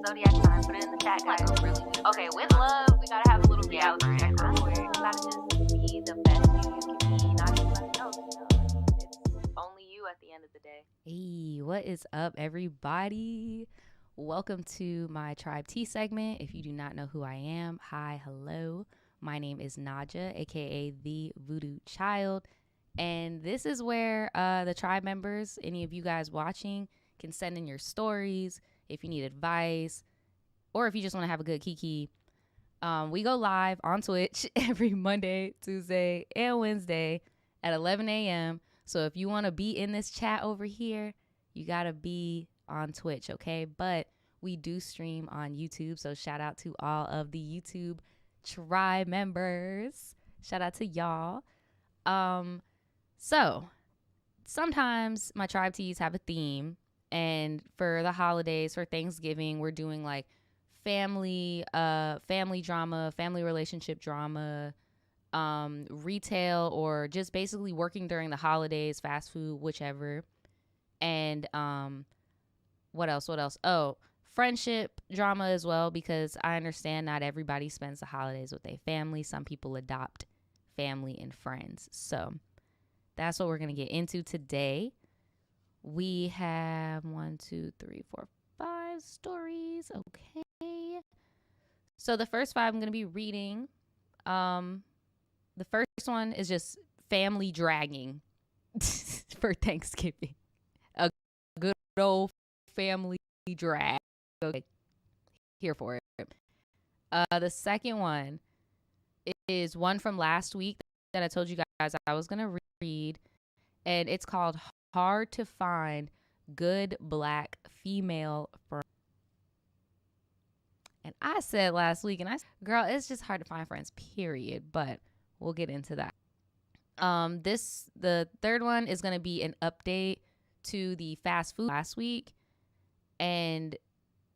zodiac sign. Put it in the chat, guys. Like really okay, with love, we gotta have a little reality check real quick. You gotta just be the best you can be, not anybody else. It's only you at the end of the day. Hey, what is up, everybody? Welcome to my Tribe Tea segment. If you do not know who I am, hi, hello. My name is Naja, aka the Voodoo Child. And this is where the tribe members, any of you guys watching, can send in your stories if you need advice or if you just want to have a good kiki. We go live on Twitch every Monday, Tuesday, and Wednesday at 11 a.m. So if you want to be in this chat over here, you got to be on Twitch, okay? But we do stream on YouTube. So shout out to all of the YouTube tribe members. Shout out to y'all. So sometimes my tribe teas have a theme, and for the holidays, for Thanksgiving, we're doing like family drama, family relationship drama, retail, or just basically working during the holidays, fast food, whichever. And what else? Oh, friendship drama as well, because I understand not everybody spends the holidays with their family. Some people adopt family and friends. So that's what we're going to get into today. We have 1, 2, 3, 4, 5 stories. Okay. So the first 5 I'm going to be reading. The first one is just family dragging for Thanksgiving. A good old family drag. Okay. Here for it. The second one is one from last week that I told you guys I was going to read, and it's called Hard to Find Good Black Female Friends. And I said last week, and girl, it's just hard to find friends, period, but we'll get into that. The third one is going to be an update to the fast food last week, and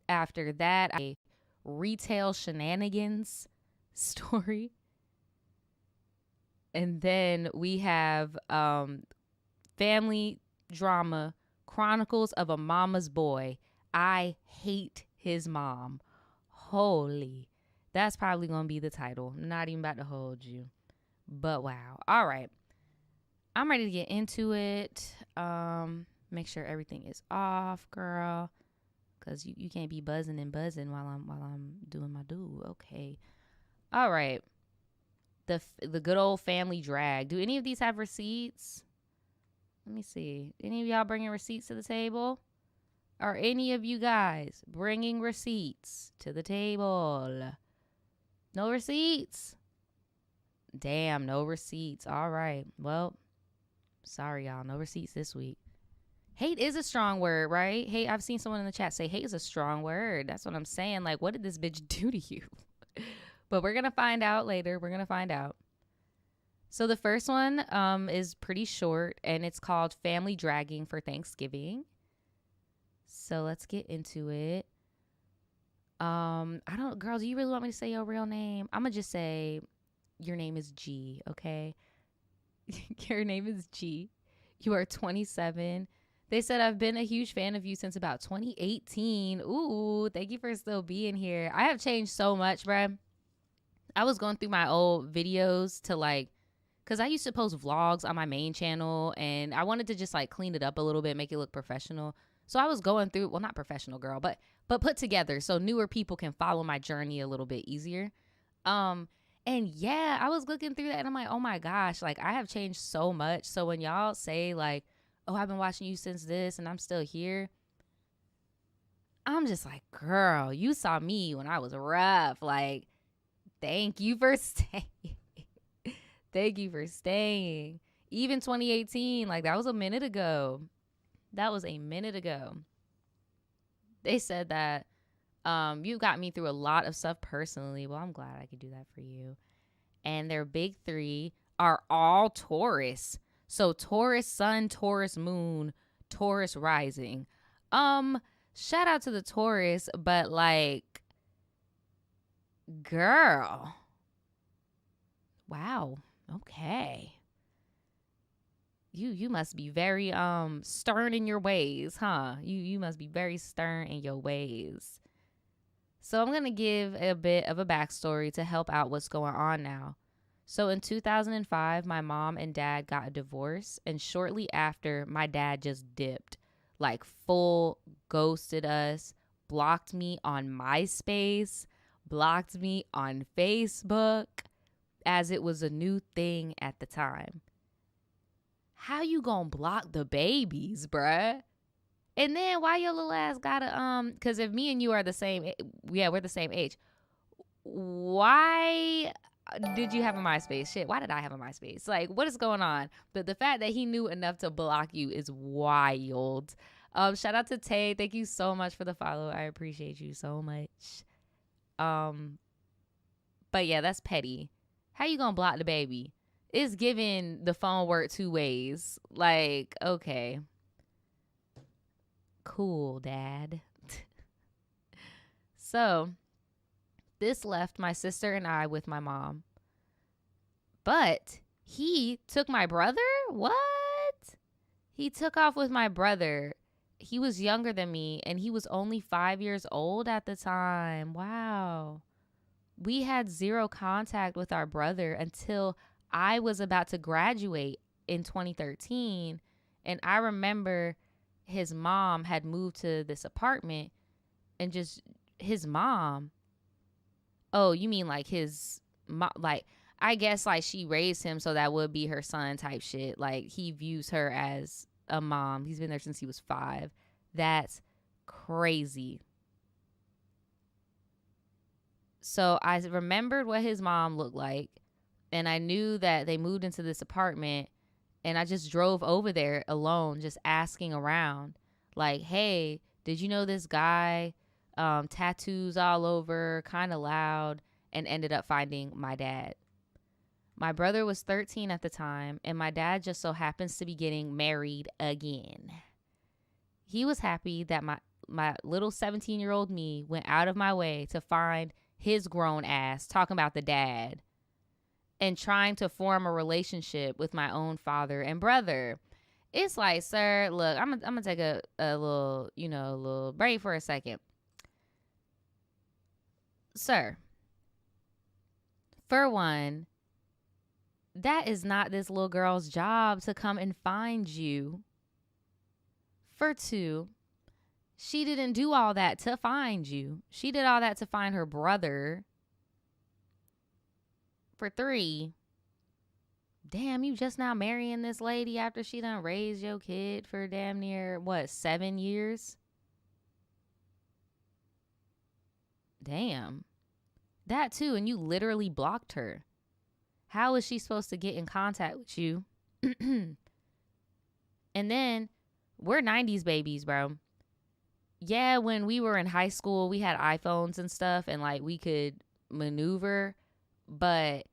after that, a retail shenanigans story. And then we have family drama, Chronicles of a Mama's Boy. I hate his mom. Holy. That's probably going to be the title. I'm not even about to hold you. But wow. All right. I'm ready to get into it. Make sure everything is off, girl. Because you can't be buzzing and buzzing while I'm doing my do. Okay. All right. The good old family drag. Do any of these have receipts? Let me see. Any of y'all bringing receipts to the table? Are any of you guys bringing receipts to the table? No receipts? Damn, no receipts. All right. Well, sorry, y'all. No receipts this week. Hate is a strong word, right? Hate. I've seen someone in the chat say hate is a strong word. That's what I'm saying. Like, what did this bitch do to you? But we're going to find out later. We're going to find out. So the first one is pretty short, and it's called Family Dragging for Thanksgiving. So let's get into it. Girl, do you really want me to say your real name? I'm going to just say your name is G, okay? Your name is G. You are 27. They said, I've been a huge fan of you since about 2018. Ooh, thank you for still being here. I have changed so much, bruh. I was going through my old videos to like, because I used to post vlogs on my main channel, and I wanted to just like clean it up a little bit, make it look professional. So I was going through, well, not professional, girl, but put together so newer people can follow my journey a little bit easier. And yeah, I was looking through that, and I'm like, oh my gosh, like I have changed so much. So when y'all say like, oh, I've been watching you since this and I'm still here, I'm just like, girl, you saw me when I was rough. Like, thank you for staying. Thank you for staying. Even 2018, like that was a minute ago. They said that you got me through a lot of stuff personally. Well, I'm glad I could do that for you. And their big 3 are all Taurus. So Taurus sun, Taurus moon, Taurus rising. Shout out to the Taurus, but like, girl. Wow. Okay. You must be very stern in your ways, huh? You must be very stern in your ways. So I'm going to give a bit of a backstory to help out what's going on now. So in 2005, my mom and dad got a divorce. And shortly after, my dad just dipped, like full ghosted us, blocked me on MySpace, blocked me on Facebook, as it was a new thing at the time. How you gonna block the babies, bruh? And then why your little ass gotta because if me and you are the same, yeah, we're the same age. Why did you have a MySpace? Shit, why did I have a MySpace? Like, what is going on? But the fact that he knew enough to block you is wild. Shout out to Tay. Thank you so much for the follow. I appreciate you so much. But yeah, that's petty. How you gonna block the baby? It's giving the phone work 2 ways. Like, okay. Cool, Dad. So, this left my sister and I with my mom. But he took my brother? What? He took off with my brother. He was younger than me, and he was only 5 years old at the time. Wow. We had 0 contact with our brother until I was about to graduate in 2013. And I remember his mom had moved to this apartment, and just his mom. Oh, you mean like his mom? Like, I guess like she raised him, so that would be her son type shit. Like, he views her as a mom. He's been there since he was 5. That's crazy. So I remembered what his mom looked like, and I knew that they moved into this apartment, and I just drove over there alone, just asking around. Like, hey, did you know this guy? Tattoos all over, kind of loud, and ended up finding my dad. My brother was 13 at the time, and my dad just so happens to be getting married again. He was happy that my little 17-year-old me went out of my way to find his grown ass talking about the dad and trying to form a relationship with my own father and brother. It's like, sir, look, I'm gonna take a little break for a second. Sir, for one, that is not this little girl's job to come and find you. For 2, she didn't do all that to find you. She did all that to find her brother. For 3, damn, you just now marrying this lady after she done raised your kid for damn near, 7 years? Damn. That too, and you literally blocked her. How is she supposed to get in contact with you? And then, we're 90s babies, bro. Yeah, when we were in high school, we had iPhones and stuff, and like we could maneuver. But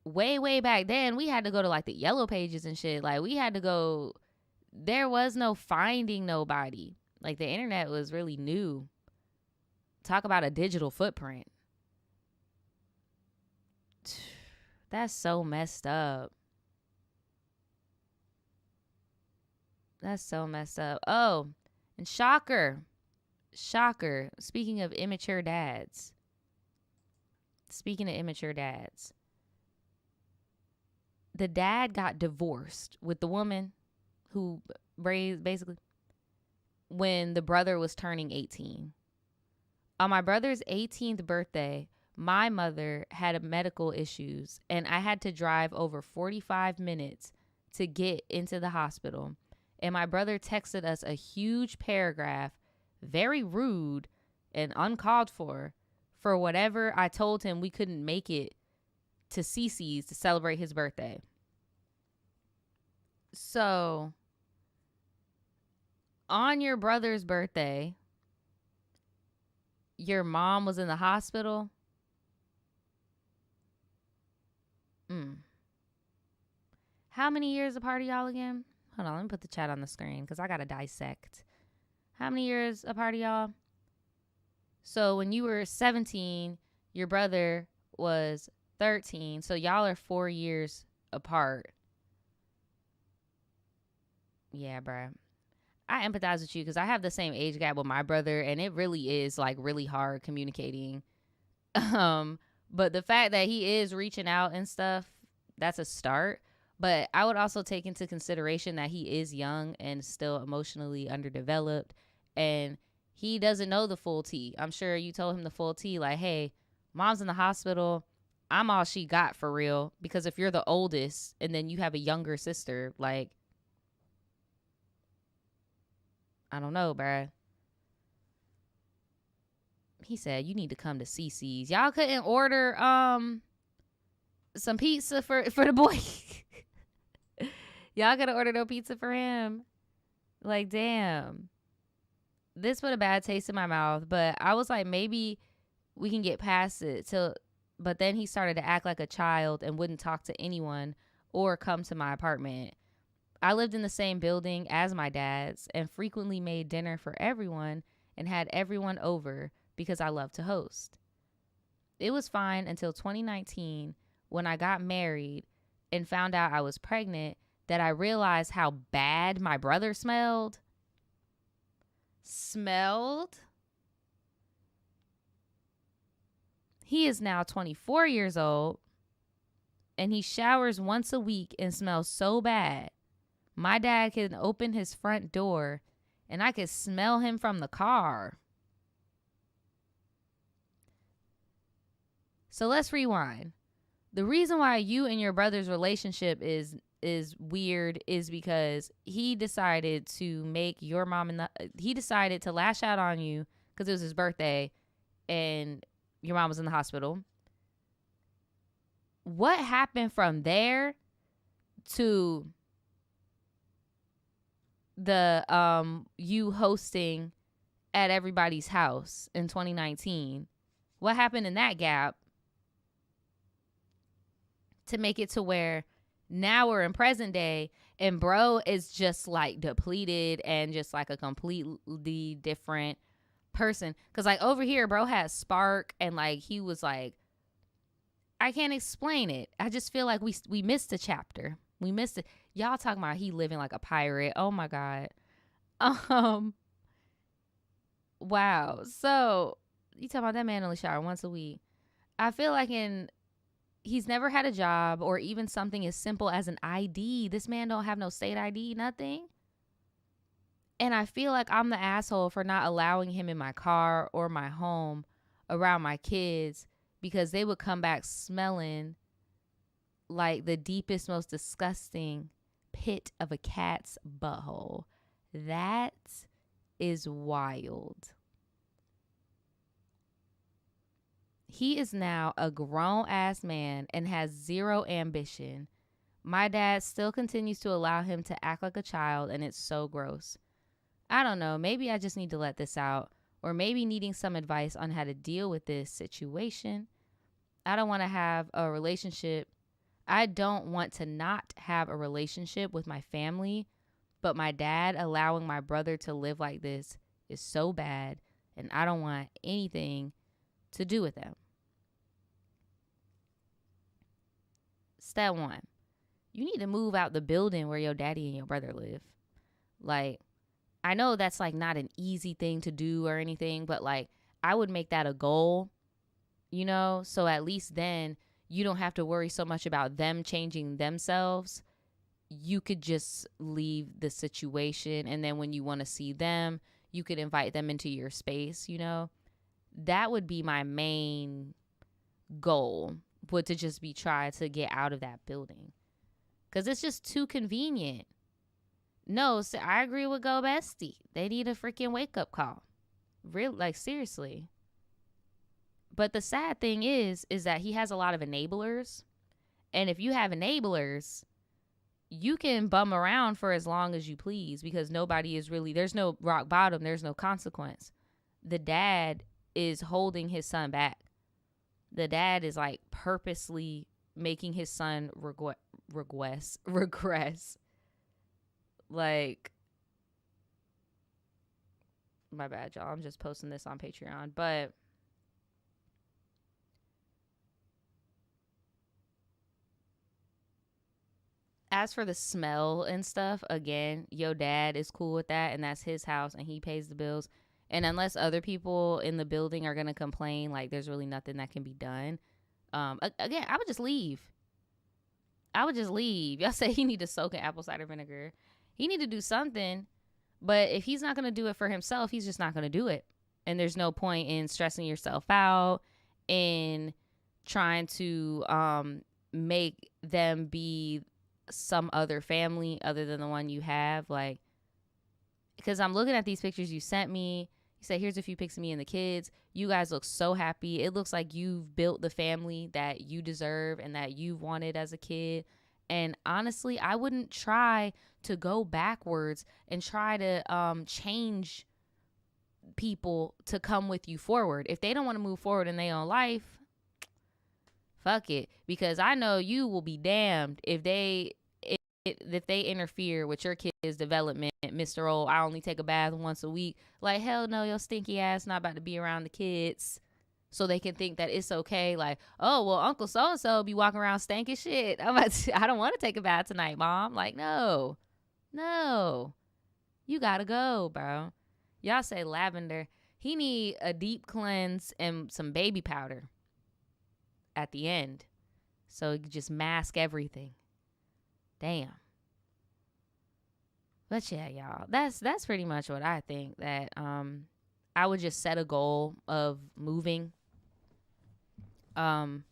way, way back then, we had to go to like the yellow pages and shit. Like, we had to go, there was no finding nobody. Like, the internet was really new. Talk about a digital footprint. That's so messed up. That's so messed up. Oh, and shocker. Speaking of immature dads. The dad got divorced with the woman who raised, basically, when the brother was turning 18. On my brother's 18th birthday, my mother had medical issues, and I had to drive over 45 minutes to get into the hospital. And my brother texted us a huge paragraph, very rude and uncalled for whatever I told him we couldn't make it to Cece's to celebrate his birthday. So, on your brother's birthday, your mom was in the hospital. How many years apart are y'all again? Hold on, let me put the chat on the screen because I got to dissect. How many years apart are y'all? So when you were 17, your brother was 13. So y'all are 4 years apart. Yeah, bruh. I empathize with you because I have the same age gap with my brother, and it really is like really hard communicating. Um, but the fact that he is reaching out and stuff, that's a start. But I would also take into consideration that he is young and still emotionally underdeveloped, and he doesn't know the full tea. I'm sure you told him the full tea, like, hey, mom's in the hospital. I'm all she got for real. Because if you're the oldest and then you have a younger sister, like, I don't know, bruh. He said, you need to come to CC's. Y'all couldn't order some pizza for the boy. Y'all could have ordered no pizza for him. Like, damn. This put a bad taste in my mouth, but I was like, maybe we can get past it. But then he started to act like a child and wouldn't talk to anyone or come to my apartment. I lived in the same building as my dad's and frequently made dinner for everyone and had everyone over because I love to host. It was fine until 2019 when I got married and found out I was pregnant that I realized how bad my brother smelled. He is now 24 years old and he showers once a week and smells so bad. My dad can open his front door and I could smell him from the car. So let's rewind. The reason why you and your brother's relationship is weird is because he decided to make your mom he decided to lash out on you because it was his birthday and your mom was in the hospital. What happened from there to the you hosting at everybody's house in 2019? What happened in that gap to make it to where now we're in present day and bro is just like depleted and just like a completely different person? Because like over here, bro has spark and like he was like, I can't explain it. I just feel like we missed a chapter. We missed it. Y'all talking about he living like a pirate. Oh my God. Wow. So you talking about that man only shower once a week. I feel like he's never had a job or even something as simple as an ID. This man don't have no state ID, nothing. And I feel like I'm the asshole for not allowing him in my car or my home around my kids because they would come back smelling like the deepest, most disgusting pit of a cat's butthole. That is wild. He is now a grown-ass man and has zero ambition. My dad still continues to allow him to act like a child, and it's so gross. I don't know. Maybe I just need to let this out, or maybe needing some advice on how to deal with this situation. I don't want to have a relationship. I don't want to not have a relationship with my family, but my dad allowing my brother to live like this is so bad, and I don't want anything to do with them. Step 1, you need to move out the building where your daddy and your brother live. Like, I know that's like not an easy thing to do or anything, but like I would make that a goal, you know, so at least then you don't have to worry so much about them changing themselves. You could just leave the situation, and then when you want to see them, you could invite them into your space, you know. That would be my main goal, would to just be try to get out of that building because it's just too convenient. No, so I agree with Go Bestie. They need a freaking wake up call. Real, like seriously. But the sad thing is that he has a lot of enablers, and if you have enablers, you can bum around for as long as you please because nobody is really, there's no rock bottom, there's no consequence. The dad is holding his son back. The dad is like purposely making his son regress. Like, my bad, y'all. I'm just posting this on Patreon. But as for the smell and stuff, again, your dad is cool with that, and that's his house, and he pays the bills. And unless other people in the building are gonna complain, like there's really nothing that can be done. Again, I would just leave. Y'all say he need to soak in apple cider vinegar. He need to do something. But if he's not gonna do it for himself, he's just not gonna do it. And there's no point in stressing yourself out, in trying to make them be some other family other than the one you have. Like, because I'm looking at these pictures you sent me. You said, here's a few pics of me and the kids. You guys look so happy. It looks like you've built the family that you deserve and that you wanted as a kid. And honestly, I wouldn't try to go backwards and try to change people to come with you forward. If they don't want to move forward in their own life, fuck it. Because I know you will be damned if they interfere with your kids' development. Mr. Old, I only take a bath once a week. Like, hell no, your stinky ass not about to be around the kids so they can think that it's okay. Like, oh, well, Uncle so-and-so be walking around stanky shit. I don't want to take a bath tonight, Mom. Like, no. You gotta go, bro. Y'all say lavender. He need a deep cleanse and some baby powder at the end, so he can just mask everything. Damn. But yeah, y'all, that's pretty much what I think. That I would just set a goal of moving, and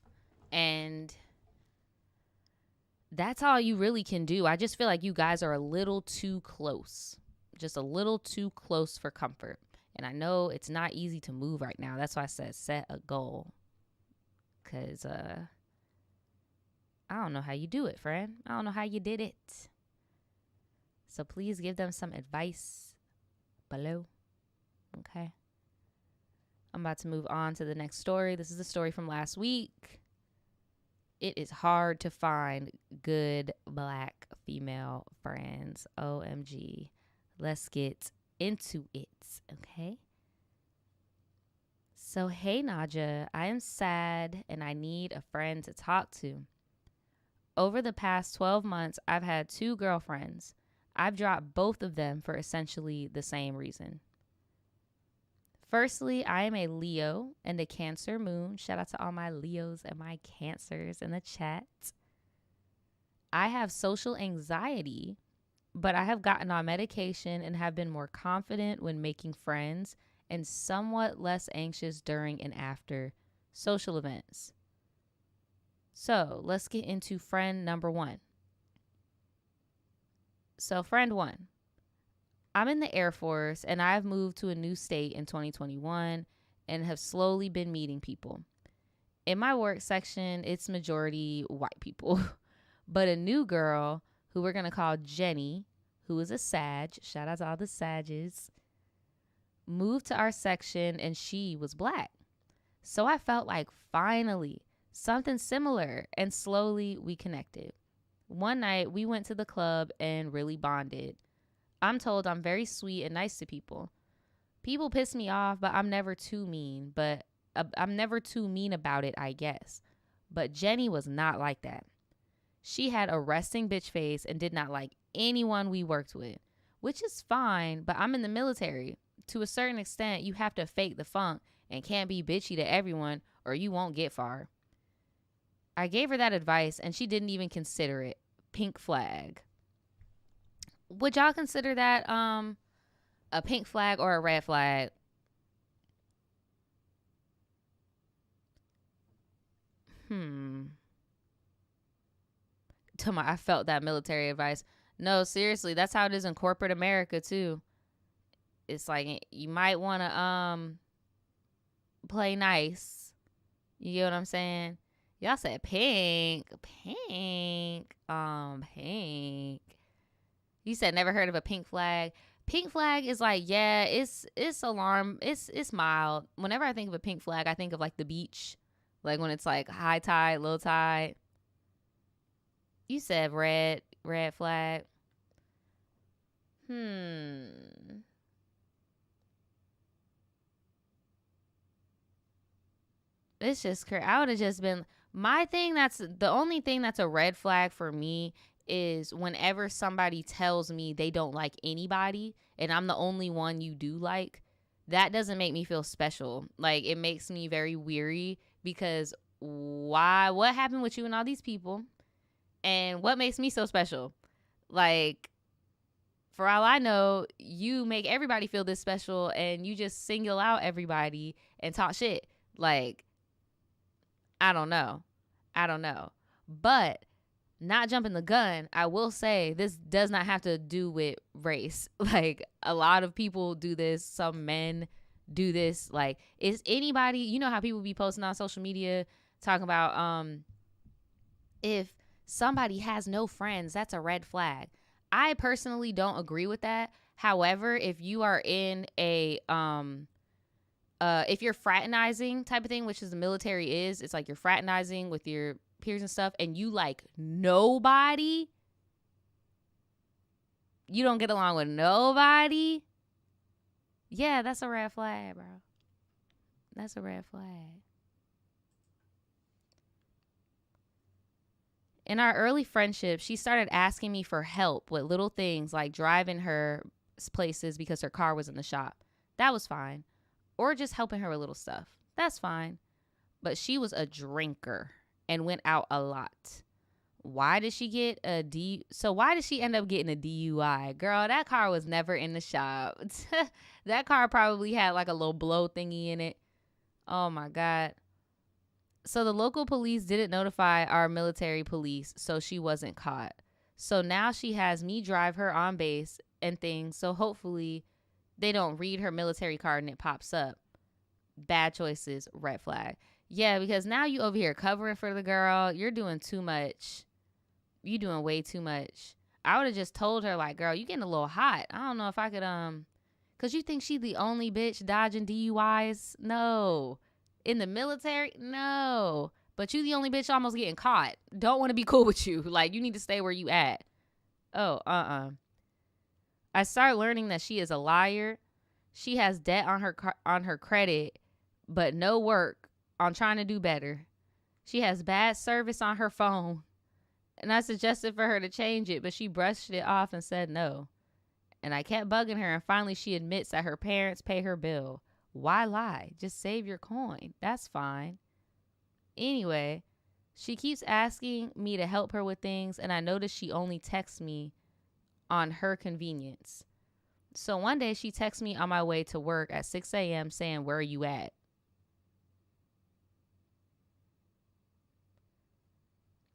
that's all you really can do. I just feel like you guys are a little too close, just a little too close for comfort. And I know it's not easy to move right now. That's why I said set a goal, because I don't know how you do it, friend. I don't know how you did it. So please give them some advice below. Okay. I'm about to move on to the next story. This is a story from last week. It is hard to find good Black female friends. OMG. Let's get into it. Okay. So, hey, Naja, I am sad and I need a friend to talk to. Over the past 12 months, I've had 2 girlfriends. I've dropped both of them for essentially the same reason. Firstly, I am a Leo and a Cancer moon. Shout out to all my Leos and my Cancers in the chat. I have social anxiety, but I have gotten on medication and have been more confident when making friends and somewhat less anxious during and after social events. So let's get into friend number 1. So friend 1, I'm in the Air Force and I've moved to a new state in 2021 and have slowly been meeting people. In my work section, it's majority white people, but a new girl who we're going to call Jenny, who is a Sag, shout out to all the Sages, moved to our section and she was Black. So I felt like finally something similar, and slowly we connected. One night we went to the club and really bonded. I'm told I'm very sweet and nice to people. People piss me off, but I'm never too mean. I'm never too mean about it, I guess. But Jenny was not like that. She had a resting bitch face and did not like anyone we worked with, which is fine, but I'm in the military. To a certain extent, you have to fake the funk and can't be bitchy to everyone or you won't get far. I gave her that advice and she didn't even consider it. Pink flag. Would y'all consider that a pink flag or a red flag? I felt that military advice. No, seriously, that's how it is in corporate America too. It's like you might want to play nice. You get what I'm saying? Y'all said pink. Pink. You said never heard of a pink flag. Pink flag is like, yeah, it's alarm. It's mild. Whenever I think of a pink flag, I think of like the beach. Like when it's like high tide, low tide. You said red flag. It's just crazy. I would have just been, my thing, that's the only thing that's a red flag for me is whenever somebody tells me they don't like anybody and I'm the only one you do like, that doesn't make me feel special. Like, it makes me very weary because why? What happened with you and all these people? And what makes me so special? Like, for all I know, you make everybody feel this special and you just single out everybody and talk shit. Like, I don't know. But not jumping the gun, I will say this does not have to do with race. Like, a lot of people do this. Some men do this. Like, is anybody, you know how people be posting on social media talking about if somebody has no friends, that's a red flag. I personally don't agree with that. However, if you are in a if you're fraternizing type of thing, which is the military is, it's like you're fraternizing with your peers and stuff, and you like nobody, you don't get along with nobody, yeah, that's a red flag, bro. That's a red flag. In our early friendship, she started asking me for help with little things like driving her places because her car was in the shop. That was fine. Or just helping her with little stuff. That's fine. But she was a drinker and went out a lot. Why did she get why did she end up getting a DUI? Girl, that car was never in the shop. That car probably had like a little blow thingy in it. Oh my God. So the local police didn't notify our military police, so she wasn't caught. So now she has me drive her on base and things, so hopefully they don't read her military card and it pops up. Bad choices, red flag. Yeah, because now you over here covering for the girl. You're doing too much. You doing way too much. I would have just told her, like, girl, you getting a little hot. I don't know if I could, because you think she the only bitch dodging DUIs? No. In the military? No. But you the only bitch almost getting caught. Don't want to be cool with you. Like, you need to stay where you at. Oh, I started learning that she is a liar. She has debt on her credit, but no work on trying to do better. She has bad service on her phone. And I suggested for her to change it, but she brushed it off and said no. And I kept bugging her, and finally she admits that her parents pay her bill. Why lie? Just save your coin. That's fine. Anyway, she keeps asking me to help her with things, and I notice she only texts me on her convenience. So one day she texts me on my way to work at 6 a.m. saying, "Where are you at?"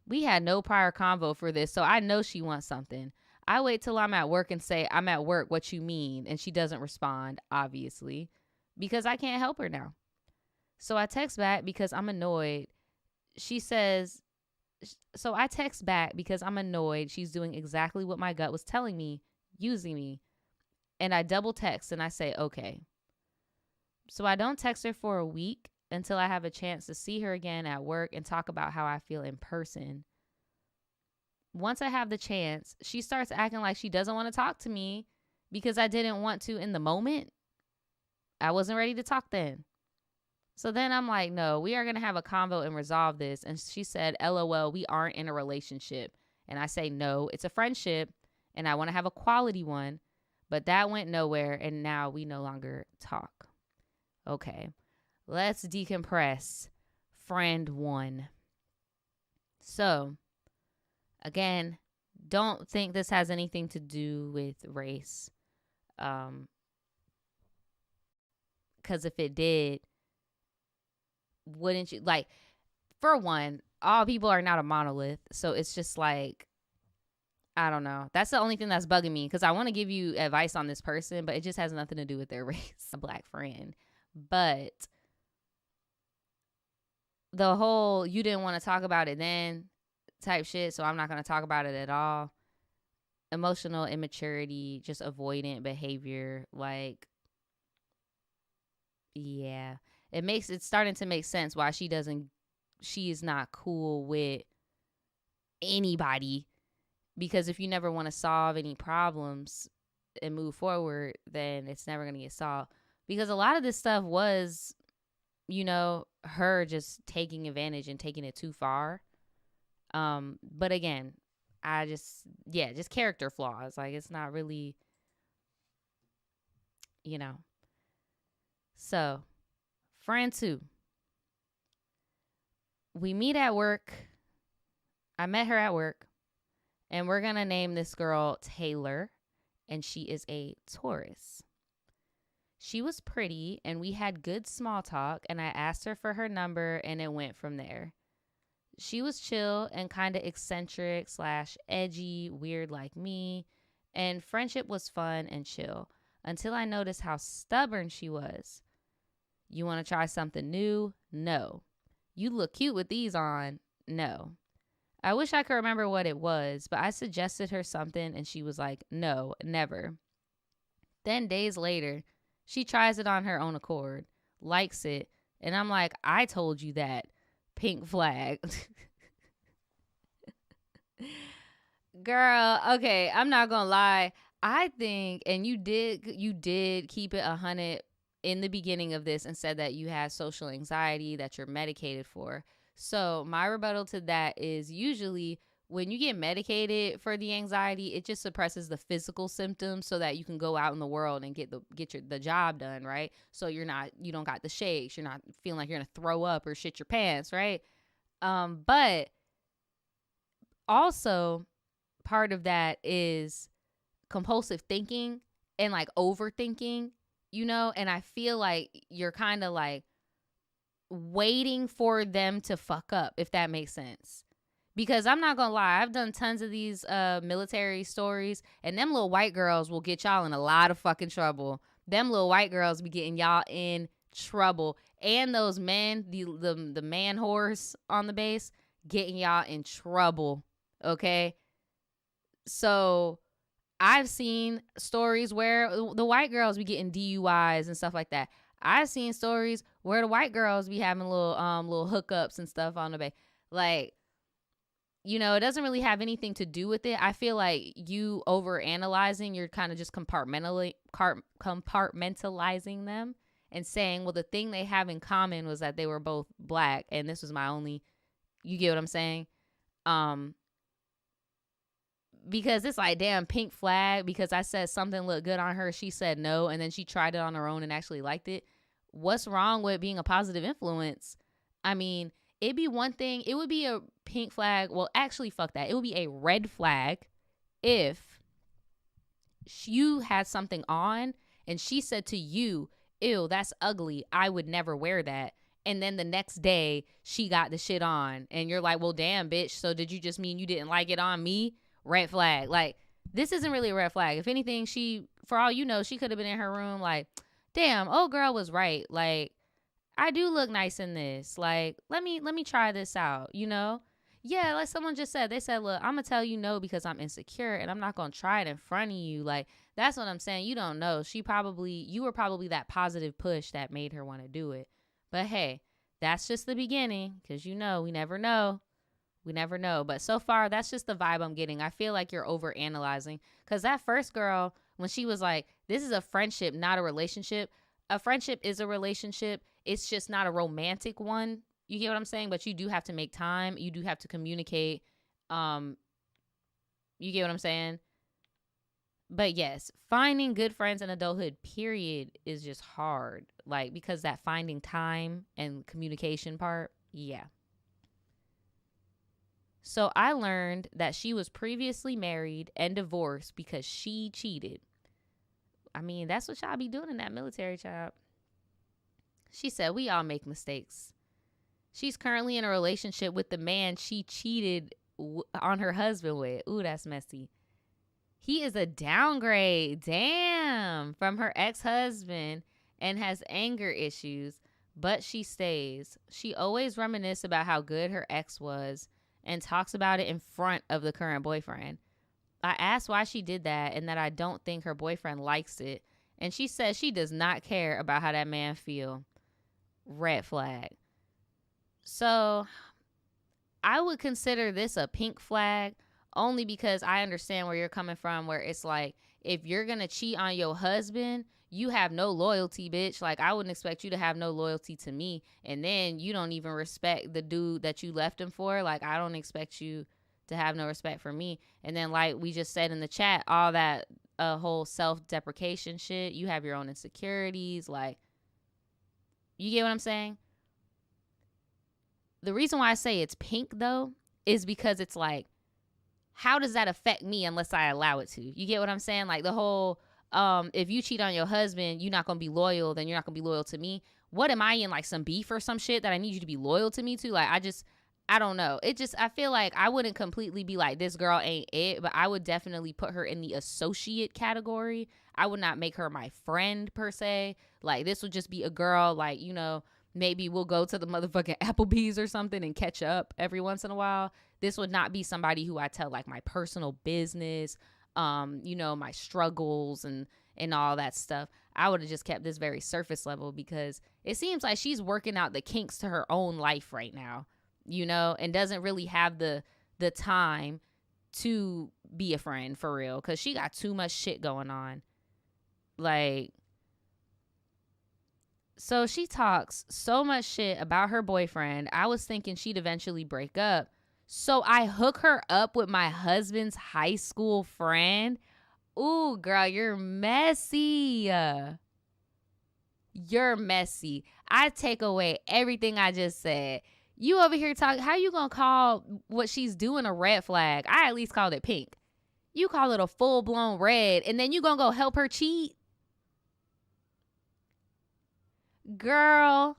We had no prior convo for this, so I know she wants something. I wait till I'm at work and say, "I'm at work, what you mean?" And she doesn't respond, obviously, because I can't help her now. So I text back because I'm annoyed. I text back because I'm annoyed. She's doing exactly what my gut was telling me, using me. And I double text and I say, okay. So I don't text her for a week until I have a chance to see her again at work and talk about how I feel in person. Once I have the chance, she starts acting like she doesn't want to talk to me because I didn't want to in the moment. I wasn't ready to talk then. So then I'm like, no, we are going to have a convo and resolve this. And she said, LOL, we aren't in a relationship. And I say, no, it's a friendship and I want to have a quality one. But that went nowhere and now we no longer talk. Okay, let's decompress. Friend one. So, again, don't think this has anything to do with race. Because if it did, wouldn't you, like, for one, all people are not a monolith. So it's just like, I don't know. That's the only thing that's bugging me because I want to give you advice on this person, but it just has nothing to do with their race. A black friend. But the whole you didn't want to talk about it then type shit, so I'm not going to talk about it at all. Emotional immaturity, just avoidant behavior. Like, yeah. It's starting to make sense why she is not cool with anybody. Because if you never want to solve any problems and move forward, then it's never going to get solved. Because a lot of this stuff was, her just taking advantage and taking it too far. But again, just character flaws. Like, it's not really, you know. So, friend 2. We meet at work. I met her at work, and we're going to name this girl Taylor, and she is a Taurus. She was pretty, and we had good small talk, and I asked her for her number, and it went from there. She was chill and kind of eccentric / edgy, weird like me, and friendship was fun and chill until I noticed how stubborn she was. You want to try something new? No. You look cute with these on? No. I wish I could remember what it was, but I suggested her something, and she was like, no, never. Then days later, she tries it on her own accord, likes it, and I'm like, I told you that. Pink flag. Girl, okay, I'm not gonna lie. I think, and you did keep it 100 in the beginning of this and said that you had social anxiety that you're medicated for. So my rebuttal to that is usually when you get medicated for the anxiety, it just suppresses the physical symptoms so that you can go out in the world and get the job done, right? So you don't got the shakes, you're not feeling like you're gonna throw up or shit your pants, right? But also part of that is compulsive thinking and like overthinking, and I feel like you're kind of like waiting for them to fuck up, if that makes sense. Because I'm not gonna lie, I've done tons of these military stories, and them little white girls will get y'all in a lot of fucking trouble. Them little white girls be getting y'all in trouble. And those men, the man horse on the base, getting y'all in trouble. Okay? So I've seen stories where the white girls be getting DUIs and stuff like that. I've seen stories where the white girls be having little hookups and stuff on the bay. Like, it doesn't really have anything to do with it. I feel like you overanalyzing, you're kind of just compartmentalizing them and saying, well, the thing they have in common was that they were both black, and this was my only, you get what I'm saying? Because it's like, damn, pink flag, because I said something looked good on her, she said no, and then she tried it on her own and actually liked it. What's wrong with being a positive influence? I mean, it'd be one thing. It would be a pink flag. Well, actually, fuck that. It would be a red flag if you had something on and she said to you, ew, that's ugly. I would never wear that. And then the next day she got the shit on and you're like, well, damn, bitch. So did you just mean you didn't like it on me? Red flag. Like, this isn't really a red flag. If anything, for all you know, she could have been in her room like, damn, old girl was right. Like, I do look nice in this. Like, let me try this out, Yeah, like someone just said. They said, look, I'm going to tell you no because I'm insecure and I'm not going to try it in front of you. Like, that's what I'm saying. You don't know. You were probably that positive push that made her want to do it. But hey, that's just the beginning because, we never know. We never know. But so far, that's just the vibe I'm getting. I feel like you're over analyzing because that first girl, when she was like, this is a friendship, not a relationship. A friendship is a relationship. It's just not a romantic one. You get what I'm saying? But you do have to make time. You do have to communicate. You get what I'm saying? But yes, finding good friends in adulthood, period, is just hard. Like, because that finding time and communication part, yeah. So I learned that she was previously married and divorced because she cheated. I mean, that's what y'all be doing in that military job. She said, we all make mistakes. She's currently in a relationship with the man she cheated on her husband with. Ooh, that's messy. He is a downgrade, damn, from her ex-husband and has anger issues, but she stays. She always reminisces about how good her ex was and talks about it in front of the current boyfriend. I asked why she did that and that I don't think her boyfriend likes it. And she says she does not care about how that man feel. Red flag. So I would consider this a pink flag only because I understand where you're coming from, where it's like, if you're going to cheat on your husband, you have no loyalty, bitch. Like, I wouldn't expect you to have no loyalty to me. And then you don't even respect the dude that you left him for. Like, I don't expect you to have no respect for me. And then, like we just said in the chat, all that whole self-deprecation shit, you have your own insecurities. Like, you get what I'm saying? The reason why I say it's pink, though, is because it's like, how does that affect me unless I allow it to? You get what I'm saying? Like, the whole, if you cheat on your husband, you're not going to be loyal, then you're not going to be loyal to me. What am I in, like, some beef or some shit that I need you to be loyal to me to? Like, I don't know. I feel like I wouldn't completely be like, this girl ain't it, but I would definitely put her in the associate category. I would not make her my friend, per se. Like, this would just be a girl, like, you know, maybe we'll go to the motherfucking Applebee's or something and catch up every once in a while. This would not be somebody who I tell, like, my personal business, you know, my struggles and all that stuff. I would have just kept this very surface level, because it seems like she's working out the kinks to her own life right now, you know, and doesn't really have the time to be a friend for real, because she got too much shit going on. Like, so she talks so much shit about her boyfriend. I was thinking she'd eventually break up. So I hook her up with my husband's high school friend. Ooh, girl, you're messy. You're messy. I take away everything I just said. You over here talking, how you gonna call what she's doing a red flag? I at least called it pink. You call it a full-blown red, and then you gonna go help her cheat? Girl,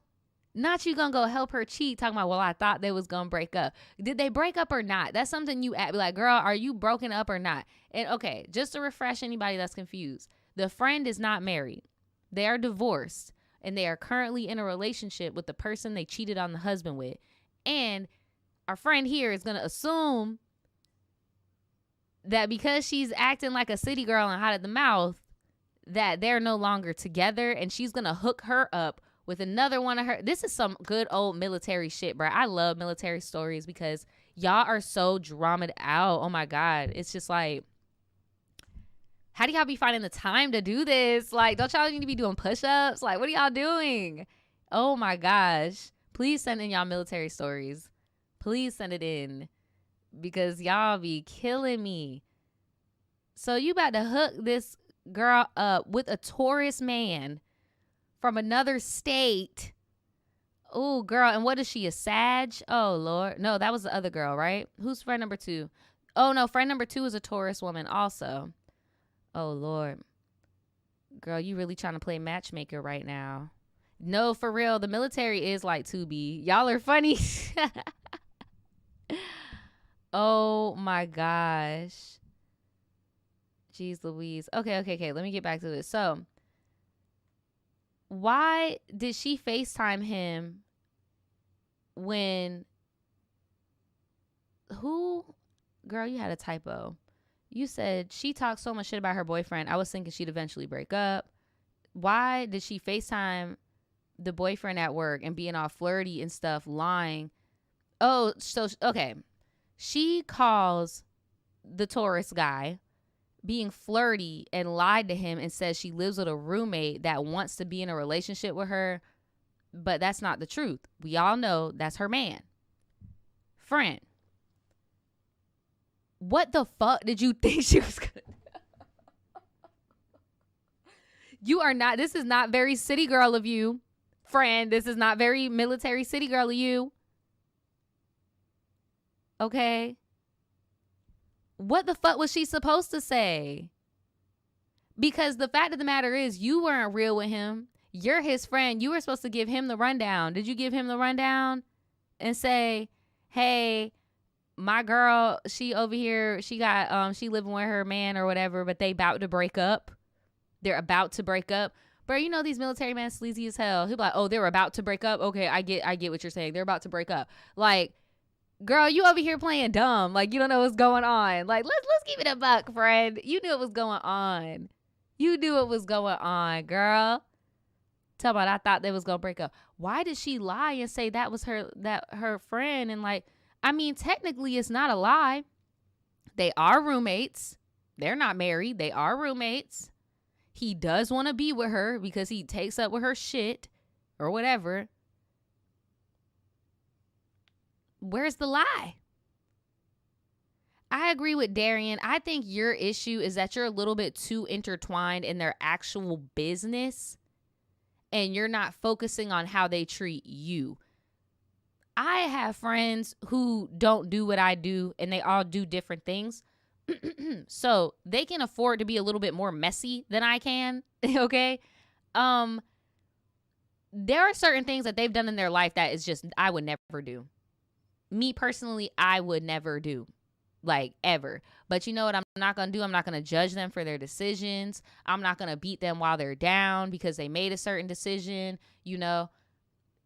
not you gonna go help her cheat talking about, well, I thought they was gonna break up. Did they break up or not? That's something you ask. Be like, girl, are you broken up or not? And okay, just to refresh anybody that's confused, the friend is not married. They are divorced, and they are currently in a relationship with the person they cheated on the husband with. And our friend here is gonna assume that because she's acting like a city girl and hot at the mouth, that they're no longer together, and she's gonna hook her up with another one of her. This is some good old military shit, bro. I love military stories because y'all are so dramaed out. Oh my God. It's just like, how do y'all be finding the time to do this? Like, don't y'all need to be doing push-ups? Like, what are y'all doing? Oh my gosh. Please send in y'all military stories. Please send it in, because y'all be killing me. So you about to hook this girl up with a tourist man from another state. Oh, girl. And what is she, a Sag? Oh, Lord. No, that was the other girl, right? Who's friend number 2? Oh, no. Friend number 2 is a tourist woman also. Oh, Lord. Girl, you really trying to play matchmaker right now. No, for real. The military is like 2B. Y'all are funny. Oh, my gosh. Jeez Louise. Okay. Let me get back to this. So, why did she FaceTime him when... Who? Girl, you had a typo. You said she talked so much shit about her boyfriend. I was thinking she'd eventually break up. Why did she FaceTime the boyfriend at work and being all flirty and stuff, lying? Oh, so, okay. She calls the tourist guy being flirty and lied to him and says she lives with a roommate that wants to be in a relationship with her, but that's not the truth. We all know that's her man. Friend, what the fuck did you think she was gonna do? You are not, this is not very city girl of you, friend. This is not very military city girl of you. Okay? What the fuck was she supposed to say? Because the fact of the matter is, you weren't real with him. You're his friend. You were supposed to give him the rundown. Did you give him the rundown and say, hey, my girl, she over here, she got, she living with her man or whatever, but they about to break up. They're about to break up. Bro, you know these military men sleazy as hell. He'll be like, oh, they're about to break up. Okay, I get what you're saying. They're about to break up. Like, girl, you over here playing dumb. Like, you don't know what's going on. Like, let's keep it a buck, friend. You knew what was going on. You knew what was going on, girl. Tell me, I thought they was gonna break up. Why did she lie and say that was her friend? And like, I mean, technically it's not a lie. They are roommates. They're not married. They are roommates. He does want to be with her because he takes up with her shit or whatever. Where's the lie? I agree with Darian. I think your issue is that you're a little bit too intertwined in their actual business and you're not focusing on how they treat you. I have friends who don't do what I do and they all do different things. So they can afford to be a little bit more messy than I can. Okay. There are certain things that they've done in their life that is just, I would never do. Me personally, I would never do. Like, ever. But you know what I'm not going to do? I'm not going to judge them for their decisions. I'm not going to beat them while they're down because they made a certain decision. You know,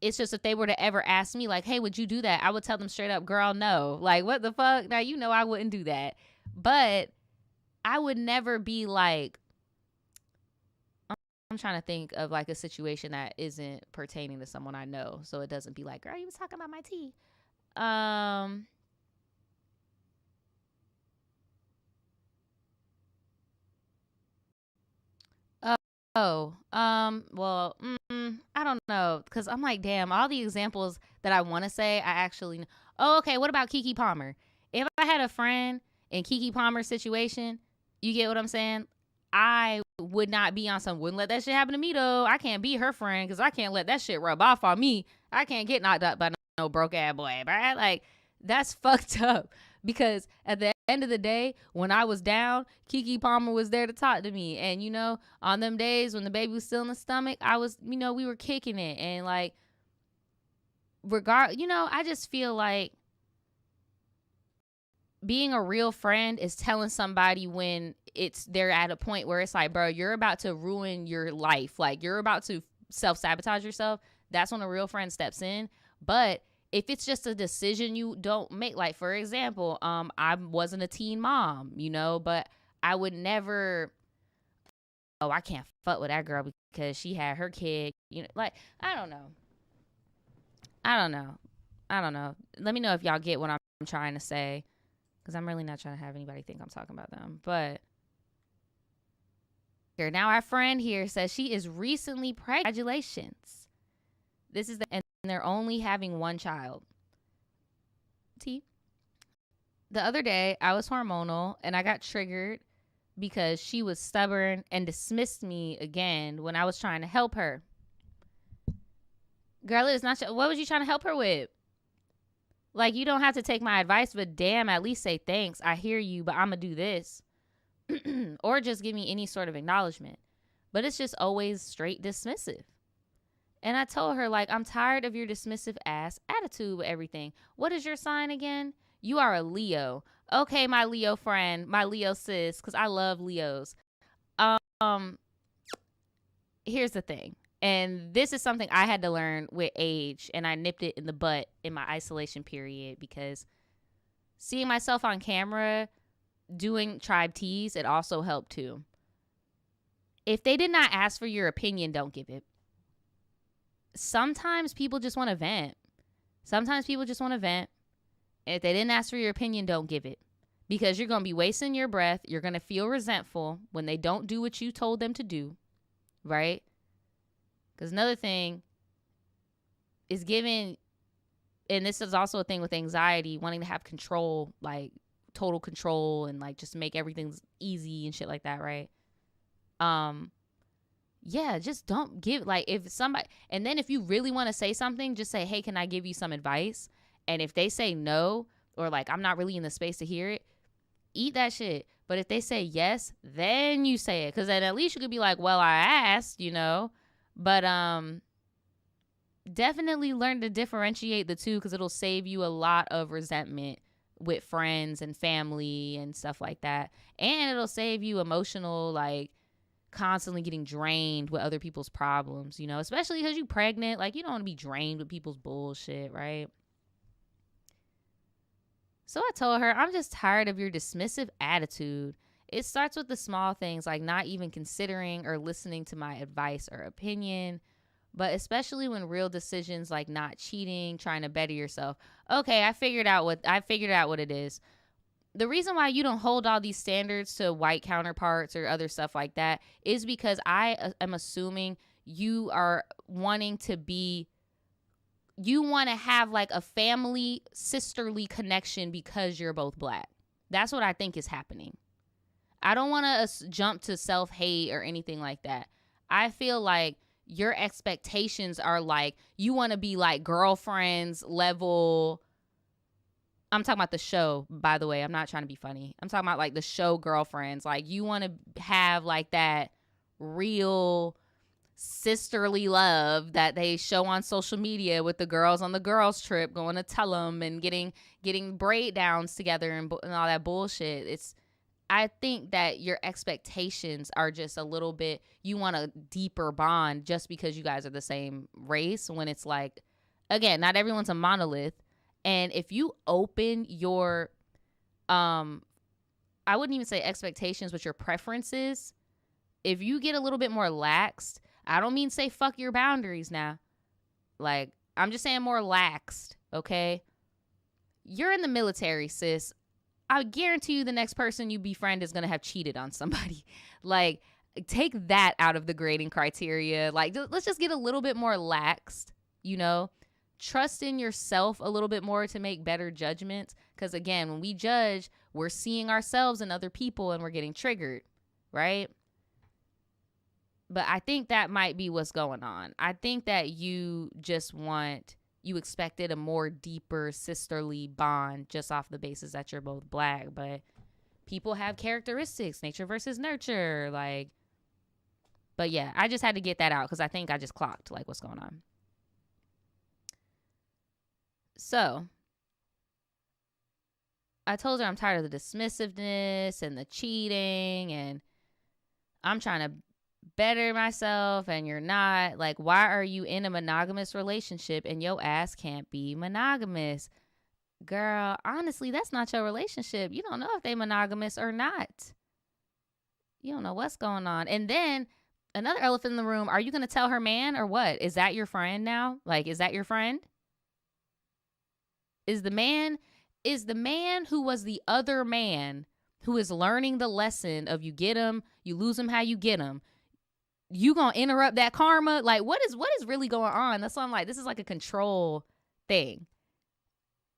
it's just if they were to ever ask me, like, hey, would you do that? I would tell them straight up, girl, no. Like, what the fuck? Now, you know, I wouldn't do that. But I would never be like, I'm trying to think of like a situation that isn't pertaining to someone I know. So it doesn't be like, girl, you was talking about my tea. Well, I don't know, because I'm like, damn, all the examples that I want to say, I actually know. Oh, okay, what about Keke Palmer? If I had a friend in Keke Palmer's situation, you get what I'm saying? I would not be on some, wouldn't let that shit happen to me, though. I can't be her friend, because I can't let that shit rub off on me. I can't get knocked up by no broke ass boy, right? Like, that's fucked up, because at the end of the day, when I was down, Keke Palmer was there to talk to me. And, you know, on them days when the baby was still in the stomach, I was, you know, we were kicking it. And like, you know, I just feel like being a real friend is telling somebody when they're at a point where it's like, bro, you're about to ruin your life. Like, you're about to self-sabotage yourself. That's when a real friend steps in. But if it's just a decision you don't make, like, for example, I wasn't a teen mom, you know, but I would never, oh, I can't fuck with that girl because she had her kid, you know, like, I don't know. Let me know if y'all get what I'm trying to say, because I'm really not trying to have anybody think I'm talking about them. But here, now our friend here says she is recently pregnant. Congratulations. And they're only having one child. The other day, I was hormonal and I got triggered because she was stubborn and dismissed me again when I was trying to help her. Girl, it's not. What was you trying to help her with? Like, you don't have to take my advice, but damn, at least say thanks. I hear you, but I'm going to do this. Or just give me any sort of acknowledgement. But it's just always straight dismissive. And I told her, like, I'm tired of your dismissive ass attitude with everything. What is your sign again? You are a Leo. Okay, my Leo friend, my Leo sis, because I love Leos. Here's the thing. And this is something I had to learn with age, and I nipped it in the butt in my isolation period, because seeing myself on camera doing tribe teas, it also helped too. If they did not ask for your opinion, don't give it. Sometimes people just want to vent. If they didn't ask for your opinion, don't give it. Because you're going to be wasting your breath. You're going to feel resentful when they don't do what you told them to do. Right? Because another thing is giving, and this is also a thing with anxiety, wanting to have control, like total control, and like just make everything easy and shit like that, right? Yeah, just don't give, like, if somebody, and then if you really want to say something, just say, hey, can I give you some advice? And if they say no, or like, I'm not really in the space to hear it, eat that shit. But if they say yes, then you say it. Because then at least you could be like, well, I asked, you know. But definitely learn to differentiate the two, because it'll save you a lot of resentment with friends and family and stuff like that. And it'll save you emotional, like, constantly getting drained with other people's problems, you know, especially because you're pregnant. Like, you don't want to be drained with people's bullshit, right? So I told her, I'm just tired of your dismissive attitude. It starts with the small things, like not even considering or listening to my advice or opinion, but especially when real decisions like not cheating, trying to better yourself. Okay, I figured out what it is. The reason why you don't hold all these standards to white counterparts or other stuff like that is because I am assuming you are wanting to be, you want to have like a family sisterly connection because you're both black. That's what I think is happening. I don't want to jump to self-hate or anything like that. I feel like your expectations are like, you want to be like girlfriends level. I'm talking about the show, by the way. I'm not trying to be funny. I'm talking about like the show girlfriends. Like, you want to have like that real sisterly love that they show on social media with the girls on the girls trip going to tell them and getting braid downs together and all that bullshit. I think that your expectations are just a little bit, you want a deeper bond just because you guys are the same race, when it's like, again, not everyone's a monolith. And if you open your, I wouldn't even say expectations, but your preferences, if you get a little bit more laxed, I don't mean say fuck your boundaries now. Like, I'm just saying more laxed, okay? You're in the military, sis. I guarantee you the next person you befriend is going to have cheated on somebody. Like, take that out of the grading criteria. Like, let's just get a little bit more laxed, you know? Trust in yourself a little bit more to make better judgments. Because, again, when we judge, we're seeing ourselves in other people and we're getting triggered, right? But I think that might be what's going on. I think that you expected a more deeper sisterly bond just off the basis that you're both black. But people have characteristics, nature versus nurture. Like, but yeah, I just had to get that out because I think I just clocked like what's going on. So I told her I'm tired of the dismissiveness and the cheating, and I'm trying to better myself and you're not. Like, why are you in a monogamous relationship and your ass can't be monogamous? Girl, honestly, that's not your relationship. You don't know if they monogamous or not. You don't know what's going on. And then another elephant in the room, are you going to tell her man or what? Is that your friend now? Like, is that your friend? Is the man who was the other man who is learning the lesson of you get him, you lose him how you get him, you gonna interrupt that karma? Like, what is really going on? That's why I'm like, this is like a control thing.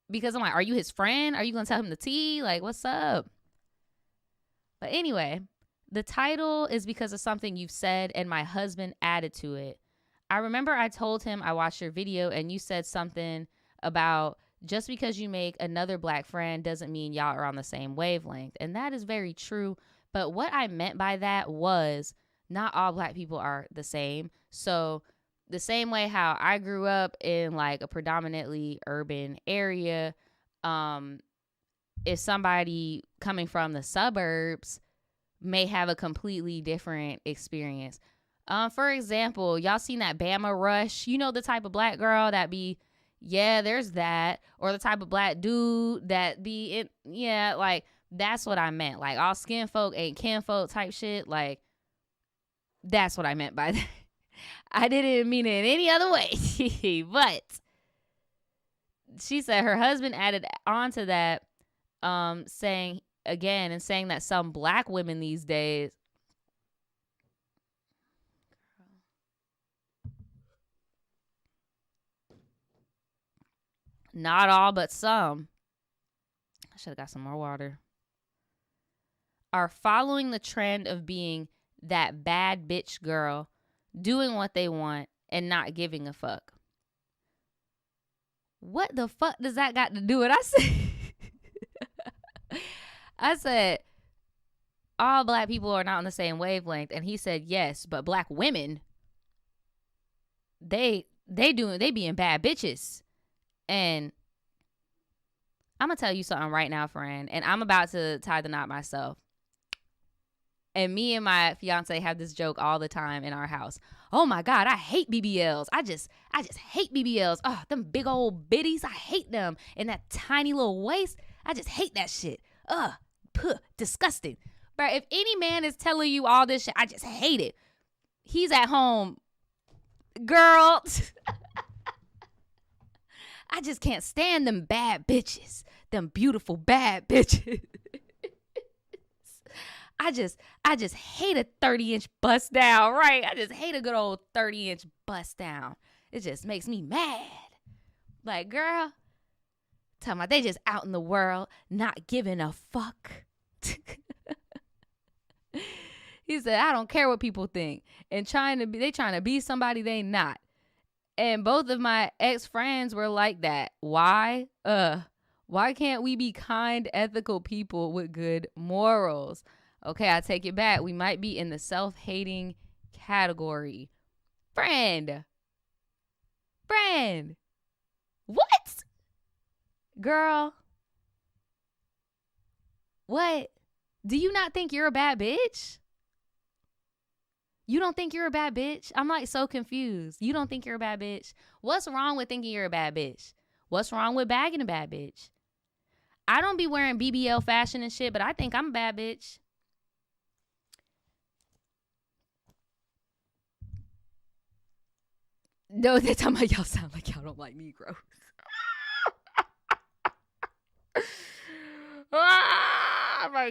Because I'm like, are you his friend? Are you gonna tell him the tea? Like, what's up? But anyway, the title is because of something you've said and my husband added to it. I remember I told him I watched your video and you said something about just because you make another black friend doesn't mean y'all are on the same wavelength. And that is very true. But what I meant by that was not all black people are the same. So the same way how I grew up in like a predominantly urban area, if somebody coming from the suburbs may have a completely different experience. For example, y'all seen that Bama Rush? You know, the type of black girl that be, yeah, there's that. Or the type of black dude that be, it, yeah, like, that's what I meant. Like, all skin folk ain't kin folk type shit. Like, that's what I meant by that. I didn't mean it in any other way. But she said her husband added on to that, saying that some black women these days, not all, but some, I should have got some more water, are following the trend of being that bad bitch girl, doing what they want and not giving a fuck. What the fuck does that got to do with it? I said, all black people are not on the same wavelength. And he said, yes, but black women, they being bad bitches. And I'm going to tell you something right now, friend. And I'm about to tie the knot myself. And me and my fiance have this joke all the time in our house. Oh my God, I hate BBLs. I just hate BBLs. Oh, them big old bitties, I hate them. And that tiny little waist, I just hate that shit. Ugh, disgusting. But if any man is telling you all this shit, I just hate it, he's at home. Girl, I just can't stand them bad bitches. Them beautiful bad bitches. I just hate a 30-inch bust down, right? I just hate a good old 30-inch bust down. It just makes me mad. Like, girl, Talking about they just out in the world, not giving a fuck. He said, I don't care what people think. And they trying to be somebody they not. And both of my ex-friends were like that. Why? Why can't we be kind, ethical people with good morals? Okay, I take it back. We might be in the self-hating category. Friend. What? Girl. What? Do you not think you're a bad bitch? You don't think you're a bad bitch? I'm like so confused. You don't think you're a bad bitch? What's wrong with thinking you're a bad bitch? What's wrong with bagging a bad bitch? I don't be wearing BBL fashion and shit, but I think I'm a bad bitch. No, that time y'all sound like y'all don't like Negroes. Oh my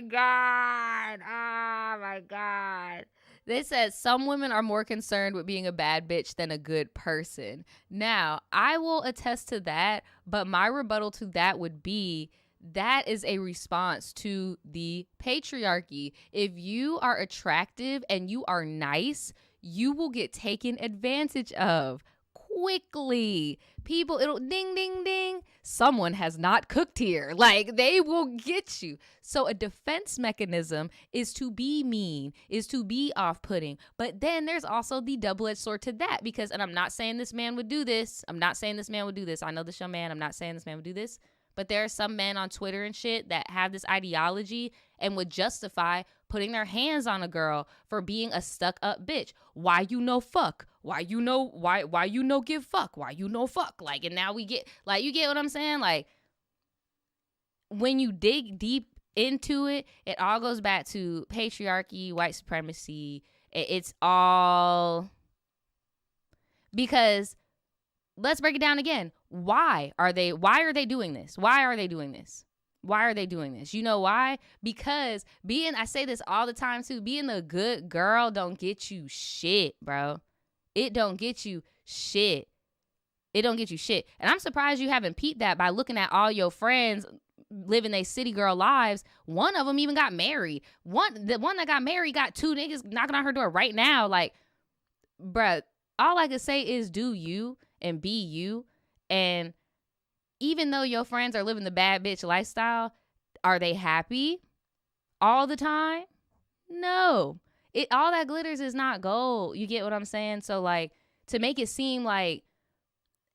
God. They said some women are more concerned with being a bad bitch than a good person. Now, I will attest to that, but my rebuttal to that would be that is a response to the patriarchy. If you are attractive and you are nice, you will get taken advantage of quickly. People, it'll ding, ding, ding. Someone has not cooked here. Like, they will get you. So a defense mechanism is to be mean, is to be off-putting. But then there's also the double-edged sword to that because, and I'm not saying this man would do this. I know this young man. I'm not saying this man would do this. But there are some men on Twitter and shit that have this ideology and would justify putting their hands on a girl for being a stuck-up bitch. Why you no fuck? Why you no give fuck? Why you no fuck? Like, and now we get, like, you get what I'm saying? Like, when you dig deep into it, it all goes back to patriarchy, white supremacy. It's all because, let's break it down again. Why are they doing this? You know why? Because I say this all the time too, being a good girl don't get you shit, bro. It don't get you shit. And I'm surprised you haven't peeped that by looking at all your friends living their city girl lives. One of them even got married. The one that got married got 2 niggas knocking on her door right now. Like, bruh, all I can say is do you and be you. And even though your friends are living the bad bitch lifestyle, are they happy all the time? No. All that glitters is not gold. You get what I'm saying? So, like, to make it seem like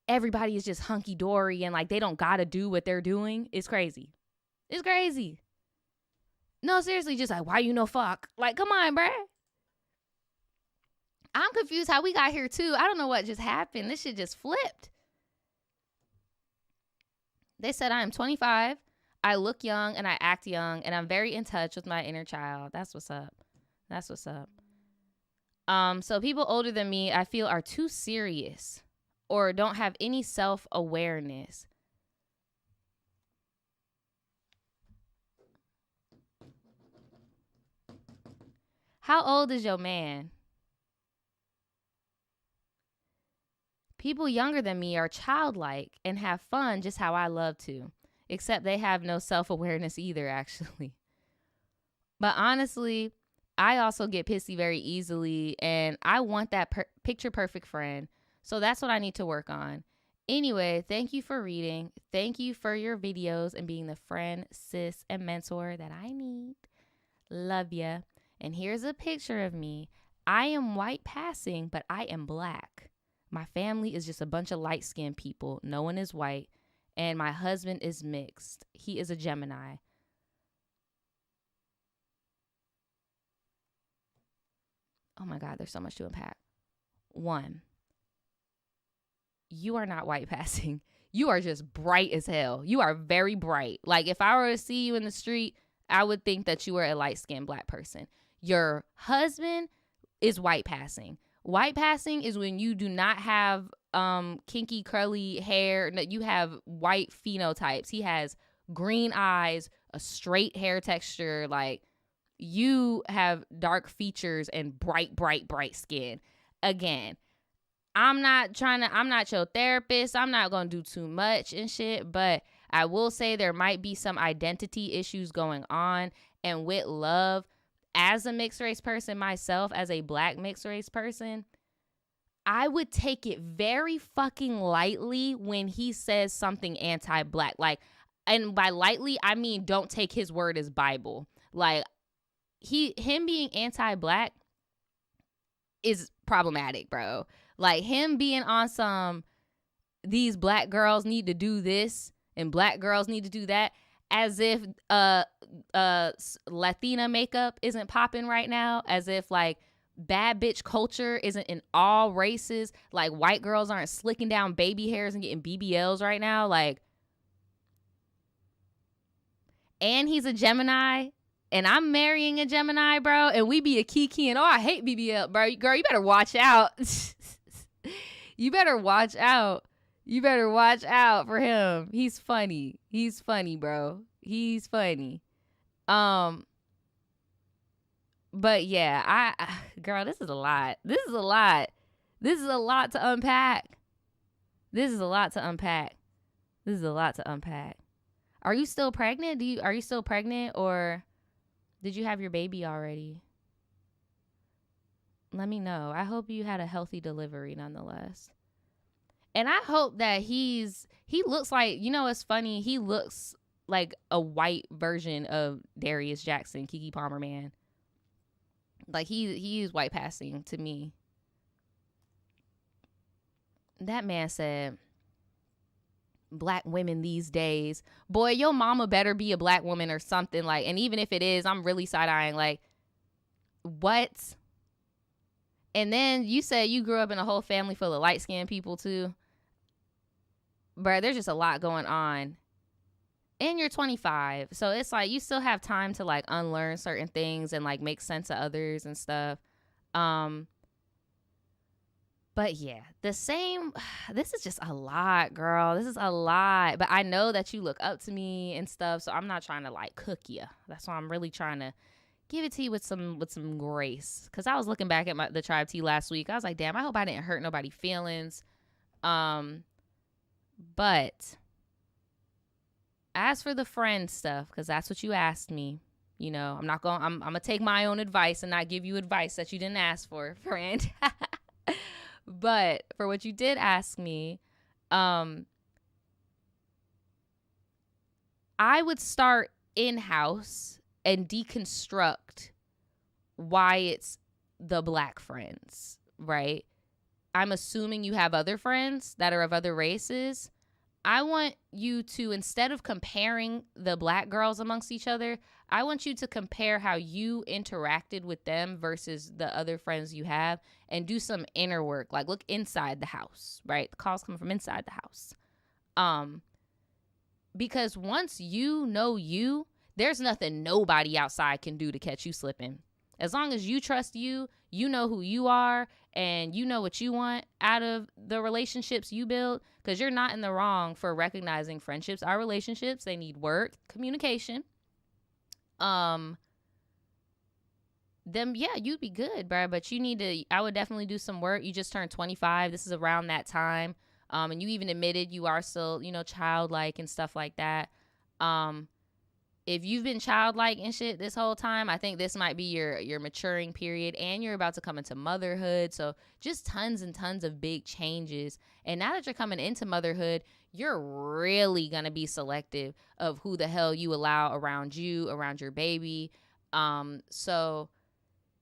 everybody is just hunky-dory and, like, they don't gotta do what they're doing is crazy. It's crazy. No, seriously, just like, why you no fuck? Like, come on, bruh. I'm confused how we got here, too. I don't know what just happened. This shit just flipped. They said, I am 25. I look young and I act young, and I'm very in touch with my inner child. That's what's up. So people older than me, I feel, are too serious or don't have any self-awareness. How old is your man? People younger than me are childlike and have fun just how I love to, except they have no self-awareness either, actually. But honestly, I also get pissy very easily, and I want that picture-perfect friend. So that's what I need to work on. Anyway, thank you for reading. Thank you for your videos and being the friend, sis, and mentor that I need. Love ya. And here's a picture of me. I am white passing, but I am black. My family is just a bunch of light-skinned people. No one is white. And my husband is mixed. He is a Gemini. Oh my God, there's so much to unpack. 1, you are not white passing. You are just bright as hell. You are very bright. Like, if I were to see you in the street, I would think that you were a light-skinned black person. Your husband is white passing. White passing is when you do not have kinky curly hair. No, you have white phenotypes. He has green eyes, a straight hair texture. Like, you have dark features and bright skin. Again, I'm not your therapist. I'm not going to do too much and shit, but I will say there might be some identity issues going on. And with love, as a mixed race person myself, as a black mixed race person, I would take it very fucking lightly when he says something anti-black. Like, and by lightly, I mean don't take his word as Bible. Like, him being anti-black is problematic, bro. Like, him being on some, these black girls need to do this and black girls need to do that, as if Latina makeup isn't popping right now, as if like bad bitch culture isn't in all races, like white girls aren't slicking down baby hairs and getting BBLs right now, like. And he's a Gemini, and I'm marrying a Gemini, bro, and we be a kiki and, oh, I hate BBL, bro. Girl, you better watch out. You better watch out. You better watch out for him. He's funny. He's funny, bro. He's funny. But yeah, girl, this is a lot. This is a lot. This is a lot to unpack. This is a lot to unpack. This is a lot to unpack. Are you still pregnant? Are you still pregnant, or did you have your baby already? Let me know. I hope you had a healthy delivery nonetheless. And I hope that he looks like, you know, it's funny. He looks like a white version of Darius Jackson, Keke Palmer, man. Like, he is white passing to me. That man said, black women these days, boy, your mama better be a black woman or something. Like, and even if it is, I'm really side-eyeing, like, what? And then you said you grew up in a whole family full of light-skinned people too. Bruh, there's just a lot going on. And you're 25, so it's like you still have time to like unlearn certain things and like make sense of others and stuff. But yeah, this is just a lot, girl. This is a lot. But I know that you look up to me and stuff, so I'm not trying to like cook you. That's why I'm really trying to give it to you with some grace. Because I was looking back at the Tribe Tea last week. I was like, damn, I hope I didn't hurt nobody's feelings. But as for the friend stuff, because that's what you asked me, you know, I'm gonna take my own advice and not give you advice that you didn't ask for, friend. But for what you did ask me, I would start in-house and deconstruct why it's the black friends, right? I'm assuming you have other friends that are of other races. I want you to, instead of comparing the black girls amongst each other, I want you to compare how you interacted with them versus the other friends you have and do some inner work. Like, look inside the house, right? The calls come from inside the house. Because once you know you, there's nothing nobody outside can do to catch you slipping. As long as you trust you, you know who you are, and you know what you want out of the relationships you build, because you're not in the wrong for recognizing friendships are relationships. They need work, communication. Then yeah, you'd be good, bro. But I would definitely do some work. You just turned 25. This is around that time. And you even admitted you are still, you know, childlike and stuff like that. If you've been childlike and shit this whole time, I think this might be your maturing period, and you're about to come into motherhood. So just tons and tons of big changes. And now that you're coming into motherhood, you're really going to be selective of who the hell you allow around you, around your baby. So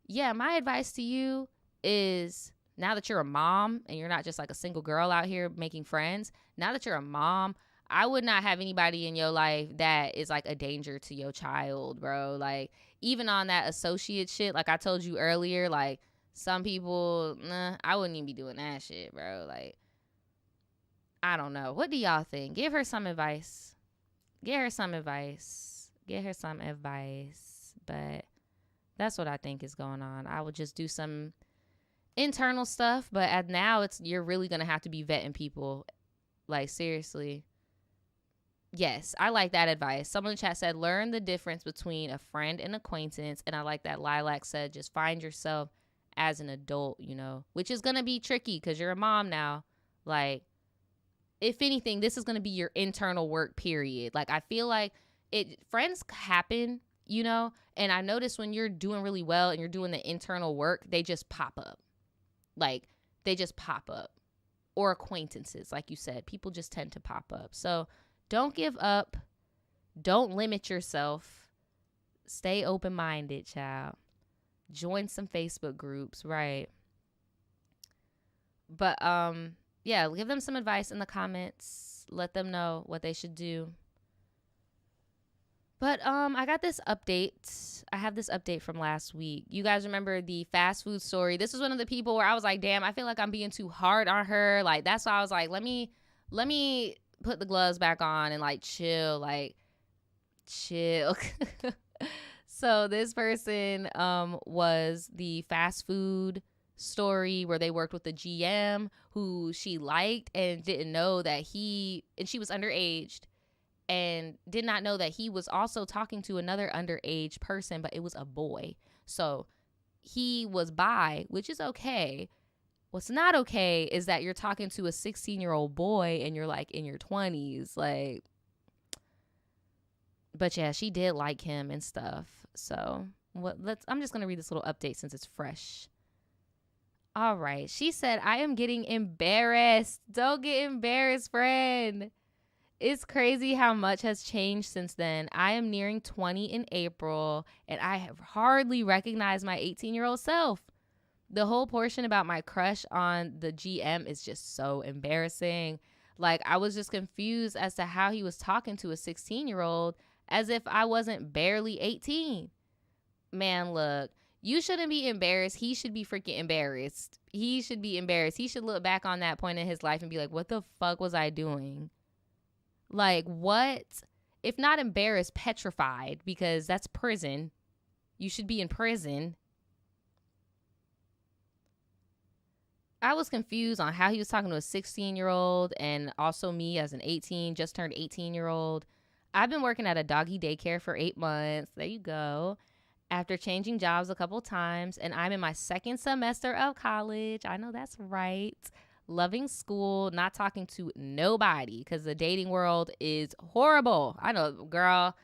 yeah, my advice to you is, now that you're a mom and you're not just like a single girl out here making friends, now that you're a mom, I would not have anybody in your life that is like a danger to your child, bro. Like, even on that associate shit, like I told you earlier, like some people, I wouldn't even be doing that shit, bro. Like, I don't know. What do y'all think? Give her some advice. Get her some advice. Get her some advice. But that's what I think is going on. I would just do some internal stuff, but now you're really going to have to be vetting people. Like, seriously. Yes, I like that advice. Someone in the chat said, learn the difference between a friend and acquaintance. And I like that Lilac said, just find yourself as an adult, you know, which is going to be tricky because you're a mom now. Like, if anything, this is going to be your internal work period. Like, I feel like friends happen, you know, and I notice when you're doing really well and you're doing the internal work, they just pop up. Like, they just pop up. Or acquaintances, like you said, people just tend to pop up. So don't give up. Don't limit yourself. Stay open-minded, child. Join some Facebook groups, right? But yeah, give them some advice in the comments. Let them know what they should do. But I got this update. I have this update from last week. You guys remember the fast food story? This is one of the people where I was like, damn, I feel like I'm being too hard on her. Like, that's why I was like, let me put the gloves back on and like chill. So this person was the fast food story where they worked with the GM who she liked and didn't know that and she was underage and did not know that he was also talking to another underage person, but it was a boy. So he was bi, which is okay. What's not okay is that you're talking to a 16-year-old boy and you're like in your 20s, like. But yeah, she did like him and stuff. So I'm just gonna read this little update since it's fresh. All right. She said, I am getting embarrassed. Don't get embarrassed, friend. It's crazy how much has changed since then. I am nearing 20 in April, and I have hardly recognized my 18-year-old self. The whole portion about my crush on the GM is just so embarrassing. Like, I was just confused as to how he was talking to a 16-year-old as if I wasn't barely 18. Man, look. You shouldn't be embarrassed. He should be freaking embarrassed. He should be embarrassed. He should look back on that point in his life and be like, what the fuck was I doing? Like, what? If not embarrassed, petrified, because that's prison. You should be in prison. I was confused on how he was talking to a 16-year-old and also me as an just turned 18-year-old. I've been working at a doggy daycare for 8 months. There you go. After changing jobs a couple times, and I'm in my second semester of college. I know that's right. Loving school, not talking to nobody because the dating world is horrible. I know, girl,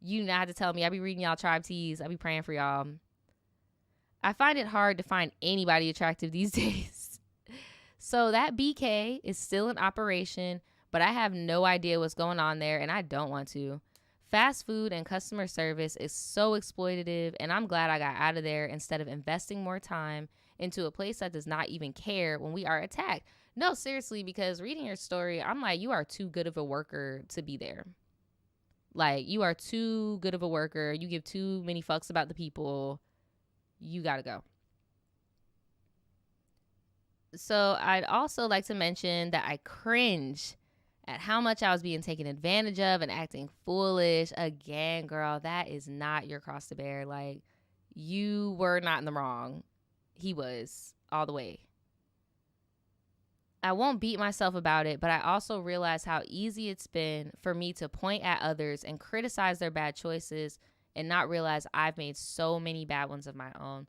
you not have to tell me. I be reading y'all tribe teas. I be praying for y'all. I find it hard to find anybody attractive these days. So that BK is still in operation, but I have no idea what's going on there, and I don't want to. Fast food and customer service is so exploitative, and I'm glad I got out of there instead of investing more time into a place that does not even care when we are attacked. No, seriously, because reading your story, I'm like, you are too good of a worker to be there. Like, you are too good of a worker. You give too many fucks about the people. You gotta go. So I'd also like to mention that I cringe at how much I was being taken advantage of and acting foolish. Again, girl, that is not your cross to bear. Like, you were not in the wrong. He was all the way. I won't beat myself about it, but I also realize how easy it's been for me to point at others and criticize their bad choices and not realize I've made so many bad ones of my own.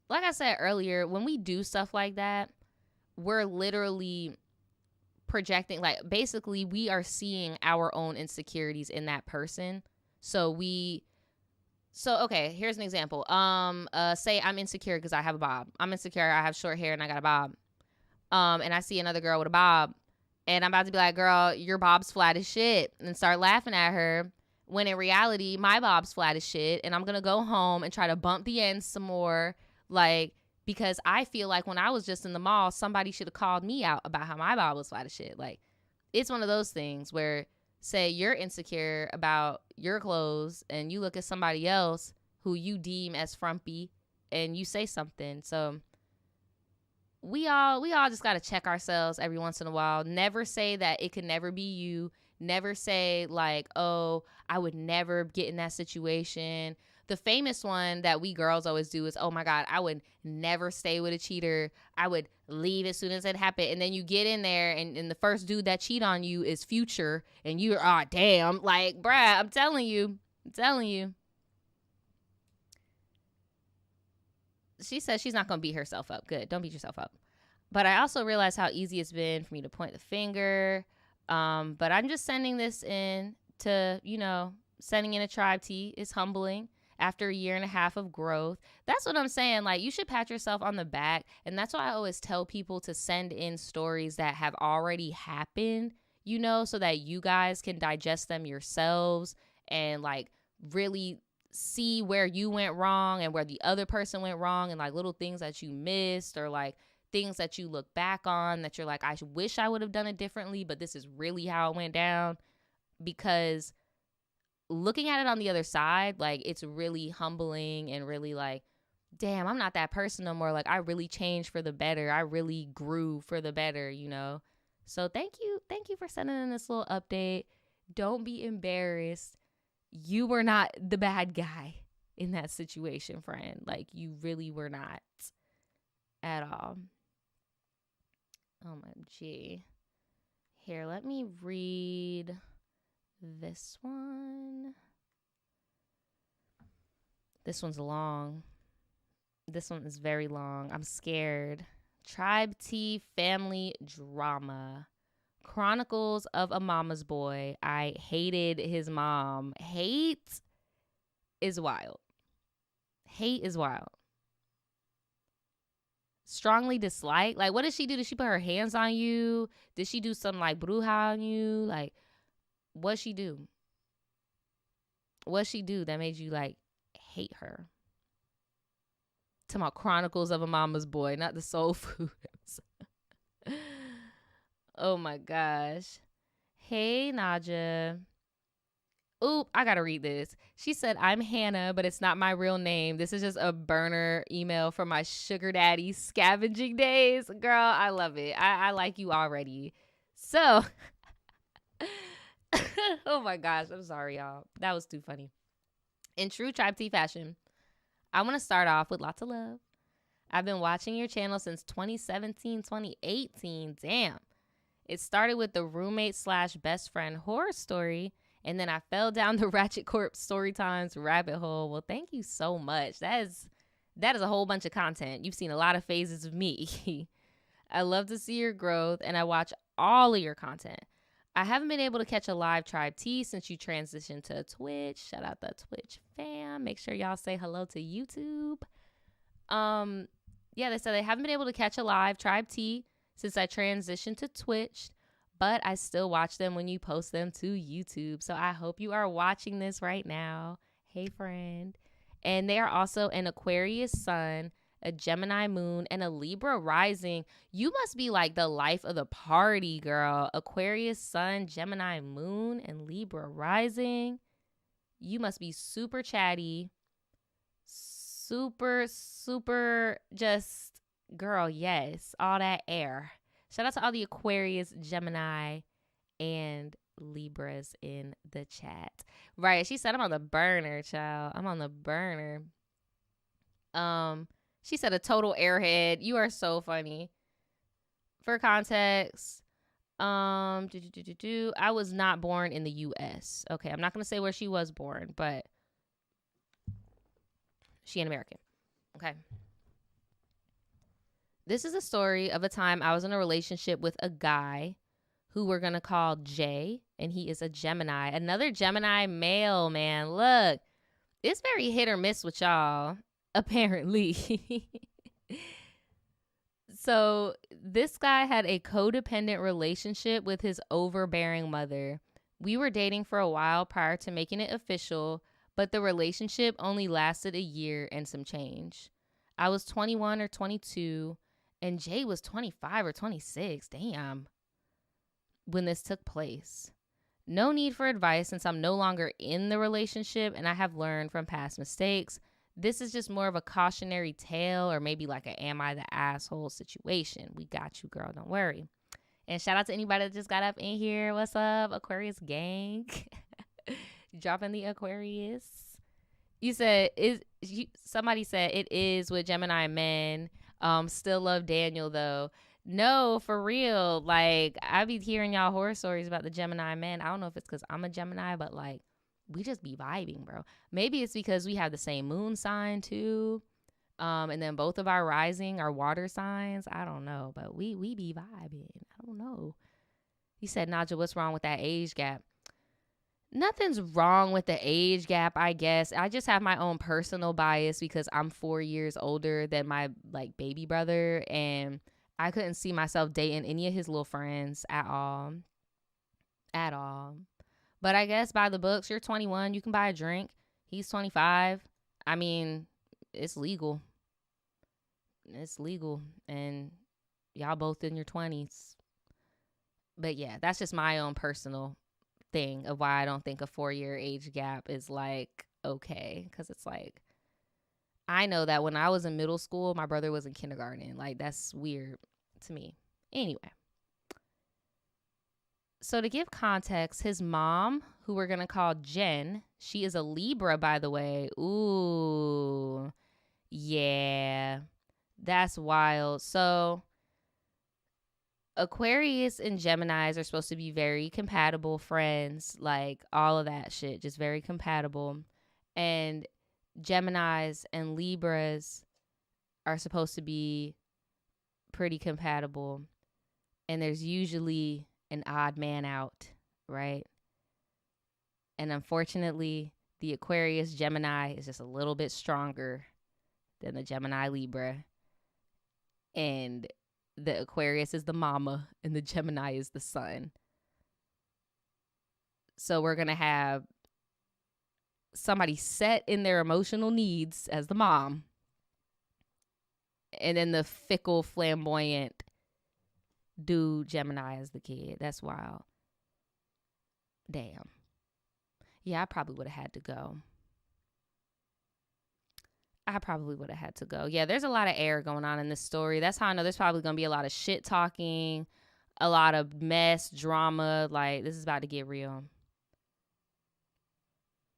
Like I said earlier, when we do stuff like that, we're literally projecting, like, basically we are seeing our own insecurities in that person. So okay, here's an example. Say I'm insecure because I have a bob. I'm insecure, I have short hair and I got a bob. And I see another girl with a bob and I'm about to be like, girl, your bob's flat as shit, and start laughing at her, when in reality my bob's flat as shit, and I'm gonna go home and try to bump the ends some more, like, because I feel like when I was just in the mall, somebody should have called me out about how my bob was flat as shit. Like, it's one of those things where, say you're insecure about your clothes and you look at somebody else who you deem as frumpy and you say something. So we all just got to check ourselves every once in a while. Never say that it could never be you. Never say like, oh, I would never get in that situation. The famous one that we girls always do is, oh my God, I would never stay with a cheater. I would leave as soon as it happened. And then you get in there and the first dude that cheat on you is Future. And you're, oh, damn. Like, bruh, I'm telling you. She says she's not going to beat herself up. Good. Don't beat yourself up. But I also realize how easy it's been for me to point the finger. But I'm just sending this in to, sending in a tribe tea is humbling after a year and a half of growth. That's what I'm saying. Like, you should pat yourself on the back. And that's why I always tell people to send in stories that have already happened, so that you guys can digest them yourselves and like really see where you went wrong and where the other person went wrong, and like little things that you missed, or like things that you look back on that you're like, I wish I would have done it differently, but this is really how it went down. Because looking at it on the other side, like, it's really humbling and really like, damn, I'm not that person no more. Like, I really changed for the better. I really grew for the better, So thank you for sending in this little update. Don't be embarrassed. You were not the bad guy in that situation, friend. Like, you really were not at all. OMG. Here, let me read this one. This one's long. This one is very long. I'm scared. Tribe T family drama. Chronicles of a Mama's Boy. I hated his mom. Hate is wild. Hate is wild. Strongly dislike. Like, what did she do? Did she put her hands on you? Did she do some like bruja on you? Like, what'd she do? What'd she do that made you like hate her? Talking about Chronicles of a Mama's Boy, not the soul food. Oh my gosh. Hey, Naja. Oop, I gotta read this. She said, I'm Hannah, but it's not my real name. This is just a burner email from my sugar daddy scavenging days. Girl, I love it. I like you already. So, oh my gosh, I'm sorry, y'all. That was too funny. In true Tribe Tea fashion, I want to start off with lots of love. I've been watching your channel since 2017, 2018. Damn. It started with the roommate / best friend horror story, and then I fell down the Ratchet Corp Storytimes rabbit hole. Well, thank you so much. That is a whole bunch of content. You've seen a lot of phases of me. I love to see your growth, and I watch all of your content. I haven't been able to catch a live Tribe Tea since you transitioned to Twitch. Shout out the Twitch fam. Make sure y'all say hello to YouTube. They said they haven't been able to catch a live Tribe Tea since I transitioned to Twitch, but I still watch them when you post them to YouTube. So I hope you are watching this right now. Hey, friend. And they are also an Aquarius sun, a Gemini moon, and a Libra rising. You must be like the life of the party, girl. Aquarius sun, Gemini moon, and Libra rising. You must be super chatty. Super just, girl, yes. All that air. Shout out to all the Aquarius, Gemini, and Libras in the chat. Right. She said, I'm on the burner, child. I'm on the burner. She said a total airhead. You are so funny. For context, I was not born in the U.S. Okay, I'm not going to say where she was born, but she an American. Okay. This is a story of a time I was in a relationship with a guy who we're going to call Jay, and he is a Gemini. Another Gemini male, man. Look, it's very hit or miss with y'all, apparently. So this guy had a codependent relationship with his overbearing mother. We were dating for a while prior to making it official, but the relationship only lasted a year and some change. I was 21 or 22, and Jay was 25 or 26. Damn. When this took place. No need for advice since I'm no longer in the relationship and I have learned from past mistakes. This is just more of a cautionary tale, or maybe like a am I the asshole situation. We got you, girl. Don't worry. And shout out to anybody that just got up in here. What's up, Aquarius gang? Dropping the Aquarius. You said somebody said it is with Gemini men. Still love Daniel though. No, for real. Like, I be hearing y'all horror stories about the Gemini men. I don't know if it's because I'm a Gemini, but like, we just be vibing, bro. Maybe it's because we have the same moon sign too. And then both of our rising are water signs. I don't know, but we be vibing. I don't know. He said, Naja, what's wrong with that age gap? Nothing's wrong with the age gap, I guess. I just have my own personal bias because I'm 4 years older than my like baby brother, and I couldn't see myself dating any of his little friends at all. At all. But I guess by the books, you're 21, you can buy a drink. He's 25. I mean, it's legal. It's legal. And y'all both in your 20s. But yeah, that's just my own personal thing of why I don't think a 4-year age gap is like okay, because it's like I know that when I was in middle school, my brother was in kindergarten. Like that's weird to me. Anyway, so to give context, his mom, who we're gonna call Jen, she is a Libra, by the way. Ooh, yeah, that's wild. So Aquarius and Geminis are supposed to be very compatible friends, like all of that shit, just very compatible. And Geminis and Libras are supposed to be pretty compatible. And there's usually an odd man out, right? And unfortunately, the Aquarius Gemini is just a little bit stronger than the Gemini Libra. And the Aquarius is the mama and the Gemini is the son. So we're going to have somebody set in their emotional needs as the mom. And then the fickle, flamboyant dude Gemini as the kid. That's wild. Damn. Yeah, I probably would have had to go. Yeah, there's a lot of air going on in this story. That's how I know there's probably going to be a lot of shit talking, a lot of mess, drama. Like, this is about to get real.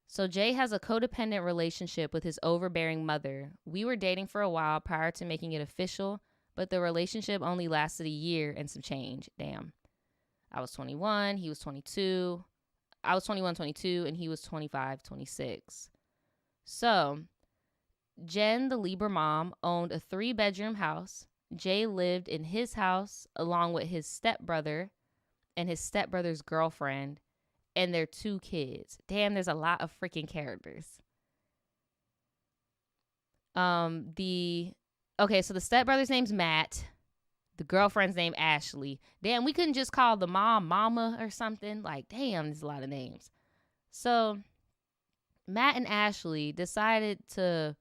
So Jay has a codependent relationship with his overbearing mother. We were dating for a while prior to making it official, but the relationship only lasted a year and some change. Damn. I was 21, he was 22. I was 21, 22, and he was 25, 26. So Jen, the Libra mom, owned a 3-bedroom house. Jay lived in his house along with his stepbrother and his stepbrother's girlfriend and their 2 kids. Damn, there's a lot of freaking characters. So the stepbrother's name's Matt. The girlfriend's name Ashley. Damn, we couldn't just call the mom Mama or something. Like, damn, there's a lot of names. So Matt and Ashley decided to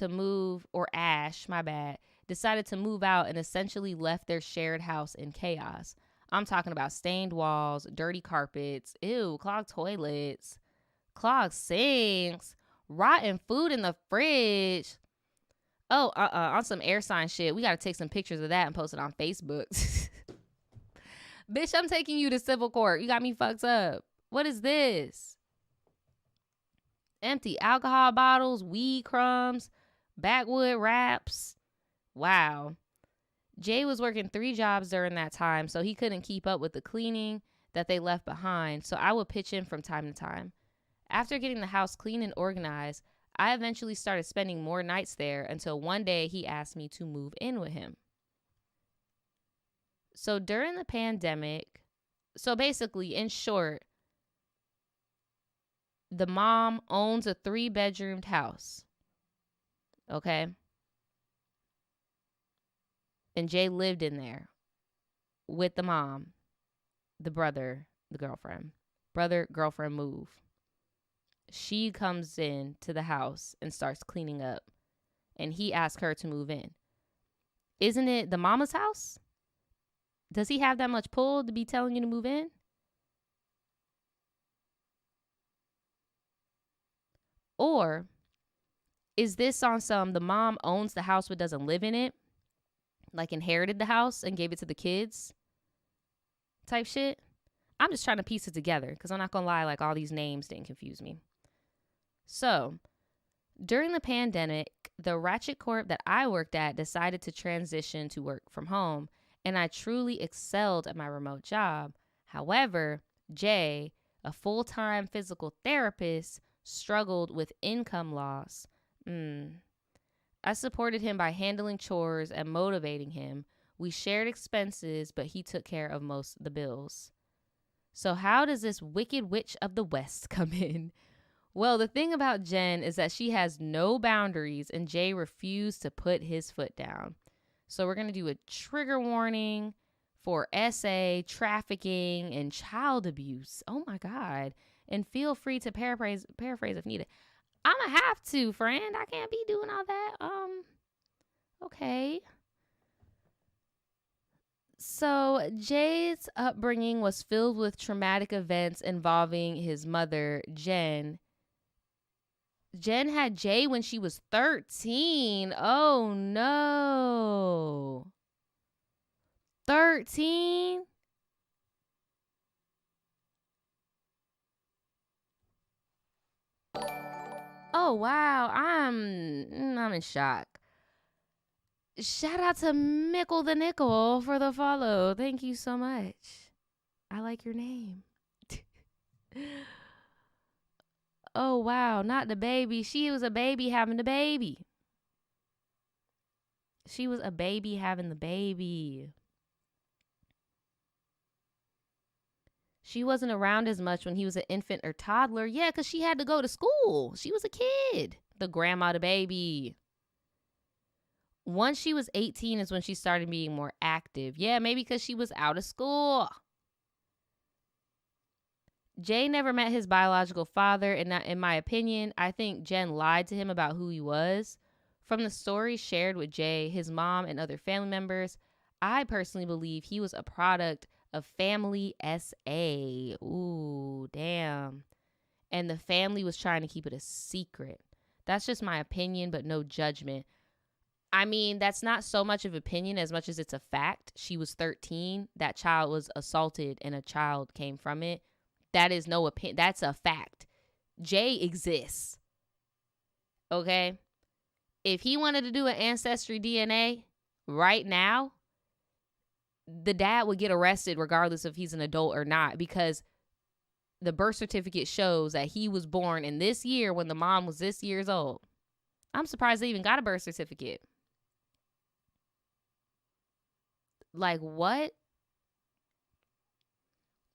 move, or Ash, my bad, decided to move out and essentially left their shared house in chaos. I'm talking about stained walls, dirty carpets, clogged toilets, clogged sinks, rotten food in the fridge. On some air sign shit. We got to take some pictures of that and post it on Facebook. Bitch, I'm taking you to civil court. You got me fucked up. What is this? Empty alcohol bottles, weed crumbs, backwood wraps. Wow. Jay was working 3 jobs during that time, so he couldn't keep up with the cleaning that they left behind, so I would pitch in from time to time. After getting the house clean and organized, I eventually started spending more nights there until one day he asked me to move in with him. So during the pandemic, so basically, in short, the mom owns a 3-bedroomed house. Okay? And Jay lived in there with the mom, the brother, the girlfriend. Brother, girlfriend move. She comes in to the house and starts cleaning up. And he asks her to move in. Isn't it the mama's house? Does he have that much pull to be telling you to move in? Or is this on some the mom owns the house but doesn't live in it? Like inherited the house and gave it to the kids type shit? I'm just trying to piece it together because I'm not going to lie, like all these names didn't confuse me. So during the pandemic, the Ratchet Corp that I worked at decided to transition to work from home, and I truly excelled at my remote job. However, Jay, a full-time physical therapist, struggled with income loss. I supported him by handling chores and motivating him. We shared expenses, but he took care of most of the bills. So how does this wicked witch of the West come in? Well, the thing about Jen is that she has no boundaries and Jay refused to put his foot down. So we're going to do a trigger warning for SA, trafficking, and child abuse. Oh my God. And feel free to paraphrase if needed. I'm going to have to, friend. I can't be doing all that. Okay. So Jay's upbringing was filled with traumatic events involving his mother, Jen. Jen had Jay when she was 13. Oh no. 13? Oh wow. I'm in shock. Shout out to Mickle the Nickel for the follow. Thank you so much. I like your name. Oh, wow. Not the baby. She was a baby having the baby. She was a baby having the baby. She wasn't around as much when he was an infant or toddler. Yeah, because she had to go to school. She was a kid. The grandma, the baby. Once she was 18 is when she started being more active. Yeah, maybe because she was out of school. Jay never met his biological father, and in my opinion, I think Jen lied to him about who he was. From the stories shared with Jay, his mom, and other family members, I personally believe he was a product of family SA. Ooh, damn. And the family was trying to keep it a secret. That's just my opinion, but no judgment. I mean, that's not so much of opinion as much as it's a fact. She was 13. That child was assaulted and a child came from it. That is no opinion. That's a fact. Jay exists. Okay? If he wanted to do an ancestry DNA right now, the dad would get arrested regardless if he's an adult or not, because the birth certificate shows that he was born in this year when the mom was this years old. I'm surprised they even got a birth certificate. Like, what?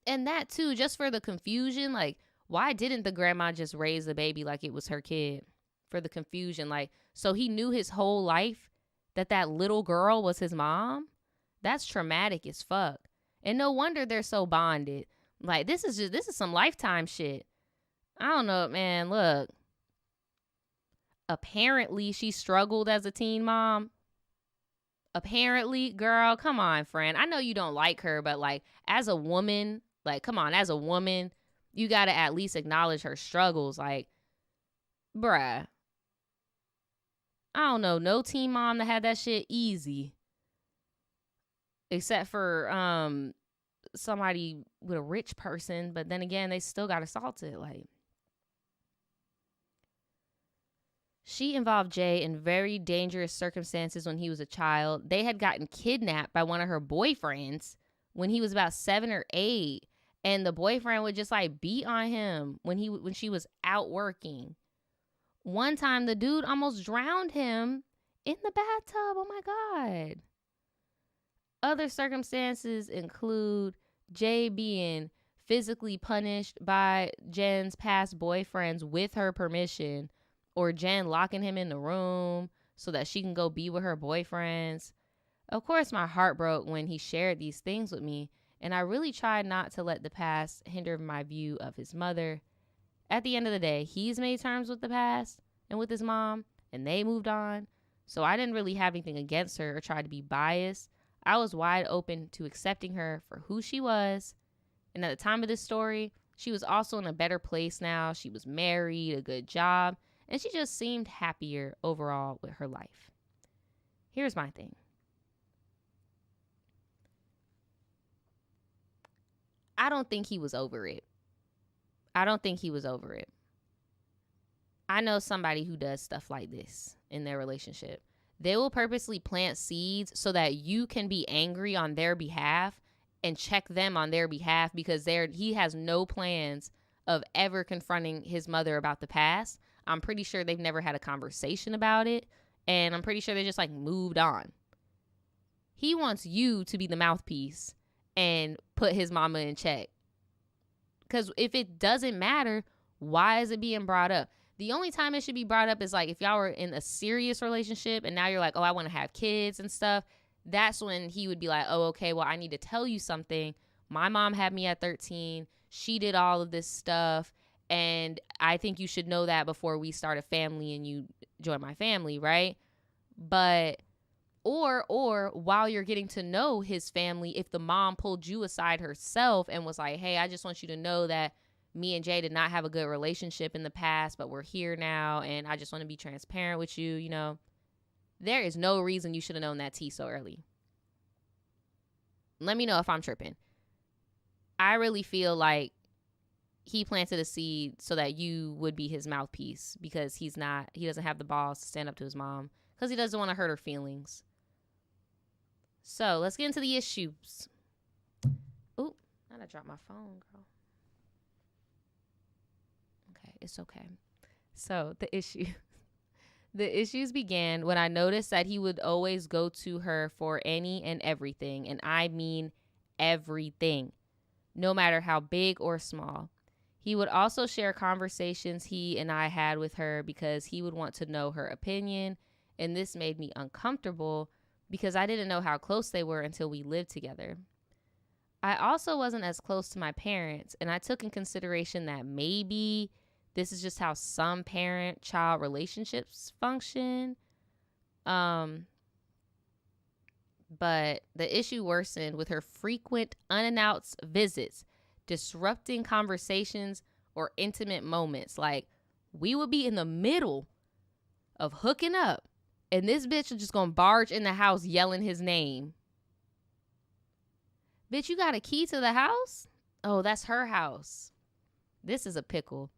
And that too, just for the confusion, like, why didn't the grandma just raise the baby like it was her kid? For the confusion, like, so he knew his whole life that little girl was his mom? That's traumatic as fuck. And no wonder they're so bonded. Like, this is some Lifetime shit. I don't know, man. Look. Apparently, she struggled as a teen mom. Apparently, girl, come on, friend. I know you don't like her, but like, as a woman, like, come on, as a woman, you gotta at least acknowledge her struggles. Like, bruh. I don't know, no teen mom that had that shit easy. Except for somebody with a rich person, but then again, they still got assaulted. Like, she involved Jay in very dangerous circumstances when he was a child. They had gotten kidnapped by one of her boyfriends when he was about 7 or 8, and the boyfriend would just like beat on him when she was out working. One time, the dude almost drowned him in the bathtub. Oh my God. Other circumstances include Jay being physically punished by Jen's past boyfriends with her permission, or Jen locking him in the room so that she can go be with her boyfriends. Of course, my heart broke when he shared these things with me, and I really tried not to let the past hinder my view of his mother. At the end of the day, he's made terms with the past and with his mom, and they moved on. So I didn't really have anything against her or try to be biased. I was wide open to accepting her for who she was. And at the time of this story, she was also in a better place now. She was married, a good job, and she just seemed happier overall with her life. Here's my thing. I don't think he was over it. I know somebody who does stuff like this in their relationship. They will purposely plant seeds so that you can be angry on their behalf and check them on their behalf, because he has no plans of ever confronting his mother about the past. I'm pretty sure they've never had a conversation about it, and I'm pretty sure they just like moved on. He wants you to be the mouthpiece and put his mama in check. Because if it doesn't matter, why is it being brought up? The only time it should be brought up is like if y'all were in a serious relationship and now you're like, oh, I want to have kids and stuff. That's when he would be like, oh, okay, well, I need to tell you something. My mom had me at 13. She did all of this stuff. And I think you should know that before we start a family and you join my family, right? But or while you're getting to know his family, if the mom pulled you aside herself and was like, hey, I just want you to know that me and Jay did not have a good relationship in the past, but we're here now, and I just want to be transparent with you, you know, there is no reason you should have known that tea so early. Let me know if I'm tripping. I really feel like he planted a seed so that you would be his mouthpiece because he doesn't have the balls to stand up to his mom because he doesn't want to hurt her feelings. So let's get into the issues. Oop, I dropped my phone, girl. Okay, it's okay. So the issues began when I noticed that he would always go to her for any and everything, and I mean everything, no matter how big or small. He would also share conversations he and I had with her because he would want to know her opinion, and this made me uncomfortable because I didn't know how close they were until we lived together. I also wasn't as close to my parents, and I took in consideration that maybe this is just how some parent-child relationships function. But the issue worsened with her frequent unannounced visits, disrupting conversations or intimate moments. Like, we would be in the middle of hooking up, and this bitch was just gonna barge in the house yelling his name. Bitch, you got a key to the house? Oh, that's her house. This is a pickle.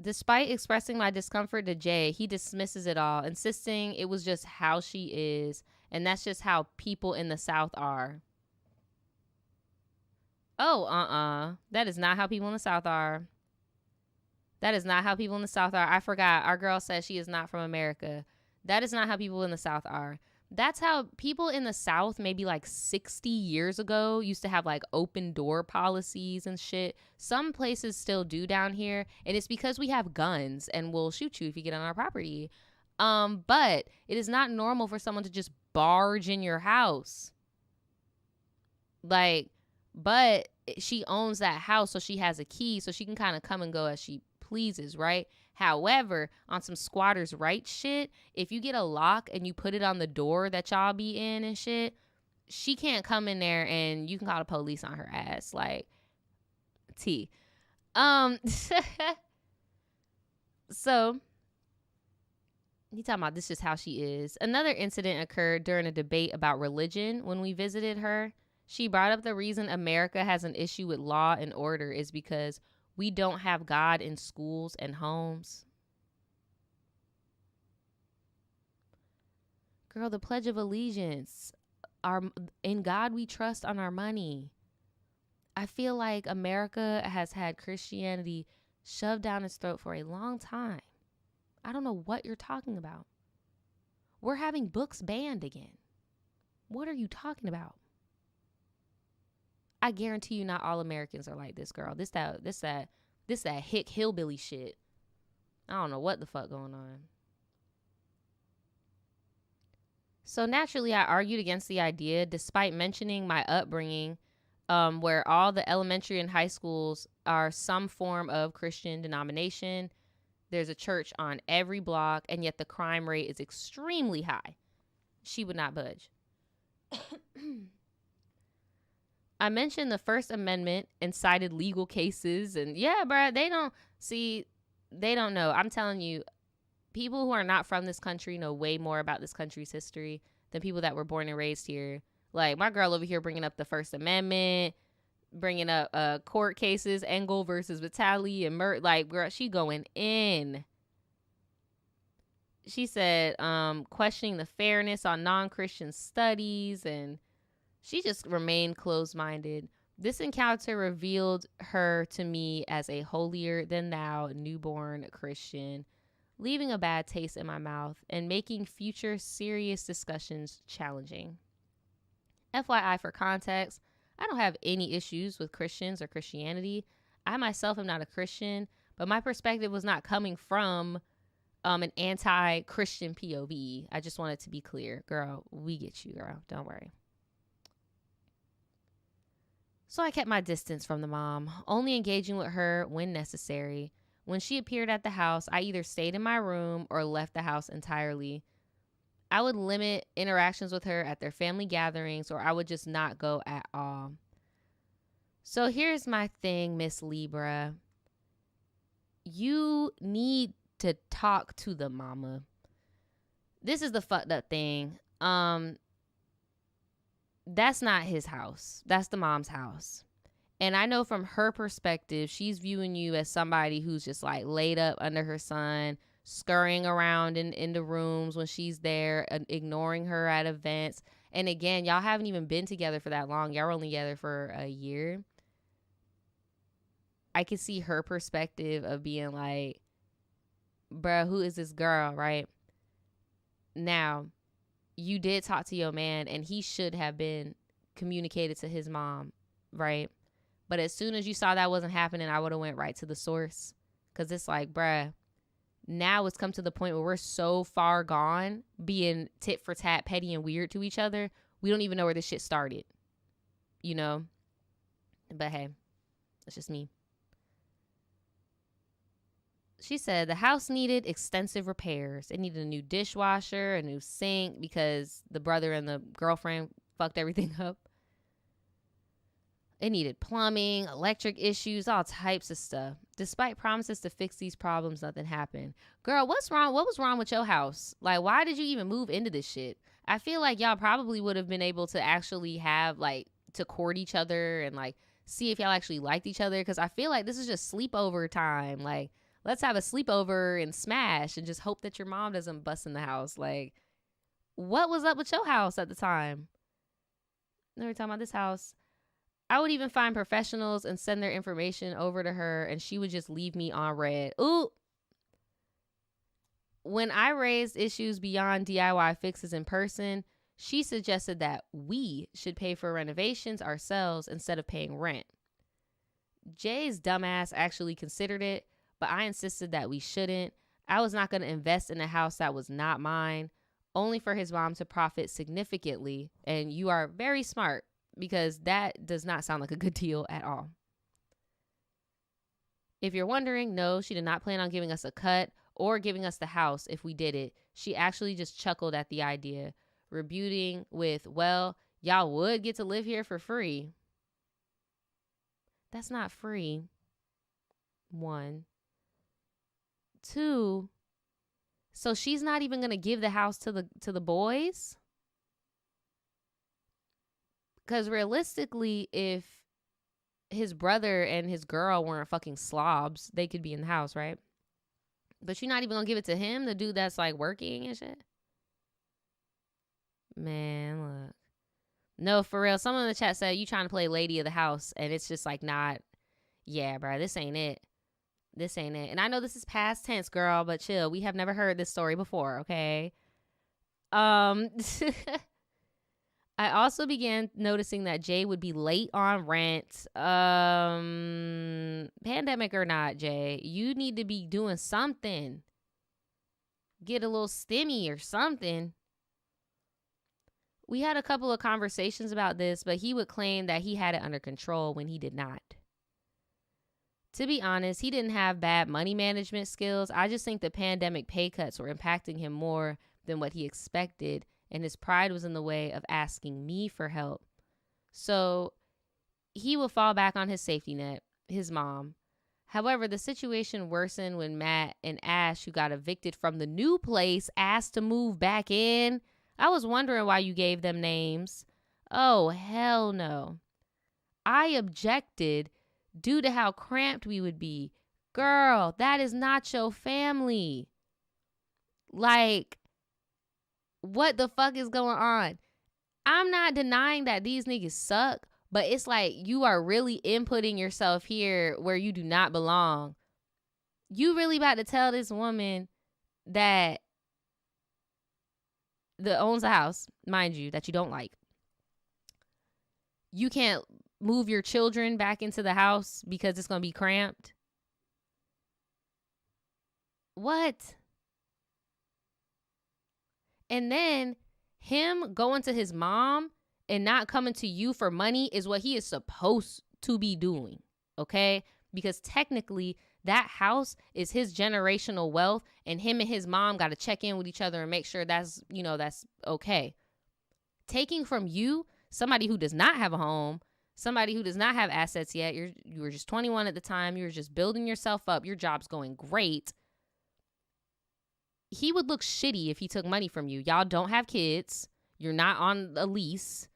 Despite expressing my discomfort to Jay, he dismisses it all, insisting it was just how she is, and that's just how people in the South are. Oh, that is not how people in the South are. That is not how people in the South are. I forgot. Our girl says she is not from America. That is not how people in the South are. That's how people in the South, maybe like 60 years ago, used to have like open door policies and shit. Some places still do down here, and it's because we have guns and we'll shoot you if you get on our property. But it is not normal for someone to just barge in your house. Like, but she owns that house, so she has a key, so she can kind of come and go as she pleases, right? However, on some squatters' rights shit, if you get a lock and you put it on the door that y'all be in and shit, she can't come in there and you can call the police on her ass. Like, T. So, he talking about this is how she is. Another incident occurred during a debate about religion when we visited her. She brought up the reason America has an issue with law and order is because we don't have God in schools and homes. Girl, the Pledge of Allegiance. In God we trust on our money. I feel like America has had Christianity shoved down its throat for a long time. I don't know what you're talking about. We're having books banned again. What are you talking about? I guarantee you not all Americans are like this, girl. This that hick hillbilly shit. I don't know what the fuck going on. So naturally, I argued against the idea, despite mentioning my upbringing, where all the elementary and high schools are some form of Christian denomination. There's a church on every block, and yet the crime rate is extremely high. She would not budge. I mentioned the First Amendment and cited legal cases, and yeah, bro, they don't know. I'm telling you, people who are not from this country know way more about this country's history than people that were born and raised here. Like, my girl over here bringing up the First Amendment, bringing up court cases, Engel versus Vitale, and like, girl, she going in. She said, questioning the fairness on non-Christian studies, and she just remained closed-minded. This encounter revealed her to me as a holier-than-thou newborn Christian, leaving a bad taste in my mouth and making future serious discussions challenging. FYI, for context, I don't have any issues with Christians or Christianity. I myself am not a Christian, but my perspective was not coming from an anti-Christian POV. I just wanted to be clear. Girl, we get you, girl. Don't worry. So I kept my distance from the mom, only engaging with her when necessary. When she appeared at the house, I either stayed in my room or left the house entirely. I would limit interactions with her at their family gatherings, or I would just not go at all. So here's my thing, Miss Libra. You need to talk to the mama. This is the fucked up thing. That's not his house. That's the mom's house. And I know from her perspective, she's viewing you as somebody who's just like laid up under her son, scurrying around in the rooms when she's there, ignoring her at events. And again, y'all haven't even been together for that long. Y'all were only together for a year. I can see her perspective of being like, bruh, who is this girl, right? Now, you did talk to your man, and he should have been communicated to his mom, right? But as soon as you saw that wasn't happening, I would have went right to the source. Because it's like, bruh, now it's come to the point where we're so far gone being tit for tat, petty and weird to each other. We don't even know where this shit started, you know? But hey, that's just me. She said the house needed extensive repairs. It needed a new dishwasher, a new sink, because the brother and the girlfriend fucked everything up. It needed plumbing, electric issues, all types of stuff. Despite promises to fix these problems, nothing happened. Girl, what's wrong? What was wrong with your house? Like, why did you even move into this shit? I feel like y'all probably would have been able to actually have, like, to court each other and, like, see if y'all actually liked each other. Because I feel like this is just sleepover time. Like, let's have a sleepover and smash and just hope that your mom doesn't bust in the house. Like, what was up with your house at the time? Every time about this house, I would even find professionals and send their information over to her, and she would just leave me on red. Ooh. When I raised issues beyond DIY fixes in person, she suggested that we should pay for renovations ourselves instead of paying rent. Jay's dumbass actually considered it, but I insisted that we shouldn't. I was not going to invest in a house that was not mine, only for his mom to profit significantly. And you are very smart, because that does not sound like a good deal at all. If you're wondering, no, she did not plan on giving us a cut or giving us the house if we did it. She actually just chuckled at the idea, rebuting with, well, y'all would get to live here for free. That's not free. 1. 2, so she's not even gonna give the house to the boys? Because realistically, if his brother and his girl weren't fucking slobs, they could be in the house, right? But you're not even gonna give it to him, the dude that's like working and shit? Man, look. No, for real. Someone in the chat said you trying to play lady of the house, and it's just like not. Yeah, bro, this ain't it. This ain't it. And I know this is past tense, girl, but chill. We have never heard this story before, okay? I also began noticing that Jay would be late on rent. Pandemic or not, Jay, you need to be doing something. Get a little stimmy or something. We had a couple of conversations about this, but he would claim that he had it under control when he did not. To be honest, he didn't have bad money management skills. I just think the pandemic pay cuts were impacting him more than what he expected, and his pride was in the way of asking me for help. So he will fall back on his safety net, his mom. However, the situation worsened when Matt and Ash, who got evicted from the new place, asked to move back in. I was wondering why you gave them names. Oh, hell no. I objected due to how cramped we would be. Girl, that is not your family. Like, what the fuck is going on? I'm not denying that these niggas suck, but it's like you are really inputting yourself here where you do not belong. You really about to tell this woman that owns a house, mind you, that you don't like, you can't move your children back into the house because it's going to be cramped? What? And then him going to his mom and not coming to you for money is what he is supposed to be doing, okay? Because technically that house is his generational wealth, and him and his mom got to check in with each other and make sure that's, that's okay. Taking from you, somebody who does not have a home, somebody who does not have assets yet, you were just 21 at the time, you were just building yourself up, your job's going great. He would look shitty if he took money from you. Y'all don't have kids. You're not on a lease.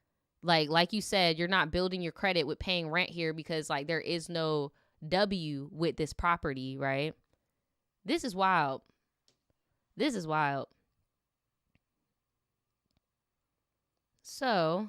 Like you said, you're not building your credit with paying rent here because like there is no W with this property, right? This is wild. This is wild. So,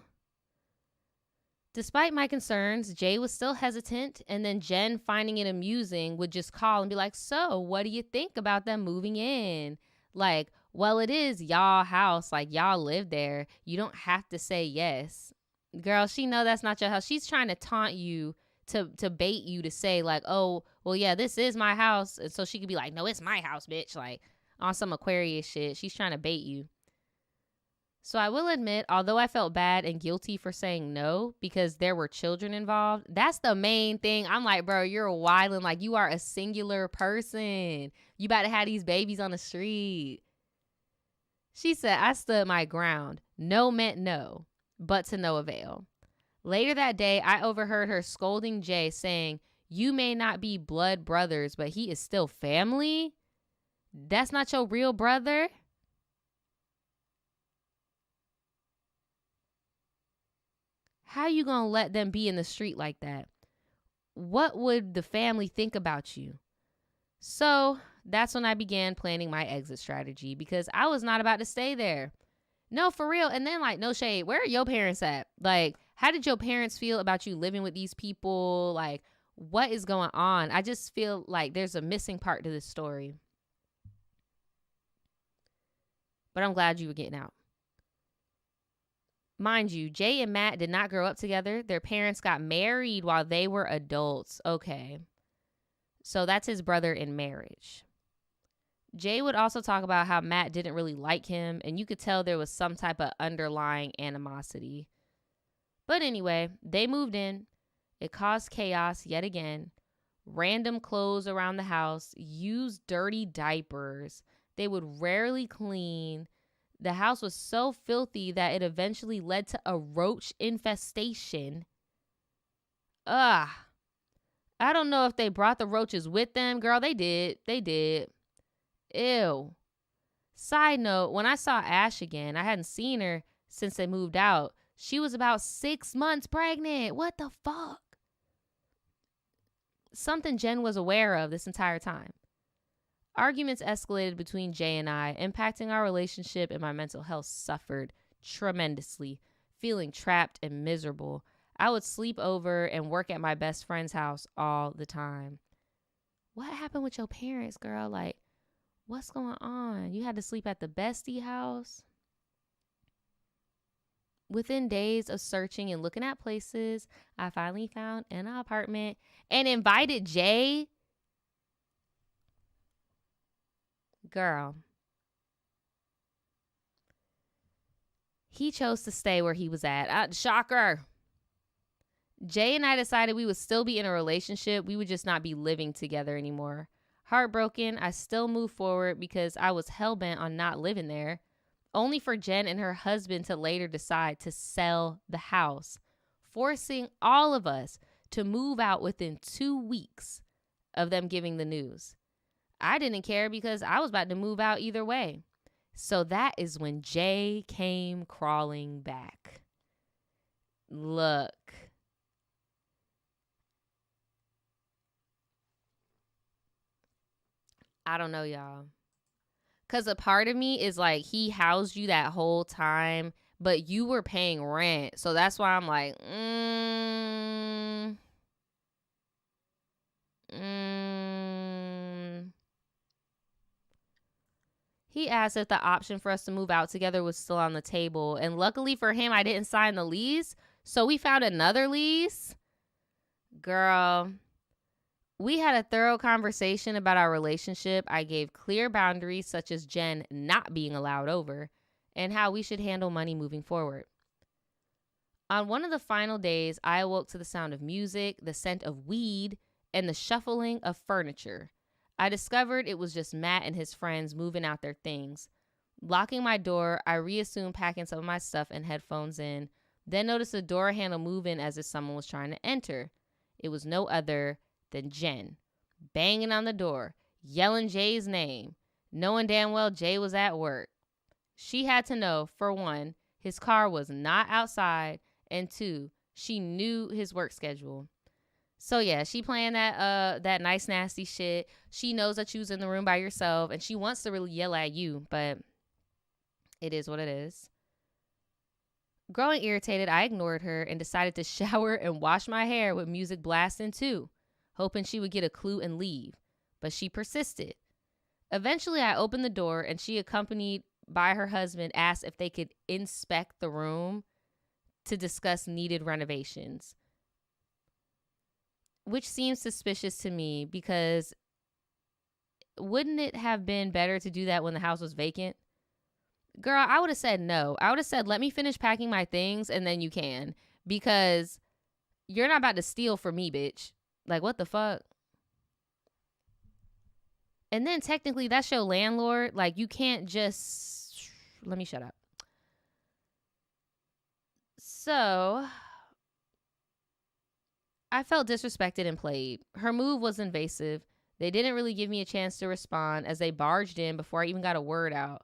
despite my concerns, Jay was still hesitant, and then Jen, finding it amusing, would just call and be like, so what do you think about them moving in? Like, well, it is y'all house. Like, y'all live there. You don't have to say yes. Girl, she know that's not your house. She's trying to taunt you to bait you to say like, oh, well, yeah, this is my house. And so she could be like, no, it's my house, bitch. Like on some Aquarius shit. She's trying to bait you. So I will admit, although I felt bad and guilty for saying no because there were children involved, that's the main thing. I'm like, bro, you're wilding. Like you are a singular person. You about to have these babies on the street. She said, I stood my ground. No meant no, but to no avail. Later that day, I overheard her scolding Jay, saying, you may not be blood brothers, but he is still family? That's not your real brother? How you gonna let them be in the street like that? What would the family think about you? So that's when I began planning my exit strategy because I was not about to stay there. No, for real. And then like, no shade, where are your parents at? Like, how did your parents feel about you living with these people? Like, what is going on? I just feel like there's a missing part to this story. But I'm glad you were getting out. Mind you, Jay and Matt did not grow up together. Their parents got married while they were adults. Okay. So that's his brother in marriage. Jay would also talk about how Matt didn't really like him, and you could tell there was some type of underlying animosity. But anyway, they moved in. It caused chaos yet again. Random clothes around the house, used dirty diapers. They would rarely clean. The house was so filthy that it eventually led to a roach infestation. Ugh. I don't know if they brought the roaches with them. Girl, they did. They did. Ew. Side note, when I saw Ash again, I hadn't seen her since they moved out. She was about 6 months pregnant. What the fuck? Something Jen was aware of this entire time. Arguments escalated between Jay and I, impacting our relationship, and my mental health suffered tremendously, feeling trapped and miserable. I would sleep over and work at my best friend's house all the time. What happened with your parents, girl? Like, what's going on? You had to sleep at the bestie house? Within days of searching and looking at places, I finally found an apartment and invited Jay. Girl. He chose to stay where he was at. Shocker. Jay and I decided we would still be in a relationship. We would just not be living together anymore. Heartbroken, I still moved forward because I was hellbent on not living there, only for Jen and her husband to later decide to sell the house, forcing all of us to move out within 2 weeks of them giving the news. I didn't care because I was about to move out either way. So that is when Jay came crawling back. Look. I don't know, y'all. Because a part of me is like, he housed you that whole time, but you were paying rent. So that's why I'm like, He asked if the option for us to move out together was still on the table. And luckily for him, I didn't sign the lease. So we found another lease. Girl, we had a thorough conversation about our relationship. I gave clear boundaries, such as Jen not being allowed over, and how we should handle money moving forward. On one of the final days, I awoke to the sound of music, the scent of weed, and the shuffling of furniture. I discovered it was just Matt and his friends moving out their things. Locking my door, I reassumed packing some of my stuff and headphones in, then noticed the door handle moving as if someone was trying to enter. It was no other than Jen, banging on the door, yelling Jay's name, knowing damn well Jay was at work. She had to know, for one, his car was not outside, and two, she knew his work schedule. So yeah, she playing that nice nasty shit. She knows that you was in the room by yourself, and she wants to really yell at you, but it is what it is. Growing irritated, I ignored her and decided to shower and wash my hair with music blasting too, hoping she would get a clue and leave. But she persisted. Eventually, I opened the door, and she, accompanied by her husband, asked if they could inspect the room to discuss needed renovations, which seems suspicious to me because wouldn't it have been better to do that when the house was vacant? Girl, I would have said no. I would have said, let me finish packing my things and then you can, because you're not about to steal from me, bitch. Like, what the fuck? And then technically that's your landlord. Like, you can't just, let me shut up. So I felt disrespected and played. Her move was invasive. They didn't really give me a chance to respond as they barged in before I even got a word out.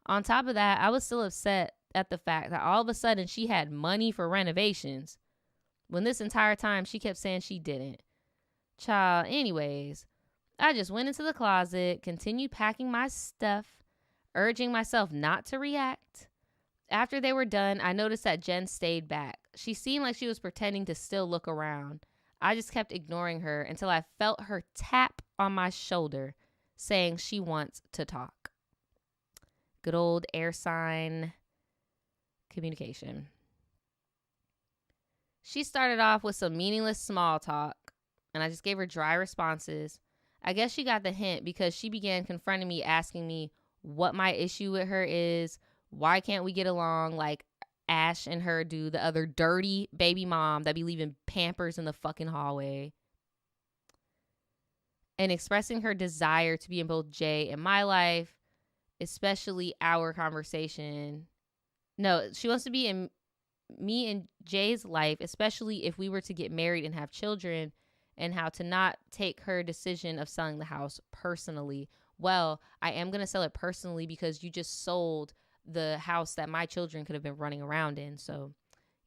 On top of that, I was still upset at the fact that all of a sudden she had money for renovations, when this entire time she kept saying she didn't. Child, anyways, I just went into the closet, continued packing my stuff, urging myself not to react. After they were done, I noticed that Jen stayed back. She seemed like she was pretending to still look around. I just kept ignoring her until I felt her tap on my shoulder, saying she wants to talk. Good old air sign communication. She started off with some meaningless small talk, and I just gave her dry responses. I guess she got the hint because she began confronting me, asking me what my issue with her is, why can't we get along like Ash and her do, the other dirty baby mom that be leaving Pampers in the fucking hallway, and expressing her desire to be in both Jay and my life, especially our conversation. No, she wants to be in me and Jay's life, especially if we were to get married and have children, and how to not take her decision of selling the house personally. Well, I am going to sell it personally because you just sold the house that my children could have been running around in. So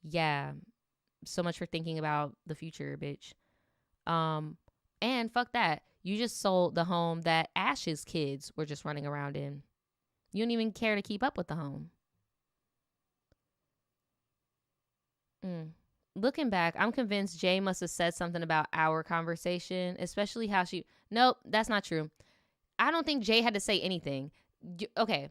yeah, so much for thinking about the future, bitch. And fuck that. You just sold the home that Ash's kids were just running around in. You don't even care to keep up with the home. Looking back, I'm convinced Jay must have said something about our conversation, especially how she... Nope, that's not true. I don't think Jay had to say anything. Okay,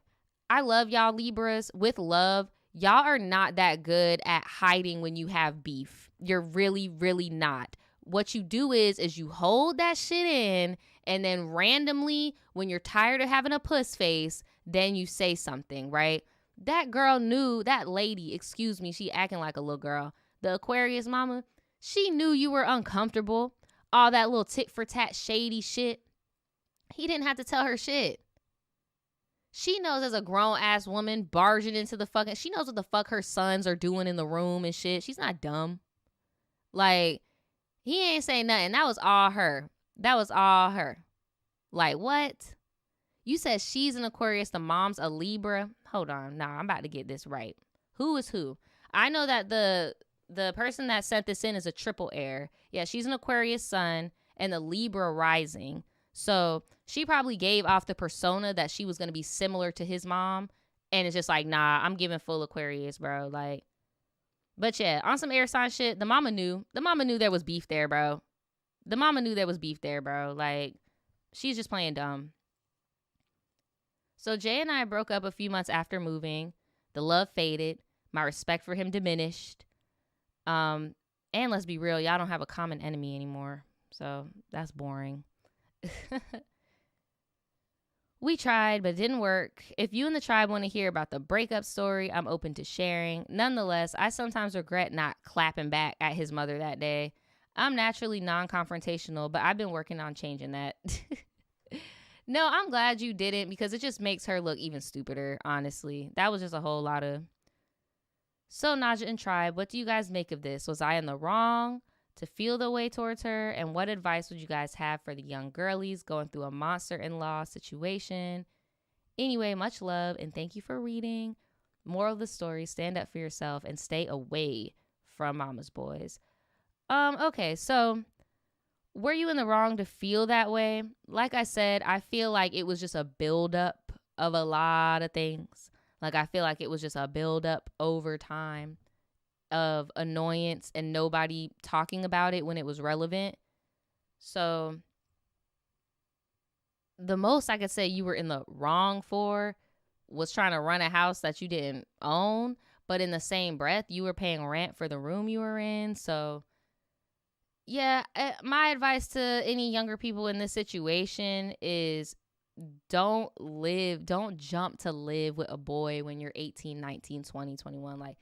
I love y'all Libras. With love, y'all are not that good at hiding when you have beef. You're really, really not. What you do is you hold that shit in, and then randomly, when you're tired of having a puss face, then you say something, right? That girl knew, that lady, excuse me, she acting like a little girl. The Aquarius mama, she knew you were uncomfortable. All that little tit for tat shady shit. He didn't have to tell her shit. She knows as a grown-ass woman barging into the fucking... She knows what the fuck her sons are doing in the room and shit. She's not dumb. Like, he ain't say nothing. That was all her. That was all her. Like, what? You said she's an Aquarius, the mom's a Libra. Hold on. Nah, I'm about to get this right. Who is who? I know that the person that sent this in is a triple air. Yeah, she's an Aquarius sun and a Libra rising. So she probably gave off the persona that she was going to be similar to his mom. And it's just like, nah, I'm giving full Aquarius, bro. Like, but yeah, on some air sign shit, the mama knew. The mama knew there was beef there, bro. The mama knew there was beef there, bro. Like, she's just playing dumb. So Jay and I broke up a few months after moving. The love faded. My respect for him diminished. And let's be real, y'all don't have a common enemy anymore. So that's boring. We tried, but it didn't work. If you and the tribe want to hear about the breakup story, I'm open to sharing. Nonetheless, I sometimes regret not clapping back at his mother that day. I'm naturally non-confrontational, but I've been working on changing that. No, I'm glad you didn't, because it just makes her look even stupider, honestly. That was just a whole lot of... So, Naja and Tribe, what do you guys make of this? Was I in the wrong to feel the way towards her? And what advice would you guys have for the young girlies going through a monster-in-law situation? Anyway, much love and thank you for reading. Moral of the story, stand up for yourself and stay away from mama's boys. Okay, so were you in the wrong to feel that way? Like I said, I feel like it was just a buildup of a lot of things. Like, I feel like it was just a buildup over time of annoyance and nobody talking about it when it was relevant. So the most I could say you were in the wrong for was trying to run a house that you didn't own, but in the same breath, you were paying rent for the room you were in. So yeah, my advice to any younger people in this situation is don't jump to live with a boy when you're 18, 19, 20, 21. Like,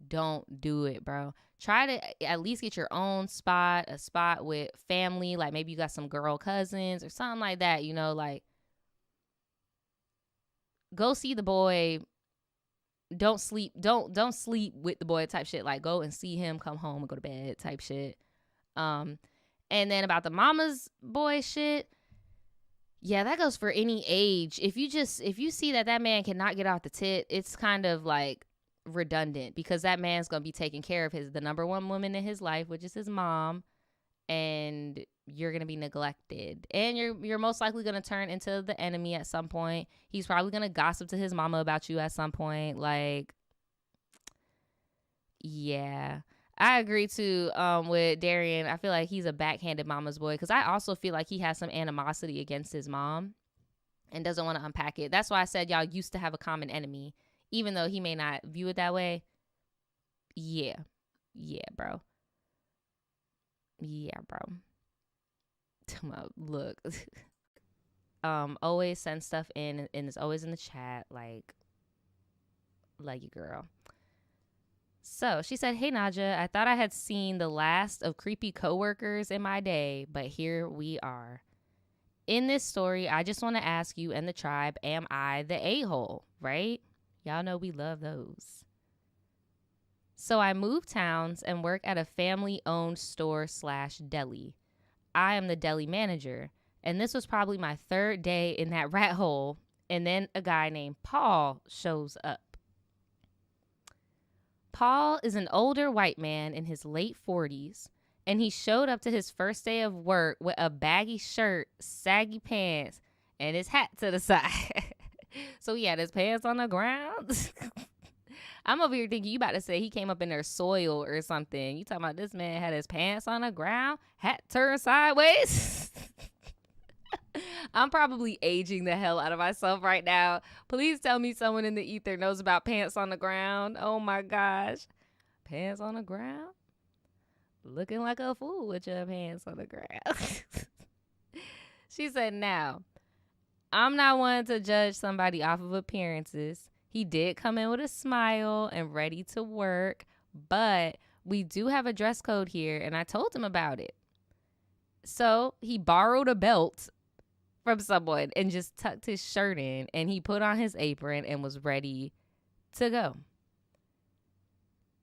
don't do it, bro. Try to at least get your own spot, a spot with family. Like, maybe you got some girl cousins or something like that, you know, like, go see the boy. Don't sleep with the boy type shit. Like, go and see him, come home and go to bed type shit. And then about the mama's boy shit, yeah, that goes for any age. If you see that man cannot get off the tit, it's kind of like redundant, because that man's gonna be taking care of the number one woman in his life, which is his mom, and you're gonna be neglected, and you're most likely gonna turn into the enemy at some point. He's probably gonna gossip to his mama about you at some point. Like, yeah. I agree too with Darian. I feel like he's a backhanded mama's boy, because I also feel like he has some animosity against his mom and doesn't want to unpack it. That's why I said y'all used to have a common enemy, even though he may not view it that way. Yeah, bro. Yeah, bro. Look, always send stuff in, and it's always in the chat. Like you, girl. So she said, hey, Naja, I thought I had seen the last of creepy coworkers in my day, but here we are. In this story, I just want to ask you and the tribe, am I the a-hole, right? Y'all know we love those. So I moved towns and work at a family-owned store/deli. I am the deli manager, and this was probably my third day in that rat hole, and then a guy named Paul shows up. Paul is an older white man in his late 40s, and he showed up to his first day of work with a baggy shirt, saggy pants, and his hat to the side. So he had his pants on the ground. I'm over here thinking you about to say he came up in their soil or something. You talking about this man had his pants on the ground, hat turned sideways? I'm probably aging the hell out of myself right now. Please tell me someone in the ether knows about pants on the ground. Oh my gosh. Pants on the ground? Looking like a fool with your pants on the ground. She said, now, I'm not one to judge somebody off of appearances. He did come in with a smile and ready to work, but we do have a dress code here, and I told him about it. So he borrowed a belt from someone and just tucked his shirt in, and he put on his apron and was ready to go.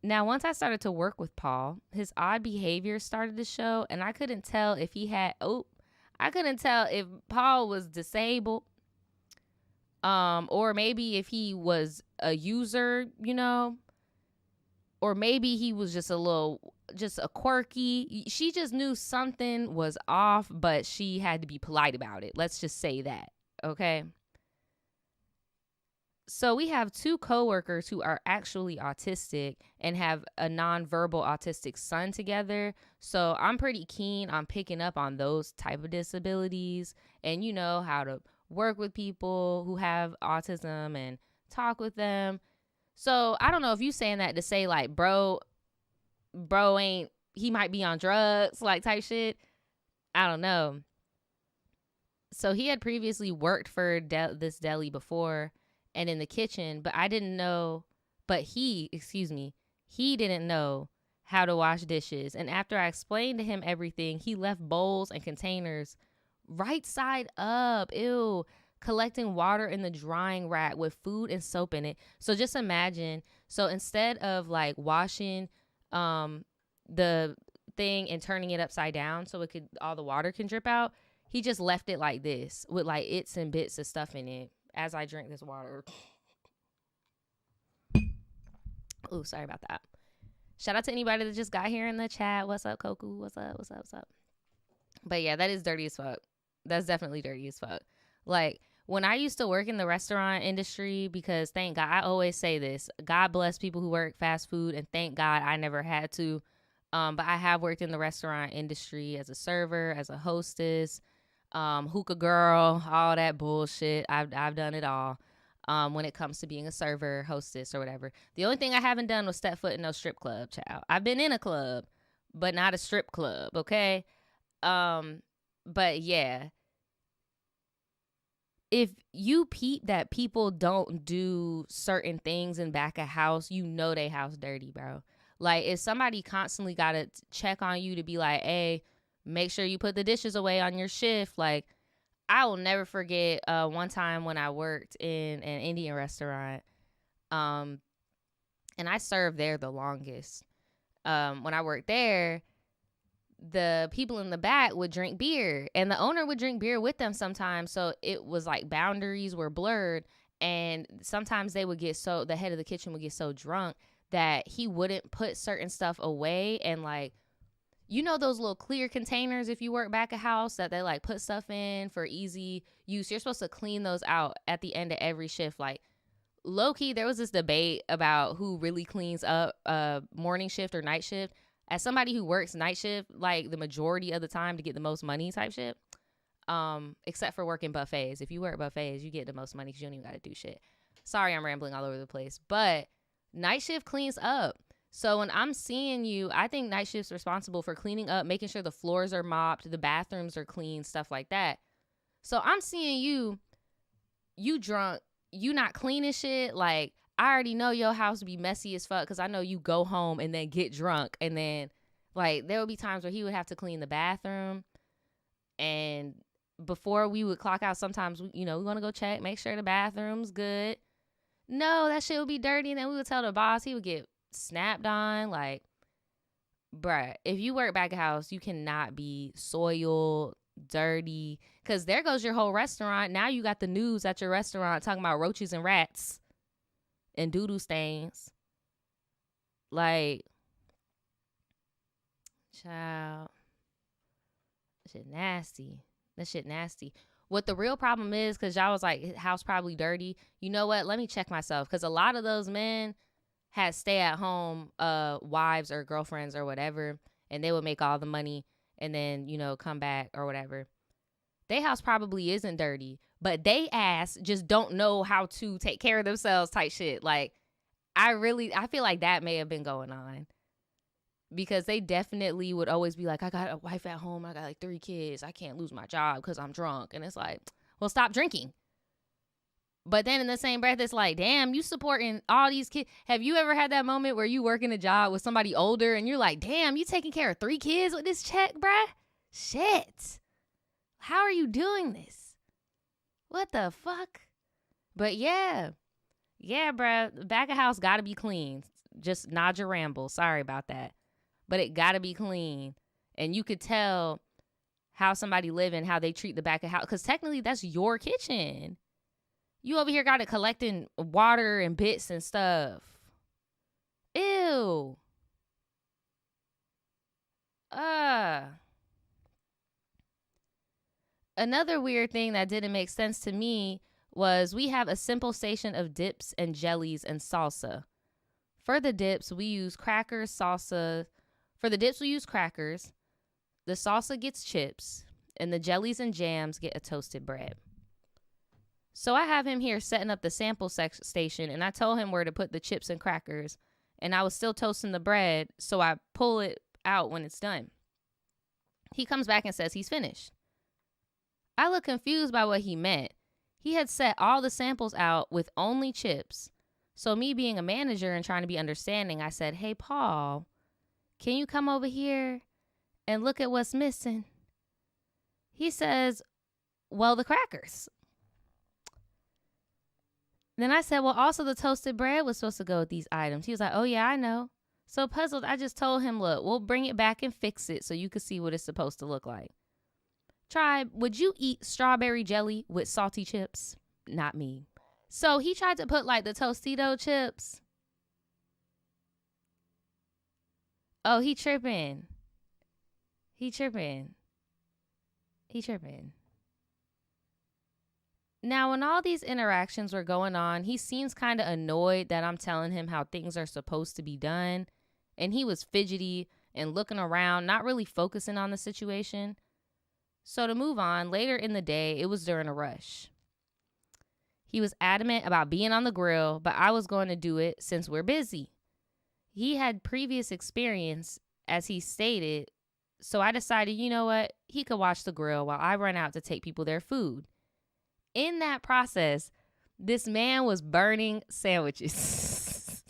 Now, once I started to work with Paul, his odd behavior started to show, and I couldn't tell if Paul was disabled, or maybe if he was a user, you know, or maybe he was just a quirky. She just knew something was off, but she had to be polite about it. Let's just say that, okay? So we have two coworkers who are actually autistic and have a nonverbal autistic son together. So I'm pretty keen on picking up on those type of disabilities and, you know, how to work with people who have autism and talk with them. So I don't know if you saying that to say like, bro ain't, he might be on drugs, like type shit. I don't know. So he had previously worked for this deli before and in the kitchen, but I didn't know. But he didn't know how to wash dishes. And after I explained to him everything, he left bowls and containers right side up. Ew. Collecting water in the drying rack with food and soap in it. So just imagine. So instead of like washing the thing and turning it upside down so all the water can drip out, he just left it like this with like its and bits of stuff in it as I drink this water. Oh, sorry about that. Shout out to anybody that just got here in the chat. What's up, Koku? What's up? What's up? What's up? But yeah, that is dirty as fuck. That's definitely dirty as fuck. Like, when I used to work in the restaurant industry, because thank God, I always say this, God bless people who work fast food, and thank God I never had to. But I have worked in the restaurant industry as a server, as a hostess, hookah girl, all that bullshit. I've done it all. When it comes to being a server, hostess, or whatever. The only thing I haven't done was step foot in no strip club, child. I've been in a club, but not a strip club, okay? But yeah. If you peep that people don't do certain things in back of house, you know they house dirty, bro. Like, if somebody constantly got to check on you to be like, hey, make sure you put the dishes away on your shift. Like, I will never forget one time when I worked in an Indian restaurant, and I served there the longest. When I worked there, the people in the back would drink beer, and the owner would drink beer with them sometimes. So it was like boundaries were blurred, and sometimes they would the head of the kitchen would get so drunk that he wouldn't put certain stuff away. And like, you know, those little clear containers, if you work back a house, that they like put stuff in for easy use, you're supposed to clean those out at the end of every shift. Like, low-key, there was this debate about who really cleans up morning shift or night shift. As somebody who works night shift, like the majority of the time to get the most money type shit, except for working buffets. If you work buffets, you get the most money because you don't even got to do shit. Sorry, I'm rambling all over the place. But night shift cleans up. So when I'm seeing you, I think night shift's responsible for cleaning up, making sure the floors are mopped, the bathrooms are clean, stuff like that. So I'm seeing you drunk, you not cleaning shit. Like, I already know your house be messy as fuck because I know you go home and then get drunk. And then, like, there would be times where he would have to clean the bathroom. And before we would clock out, sometimes, we want to go check, make sure the bathroom's good. No, that shit would be dirty. And then we would tell the boss, he would get snapped on. Like, bruh, if you work back at house, you cannot be soiled, dirty, because there goes your whole restaurant. Now you got the news at your restaurant talking about roaches and rats and doo-doo stains. Like, child, that shit nasty. What the real problem is, because y'all was like, house probably dirty. You know what? Let me check myself, because a lot of those men had stay-at-home wives or girlfriends or whatever, and they would make all the money and then, come back or whatever. They house probably isn't dirty, but they ass just don't know how to take care of themselves type shit. Like, I feel like that may have been going on, because they definitely would always be like, I got a wife at home, I got like 3 kids, I can't lose my job because I'm drunk. And it's like, well, stop drinking. But then in the same breath, it's like, damn, you supporting all these kids. Have you ever had that moment where you working a job with somebody older and you're like, damn, you taking care of 3 kids with this check, bruh? Shit. How are you doing this? What the fuck? But yeah, bruh, back of house gotta be clean. Just nod your ramble. Sorry about that. But it gotta be clean. And you could tell how somebody living, how they treat the back of house. Because technically that's your kitchen. You over here got it collecting water and bits and stuff. Ew. Another weird thing that didn't make sense to me was we have a simple station of dips and jellies and salsa. For the dips, we use crackers, salsa. For the dips, we use crackers. The salsa gets chips. And the jellies and jams get a toasted bread. So I have him here setting up the sample station, and I told him where to put the chips and crackers, and I was still toasting the bread, so I pull it out when it's done. He comes back and says he's finished. I look confused by what he meant. He had set all the samples out with only chips. So me being a manager and trying to be understanding, I said, hey, Paul, can you come over here and look at what's missing? He says, well, the crackers. Then I said, well, also the toasted bread was supposed to go with these items. He was like, oh, yeah, I know. So puzzled, I just told him, look, we'll bring it back and fix it so you can see what it's supposed to look like. Tribe, would you eat strawberry jelly with salty chips? Not me. So he tried to put like the Tostito chips. Oh, he tripping. Now, when all these interactions were going on, he seems kind of annoyed that I'm telling him how things are supposed to be done. And he was fidgety and looking around, not really focusing on the situation. So to move on, later in the day, it was during a rush. He was adamant about being on the grill, but I was going to do it since we're busy. He had previous experience, as he stated, so I decided, you know what? He could watch the grill while I run out to take people their food. In that process, this man was burning sandwiches.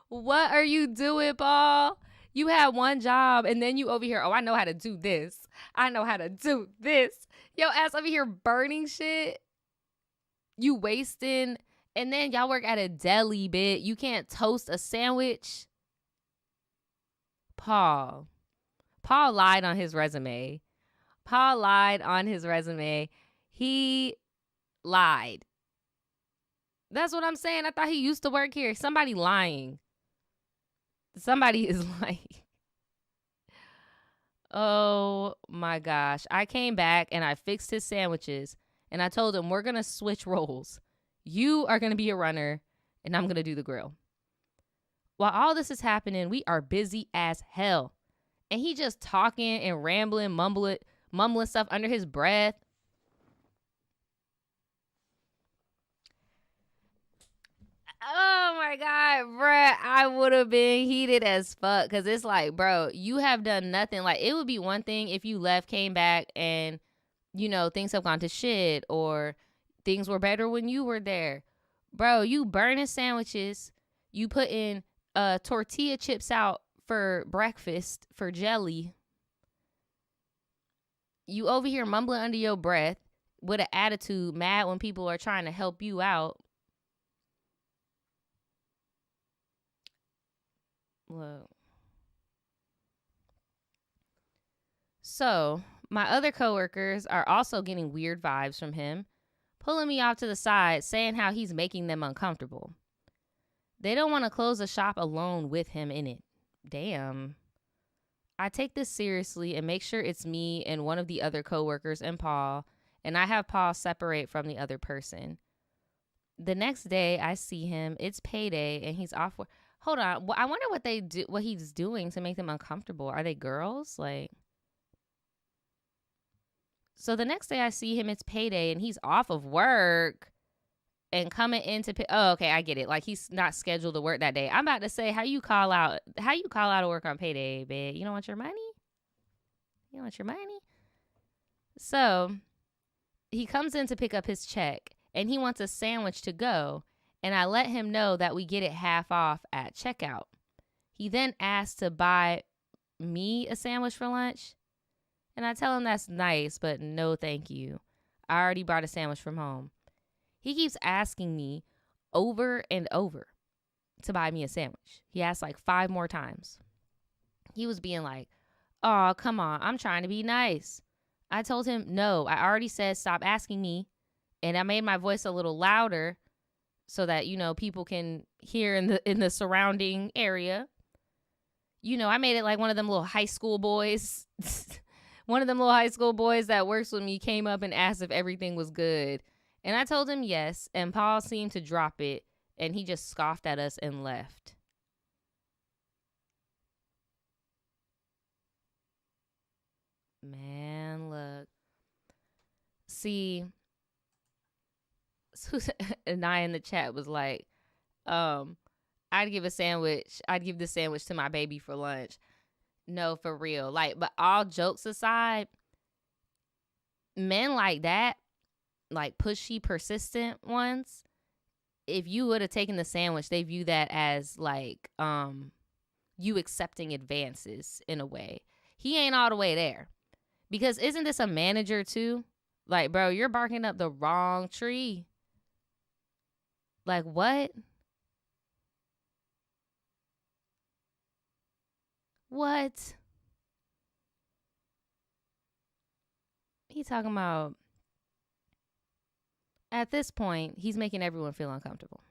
What are you doing, Paul? You had one job and then you over here, oh, I know how to do this. I know how to do this. Yo ass over here burning shit. You wasting. And then y'all work at a deli, bit. You can't toast a sandwich. Paul lied on his resume. He lied. That's what I'm saying. I thought he used to work here. Somebody lying. Somebody is lying. Oh my gosh. I came back and I fixed his sandwiches and I told him we're going to switch roles. You are going to be a runner and I'm going to do the grill. While all this is happening, we are busy as hell. And he just talking and rambling, mumbling stuff under his breath. Oh my God, bruh. I would have been heated as fuck because it's like, bro, you have done nothing. Like, it would be one thing if you left, came back, and, you know, things have gone to shit or things were better when you were there. Bro, you burning sandwiches. You putting tortilla chips out for breakfast for jelly. You over here mumbling under your breath with an attitude, mad when people are trying to help you out. Look. So, my other coworkers are also getting weird vibes from him, pulling me off to the side, saying how he's making them uncomfortable. They don't want to close the shop alone with him in it. Damn. I take this seriously and make sure it's me and one of the other coworkers and Paul, and I have Paul separate from the other person. The next day, I see him. It's payday, and he's off work. Hold on. I wonder what he's doing to make them uncomfortable. Are they girls? Like, so the next day I see him, it's payday and he's off of work and coming in to oh, okay, I get it. Like, he's not scheduled to work that day. I'm about to say, how you call out of work on payday, babe? You don't want your money? So he comes in to pick up his check and he wants a sandwich to go. And I let him know that we get it half off at checkout. He then asks to buy me a sandwich for lunch. And I tell him that's nice, but no thank you. I already brought a sandwich from home. He keeps asking me over and over to buy me a sandwich. He asked like 5 more times. He was being like, oh, come on, I'm trying to be nice. I told him, no, I already said stop asking me. And I made my voice a little louder so that, you know, people can hear in the surrounding area. You know, I made it like one of them little high school boys. One of them little high school boys that works with me came up and asked if everything was good. And I told him yes. And Paul seemed to drop it. And he just scoffed at us and left. Man, look. See, and I in the chat was like, I'd give a sandwich. I'd give this sandwich to my baby for lunch. No, for real. Like, but all jokes aside, men like that, like pushy, persistent ones, if you would have taken the sandwich, they view that as like you accepting advances in a way. He ain't all the way there. Because isn't this a manager too? Like, bro, you're barking up the wrong tree. Like, what? What? He talking about, at this point, he's making everyone feel uncomfortable.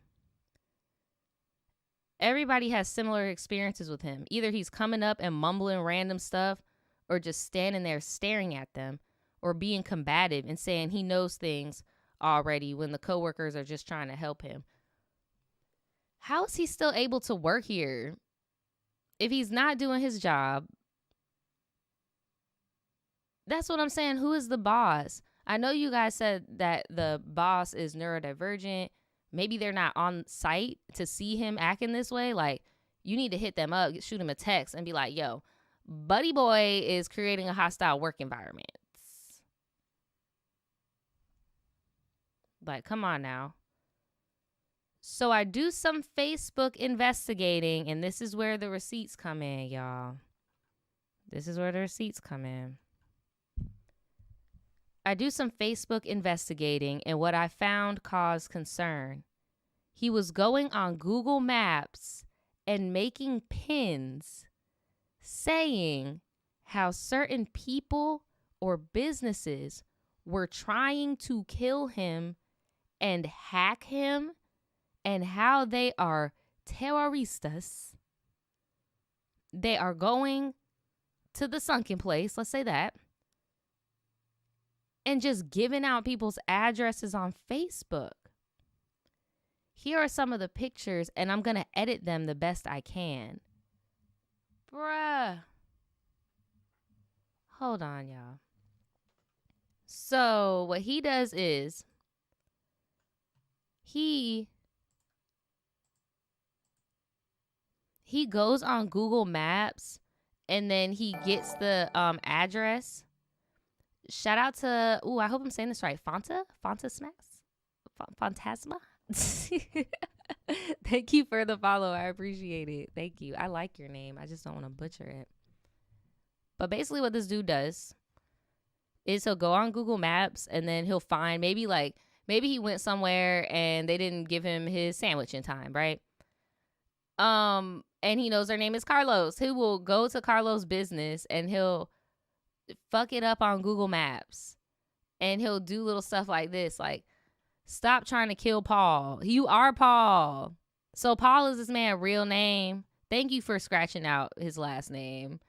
Everybody has similar experiences with him. Either he's coming up and mumbling random stuff, or just standing there staring at them, or being combative and saying he knows things already when the coworkers are just trying to help him. How is he still able to work here if he's not doing his job? That's what I'm saying. Who is the boss? I know you guys said that the boss is neurodivergent. Maybe they're not on site to see him acting this way. Like, you need to hit them up, shoot him a text and be like, yo, Buddy Boy is creating a hostile work environment. Like, come on now. So I do some Facebook investigating, and this is where the receipts come in, y'all. This is where the receipts come in. I do some Facebook investigating, and what I found caused concern. He was going on Google Maps and making pins saying how certain people or businesses were trying to kill him and hack him, and how they are terroristas. They are going to the sunken place, let's say that, and just giving out people's addresses on Facebook. Here are some of the pictures, and I'm going to edit them the best I can. Bruh. Hold on, y'all. So what he does is he goes on Google Maps, and then he gets the address. Shout out to, I hope I'm saying this right, Fantasma? Thank you for the follow. I appreciate it. Thank you. I like your name. I just don't want to butcher it. But basically what this dude does is he'll go on Google Maps, and then he'll find maybe he went somewhere and they didn't give him his sandwich in time, right? And he knows their name is Carlos. He will go to Carlos' business and he'll fuck it up on Google Maps. And he'll do little stuff like this, like, stop trying to kill Paul. You are Paul. So Paul is this man's real name. Thank you for scratching out his last name,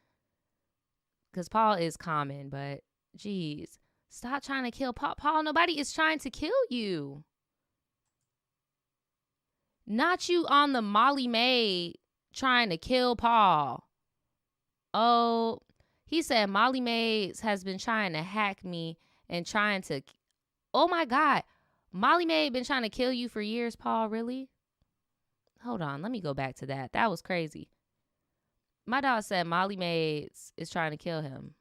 because Paul is common, but geez, stop trying to kill Paul. Paul, nobody is trying to kill you. Not you on the Molly Mae trying to kill Paul. Oh, he said Molly Mae has been trying to hack me and trying to... Oh my God. Molly Mae been trying to kill you for years, Paul? Really? Hold on. Let me go back to that. That was crazy. My dog said Molly Mae is trying to kill him.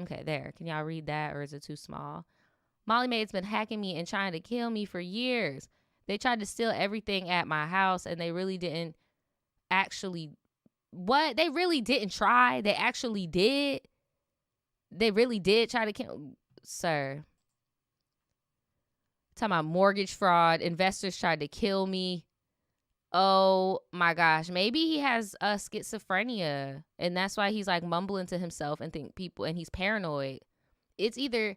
Okay, there. Can y'all read that, or is it too small? Molly Mae's been hacking me and trying to kill me for years. They tried to steal everything at my house, and they really didn't actually... What? They really didn't try. They actually did. They really did try to kill... Sir. Talking about mortgage fraud. Investors tried to kill me. Oh my gosh. Maybe he has schizophrenia, and that's why he's like mumbling to himself and and he's paranoid. It's either,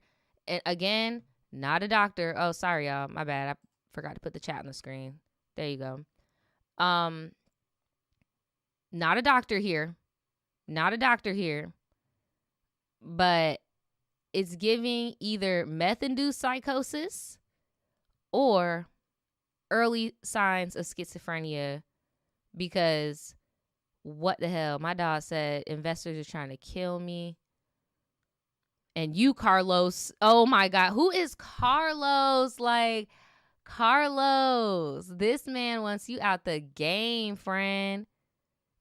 again, not a doctor. Oh, sorry, y'all. My bad. I forgot to put the chat on the screen. There you go. Not a doctor here. Not a doctor here. But it's giving either meth-induced psychosis or early signs of schizophrenia, because what the hell? My dog said investors are trying to kill me. And you, Carlos. Oh my God. Who is Carlos? Like, Carlos, this man wants you out the game, friend.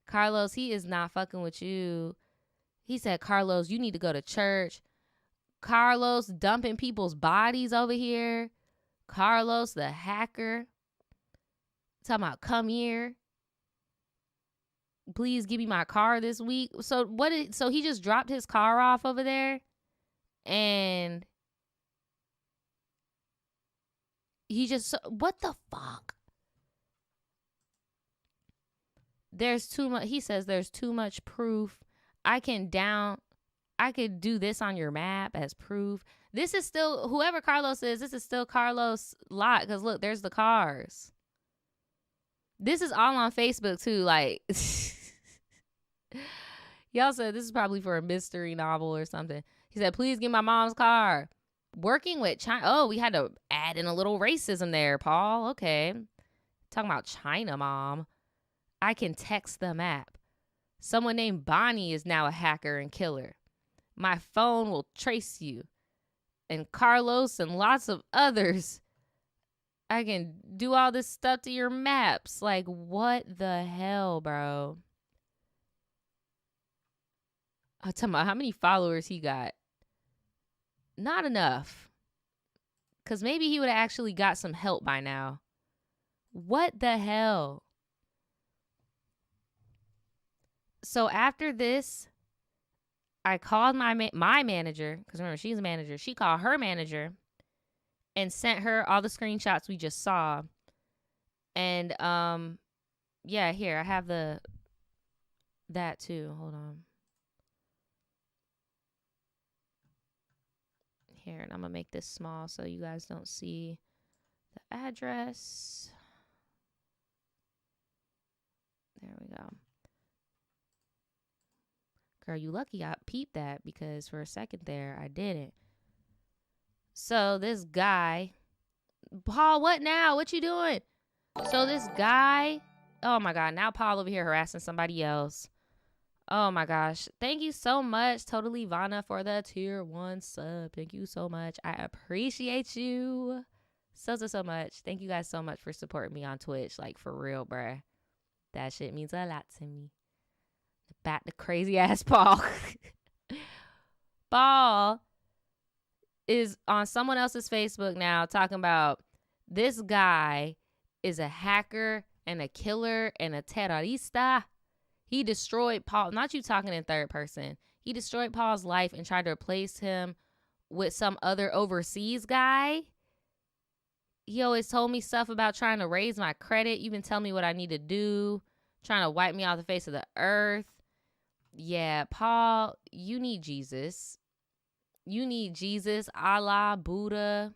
Carlos, he is not fucking with you. He said, Carlos, you need to go to church. Carlos dumping people's bodies over here. Carlos, the hacker. Talking about, come here. Please give me my car this week. So he just dropped his car off over there, and he just, what the fuck? There's too much. He says there's too much proof. I could do this on your map as proof. This is still, whoever Carlos is, this is still Carlos' lot. Because look, there's the cars. This is all on Facebook too. Like, y'all said this is probably for a mystery novel or something. He said, please get my mom's car. Working with China. Oh, we had to add in a little racism there, Paul. Okay. Talking about China mom. I can text the map. Someone named Bonnie is now a hacker and killer. My phone will trace you. And Carlos and lots of others. I can do all this stuff to your maps. Like, what the hell, bro? I'll tell you how many followers he got. Not enough. Because maybe he would have actually got some help by now. What the hell? So after this, I called my manager, because remember, she's a manager. She called her manager and sent her all the screenshots we just saw. And, yeah, here, I have that too. Hold on. Here, and I'm going to make this small so you guys don't see the address. There we go. Girl, you lucky I peeped that, because for a second there, I didn't. So this guy, Paul, what now? What you doing? So this guy, oh my God, now Paul over here harassing somebody else. Oh my gosh. Thank you so much, Totally Vana, for the tier 1 sub. Thank you so much. I appreciate you so much. Thank you guys so much for supporting me on Twitch. Like, for real, bruh. That shit means a lot to me. Back to crazy ass Paul. Paul is on someone else's Facebook now talking about this guy is a hacker and a killer and a terrorista. He destroyed Paul. Not you talking in third person. He destroyed Paul's life and tried to replace him with some other overseas guy. He always told me stuff about trying to raise my credit. You been telling me what I need to do. Trying to wipe me off the face of the earth. Yeah, Paul, you need Jesus. You need Jesus, Allah, Buddha.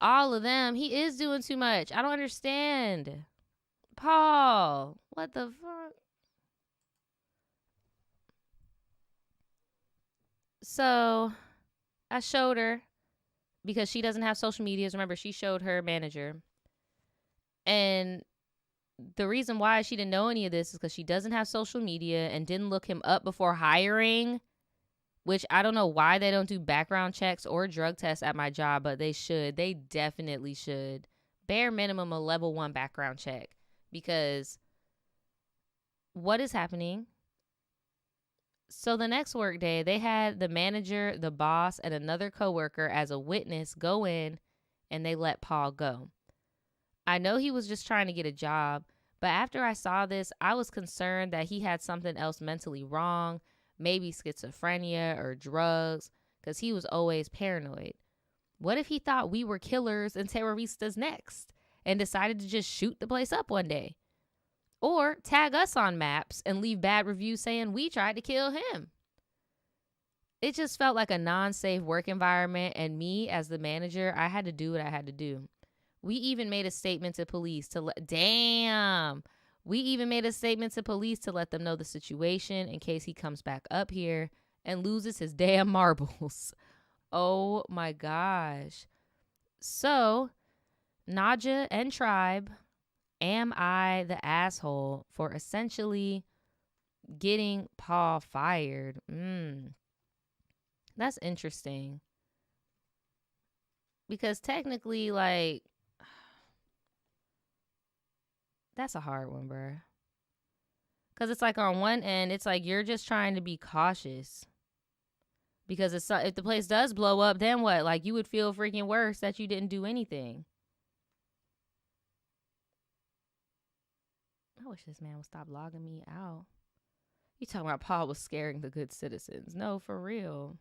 All of them. He is doing too much. I don't understand. Paul, what the fuck? So, I showed her, because she doesn't have social medias. Remember, she showed her manager. And the reason why she didn't know any of this is because she doesn't have social media and didn't look him up before hiring, which I don't know why they don't do background checks or drug tests at my job, but they should. They definitely should. Bare minimum a level 1 background check, because what is happening? So the next work day, they had the manager, the boss, and another coworker as a witness go in, and they let Paul go. I know he was just trying to get a job, but after I saw this, I was concerned that he had something else mentally wrong, maybe schizophrenia or drugs, because he was always paranoid. What if he thought we were killers and terroristas next and decided to just shoot the place up one day? Or tag us on maps and leave bad reviews saying we tried to kill him. It just felt like a non-safe work environment, and me as the manager, I had to do what I had to do. We even made a statement to police to let them know the situation in case he comes back up here and loses his damn marbles. Oh my gosh. So, Naja and Tribe, am I the asshole for essentially getting Paul fired? That's interesting. Because technically, like, that's a hard one, bruh. Because it's like on one end, it's like you're just trying to be cautious. Because if the place does blow up, then what? Like, you would feel freaking worse that you didn't do anything. I wish this man would stop logging me out. You talking about Paul was scaring the good citizens. No, for real.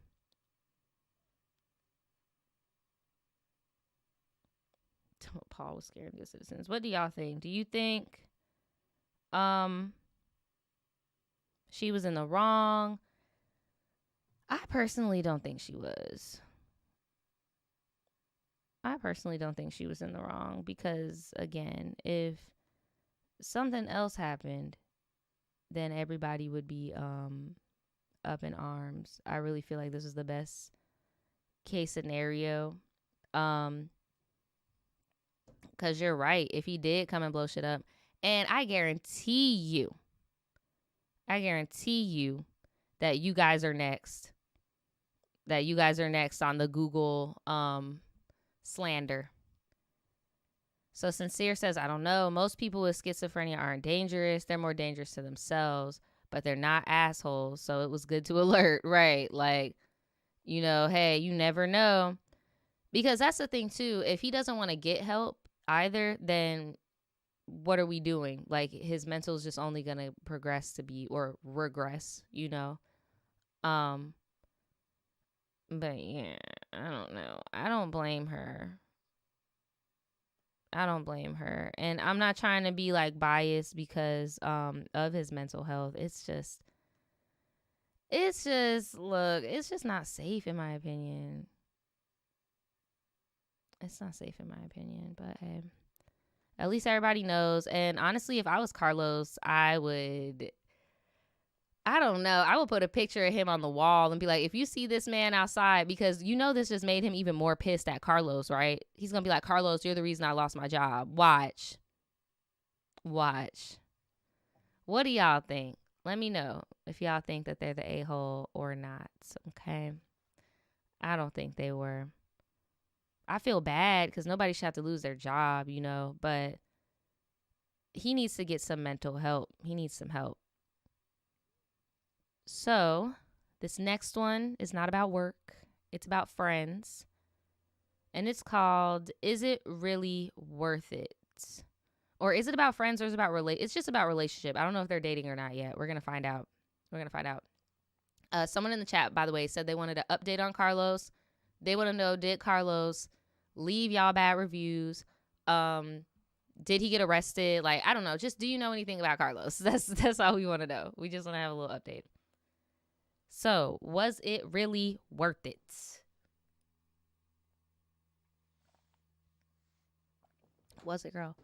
Paul was scaring the good citizens. What do y'all think? Do you think she was in the wrong? I personally don't think she was. I personally don't think she was in the wrong because, again, if something else happened, then everybody would be up in arms. I really feel like this is the best case scenario. Because you're right. If he did come and blow shit up, and I guarantee you that you guys are next. That you guys are next on the Google slander. So Sincere says, I don't know. Most people with schizophrenia aren't dangerous. They're more dangerous to themselves, but they're not assholes. So it was good to alert, right? Like, you know, hey, you never know. Because that's the thing, too. If he doesn't want to get help either, then what are we doing? Like, his mental is just only going to progress to be, or regress, you know? But yeah, I don't know. I don't blame her. And I'm not trying to be like biased because of his mental health. It's just look, it's just not safe in my opinion. It's not safe in my opinion, but hey, at least everybody knows. And honestly, if I was Carlos, I don't know. I would put a picture of him on the wall and be like, if you see this man outside, because you know this just made him even more pissed at Carlos, right? He's going to be like, Carlos, you're the reason I lost my job. Watch. What do y'all think? Let me know if y'all think that they're the a-hole or not, okay? I don't think they were. I feel bad because nobody should have to lose their job, you know, but he needs to get some mental help. He needs some help. So, this next one is not about work. It's about friends. And it's called, Is It Really Worth It? Or is it about friends or is it about it's just about relationship. I don't know if they're dating or not yet. We're going to find out. Someone in the chat, by the way, said they wanted an update on Carlos. They want to know, did Carlos leave y'all bad reviews? Did he get arrested? Like, I don't know. Just, do you know anything about Carlos? That's all we want to know. We just want to have a little update. So, was it really worth it? Was it, girl?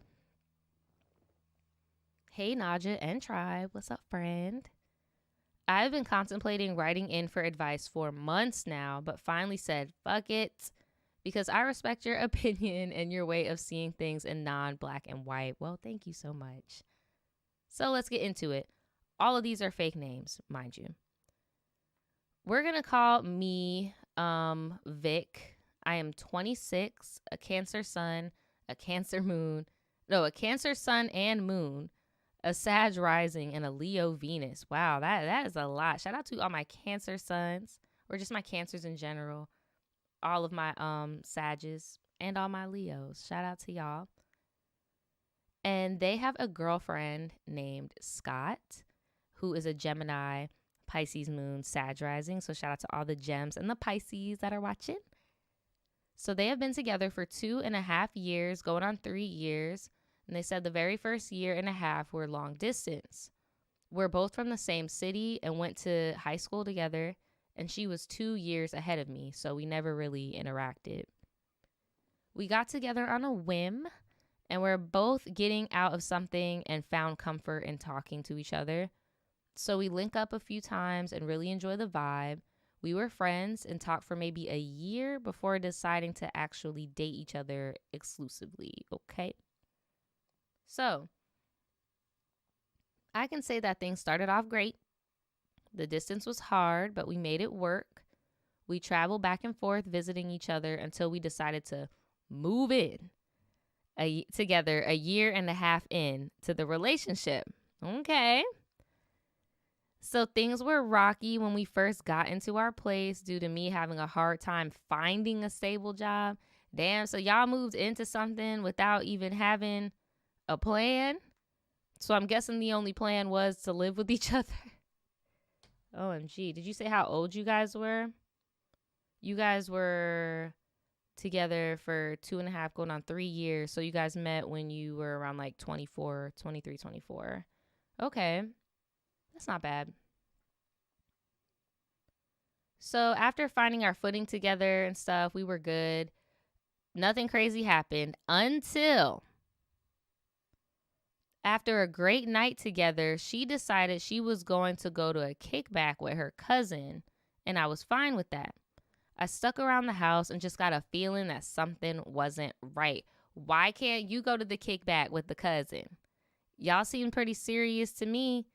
Hey, Naja and Tribe. What's up, friend? I've been contemplating writing in for advice for months now, but finally said, fuck it, because I respect your opinion and your way of seeing things in non-black and white. Well, thank you so much. So let's get into it. All of these are fake names, mind you. We're going to call me Vic. I am 26, a Cancer sun, a Cancer moon. No, a Cancer sun and moon, a Sag rising, and a Leo Venus. Wow, that is a lot. Shout out to all my Cancer suns, or just my Cancers in general. All of my Sages and all my Leos. Shout out to y'all. And they have a girlfriend named Scott, who is a Gemini, Pisces moon, Sag rising. So shout out to all the Gems and the Pisces that are watching. So they have been together for 2.5 years, going on 3 years. And they said the very first year and a half were long distance. We're both from the same city and went to high school together. And she was 2 years ahead of me, so we never really interacted. We got together on a whim, and we're both getting out of something and found comfort in talking to each other. So we link up a few times and really enjoy the vibe. We were friends and talked for maybe a year before deciding to actually date each other exclusively, okay? So, I can say that things started off great. The distance was hard, but we made it work. We traveled back and forth visiting each other until we decided to move in together a year and a half in to the relationship. Okay. So things were rocky when we first got into our place due to me having a hard time finding a stable job. Damn, so y'all moved into something without even having a plan? So I'm guessing the only plan was to live with each other. OMG. Did you say how old you guys were? You guys were together for 2.5 going on 3 years. So you guys met when you were around like 24, 23, 24. Okay. That's not bad. So after finding our footing together and stuff, we were good. Nothing crazy happened until after a great night together, she decided she was going to go to a kickback with her cousin, and I was fine with that. I stuck around the house and just got a feeling that something wasn't right. Why can't you go to the kickback with the cousin? Y'all seem pretty serious to me.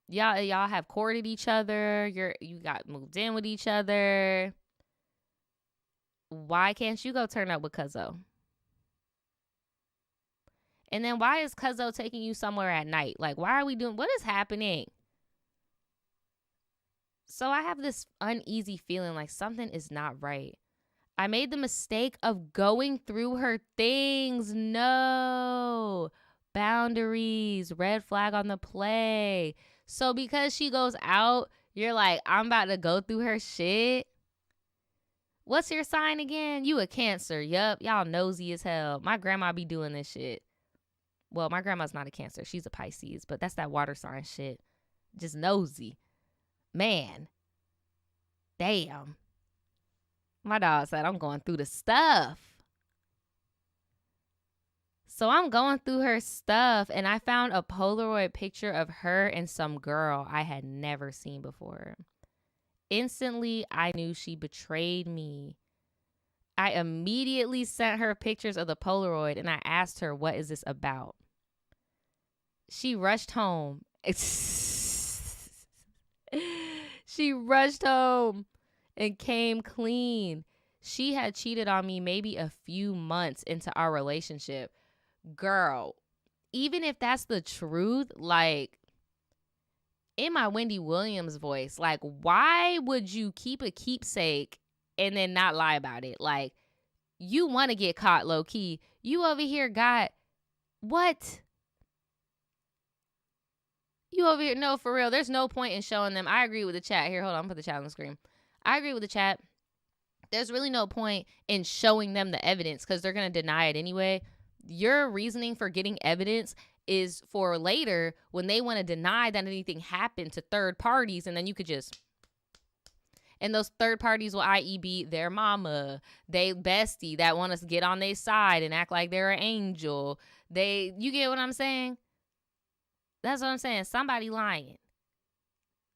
Y'all have courted each other. You got moved in with each other. Why can't you go turn up with Cuzzo? And then why is Cuzzo taking you somewhere at night? Like, why are we doing, what is happening? So I have this uneasy feeling like something is not right. I made the mistake of going through her things. No. Boundaries. Red flag on the play. So because she goes out, you're like, I'm about to go through her shit. What's your sign again? You a Cancer. Yup. Y'all nosy as hell. My grandma be doing this shit. Well, my grandma's not a Cancer. She's a Pisces. But that's that water sign shit. Just nosy. Man. Damn. My dog said I'm going through the stuff. So I'm going through her stuff, and I found a Polaroid picture of her and some girl I had never seen before. Instantly, I knew she betrayed me. I immediately sent her pictures of the Polaroid, and I asked her, what is this about? She rushed home. She rushed home and came clean. She had cheated on me maybe a few months into our relationship. Girl, even if that's the truth, like, in my Wendy Williams voice, like, why would you keep a keepsake and then not lie about it? Like, you want to get caught low key. You over here got what? You over here? No, for real. There's no point in showing them. I agree with the chat. Here, hold on. I'll put the chat on the screen. I agree with the chat. There's really no point in showing them the evidence because they're going to deny it anyway. Your reasoning for getting evidence is for later when they want to deny that anything happened to third parties, and then you could just, and those third parties will i.e. be their mama, they bestie that want us to get on their side and act like they're an angel. You get what I'm saying? That's what I'm saying. Somebody lying.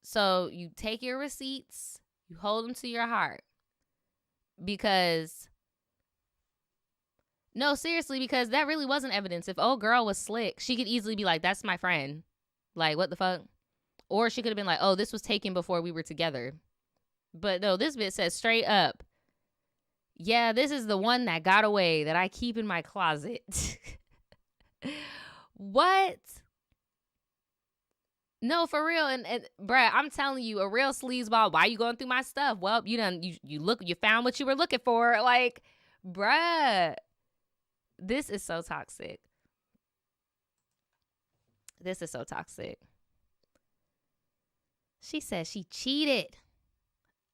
So you take your receipts, you hold them to your heart. Because, no, seriously, because that really wasn't evidence. If old girl was slick, she could easily be like, that's my friend. Like, what the fuck? Or she could have been like, oh, this was taken before we were together. But no, this bit says straight up, yeah, this is the one that got away that I keep in my closet. What? No, for real. And bruh, I'm telling you, a real sleazeball. Why you going through my stuff? Well, you found what you were looking for. Like, bruh, this is so toxic. This is so toxic. She said she cheated.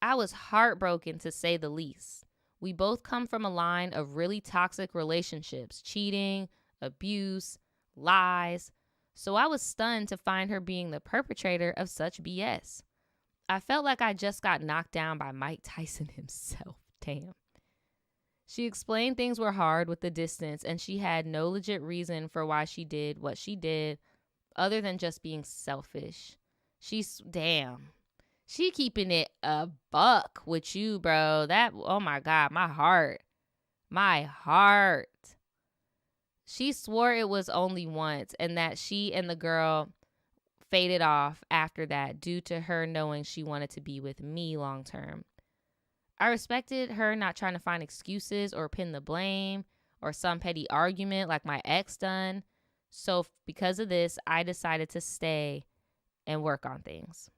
I was heartbroken, to say the least. We both come from a line of really toxic relationships, cheating, abuse, lies. So I was stunned to find her being the perpetrator of such BS. I felt like I just got knocked down by Mike Tyson himself. Damn. She explained things were hard with the distance, and she had no legit reason for why she did what she did other than just being selfish. Damn. She keeping it a buck with you, bro. Oh my God, my heart. My heart. She swore it was only once and that she and the girl faded off after that due to her knowing she wanted to be with me long term. I respected her not trying to find excuses or pin the blame or some petty argument like my ex done. So because of this, I decided to stay and work on things.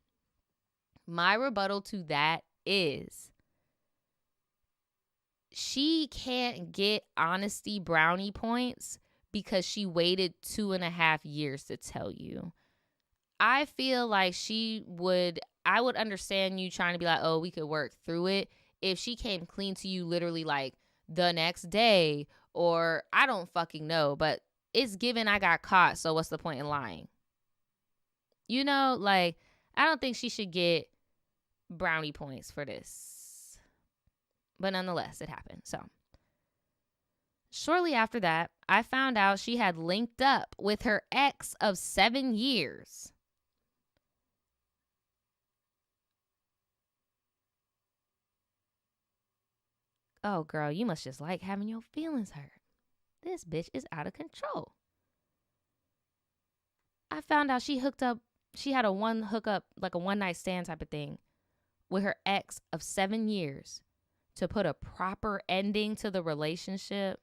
My rebuttal to that is she can't get honesty brownie points because she waited 2.5 years to tell you. I feel like I would understand you trying to be like, oh, we could work through it if she came clean to you literally like the next day, or I don't fucking know, but it's given I got caught, so what's the point in lying? You know, like, I don't think she should get brownie points for this. But nonetheless, it happened. So shortly after that, I found out she had linked up with her ex of 7 years. Oh, girl, you must just like having your feelings hurt. This bitch is out of control. I found out she had a one hookup, like a one night stand type of thing with her ex of 7 years to put a proper ending to the relationship.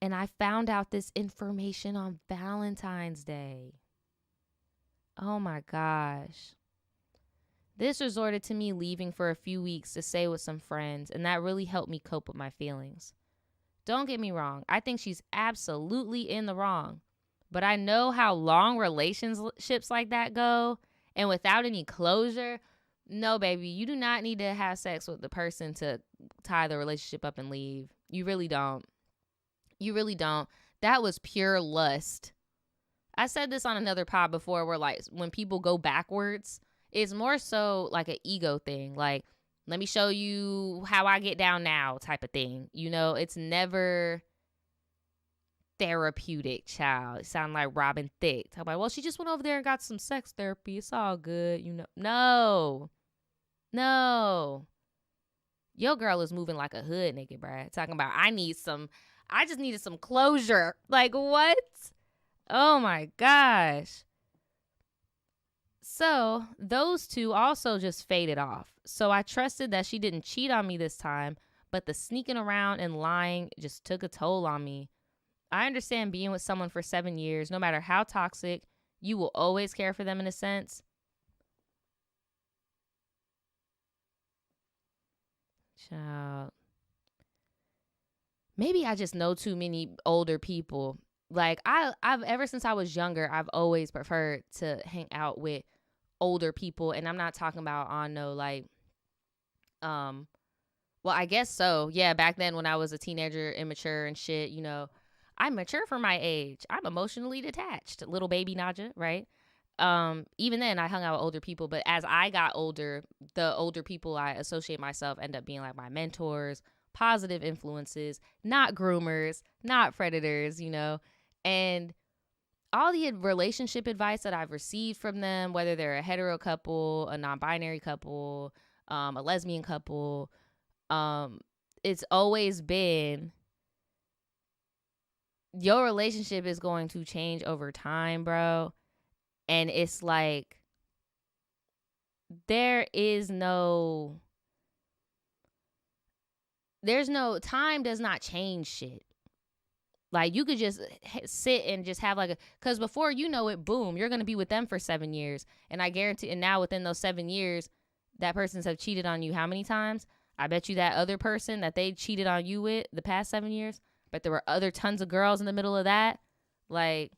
And I found out this information on Valentine's Day. Oh my gosh. This resorted to me leaving for a few weeks to stay with some friends, and that really helped me cope with my feelings. Don't get me wrong. I think she's absolutely in the wrong. But I know how long relationships like that go, and without any closure, no, baby, you do not need to have sex with the person to tie the relationship up and leave. You really don't. You really don't. That was pure lust. I said this on another pod before where, like, when people go backwards, it's more so like an ego thing. Like, let me show you how I get down now type of thing. You know, it's never therapeutic, child. It sound like Robin Thicke. Talk about, well, she just went over there and got some sex therapy. It's all good, you know. No. Your girl is moving like a hood nigga, bruh. Talking about, I just needed some closure. Like, what? Oh my gosh. So those two also just faded off. So I trusted that she didn't cheat on me this time, but the sneaking around and lying just took a toll on me. I understand being with someone for 7 years, no matter how toxic, you will always care for them in a sense. Child. Maybe I just know too many older people. Like, I've ever since I was younger, I've always preferred to hang out with older people, and I'm not talking about on no like well, I guess so. Yeah, back then when I was a teenager, immature and shit, you know, I'm mature for my age. I'm emotionally detached. Little baby Naja, right? Even then I hung out with older people, but as I got older, the older people I associate myself end up being like my mentors, positive influences, not groomers, not predators, you know. And all the relationship advice that I've received from them, whether they're a hetero couple, a non-binary couple, a lesbian couple, it's always been, your relationship is going to change over time, bro. And it's like, there's no time does not change shit. Like, you could just sit and just have like because before you know it, boom, you're going to be with them for 7 years. And I guarantee, and now within those 7 years, that person's have cheated on you how many times? I bet you that other person that they cheated on you with the past 7 years, but there were other tons of girls in the middle of that. Like,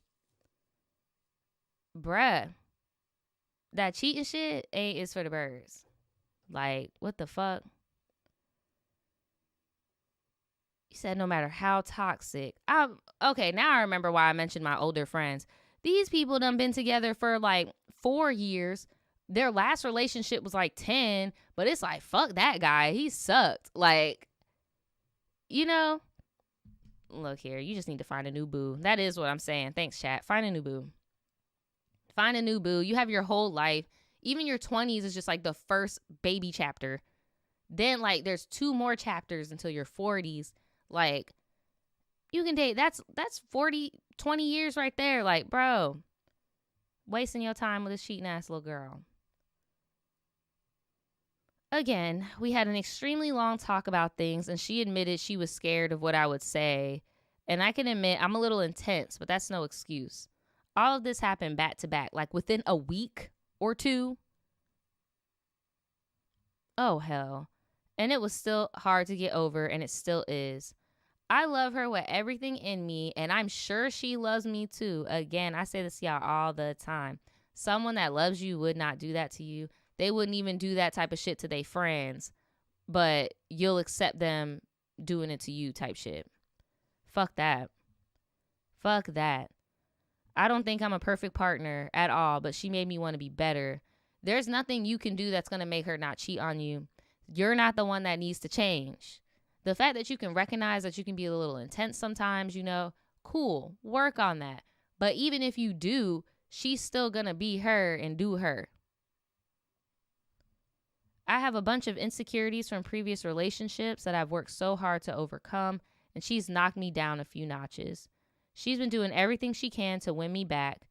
bruh, that cheating shit is for the birds. Like, what the fuck? You said no matter how toxic. Okay, now I remember why I mentioned my older friends. These people done been together for like 4 years. Their last relationship was like 10, but it's like, fuck that guy. He sucked. Like, you know, look here, you just need to find a new boo. That is what I'm saying. Thanks, chat. Find a new boo. Find a new boo. You have your whole life. Even your 20s is just like the first baby chapter. Then, like, there's 2 more chapters until your 40s. Like, you can date. That's 20 years right there. Like, bro, wasting your time with a cheating ass little girl. Again, we had an extremely long talk about things, and she admitted she was scared of what I would say. And I can admit I'm a little intense, but that's no excuse. All of this happened back to back, like within a week or two. Oh, hell. And it was still hard to get over, and it still is. I love her with everything in me, and I'm sure she loves me too. Again, I say this to y'all all the time. Someone that loves you would not do that to you. They wouldn't even do that type of shit to their friends, but you'll accept them doing it to you type shit. Fuck that. Fuck that. I don't think I'm a perfect partner at all, but she made me want to be better. There's nothing you can do that's going to make her not cheat on you. You're not the one that needs to change. The fact that you can recognize that you can be a little intense sometimes, cool, work on that. But even if you do, she's still going to be her and do her. I have a bunch of insecurities from previous relationships that I've worked so hard to overcome, and she's knocked me down a few notches. She's been doing everything she can to win me back.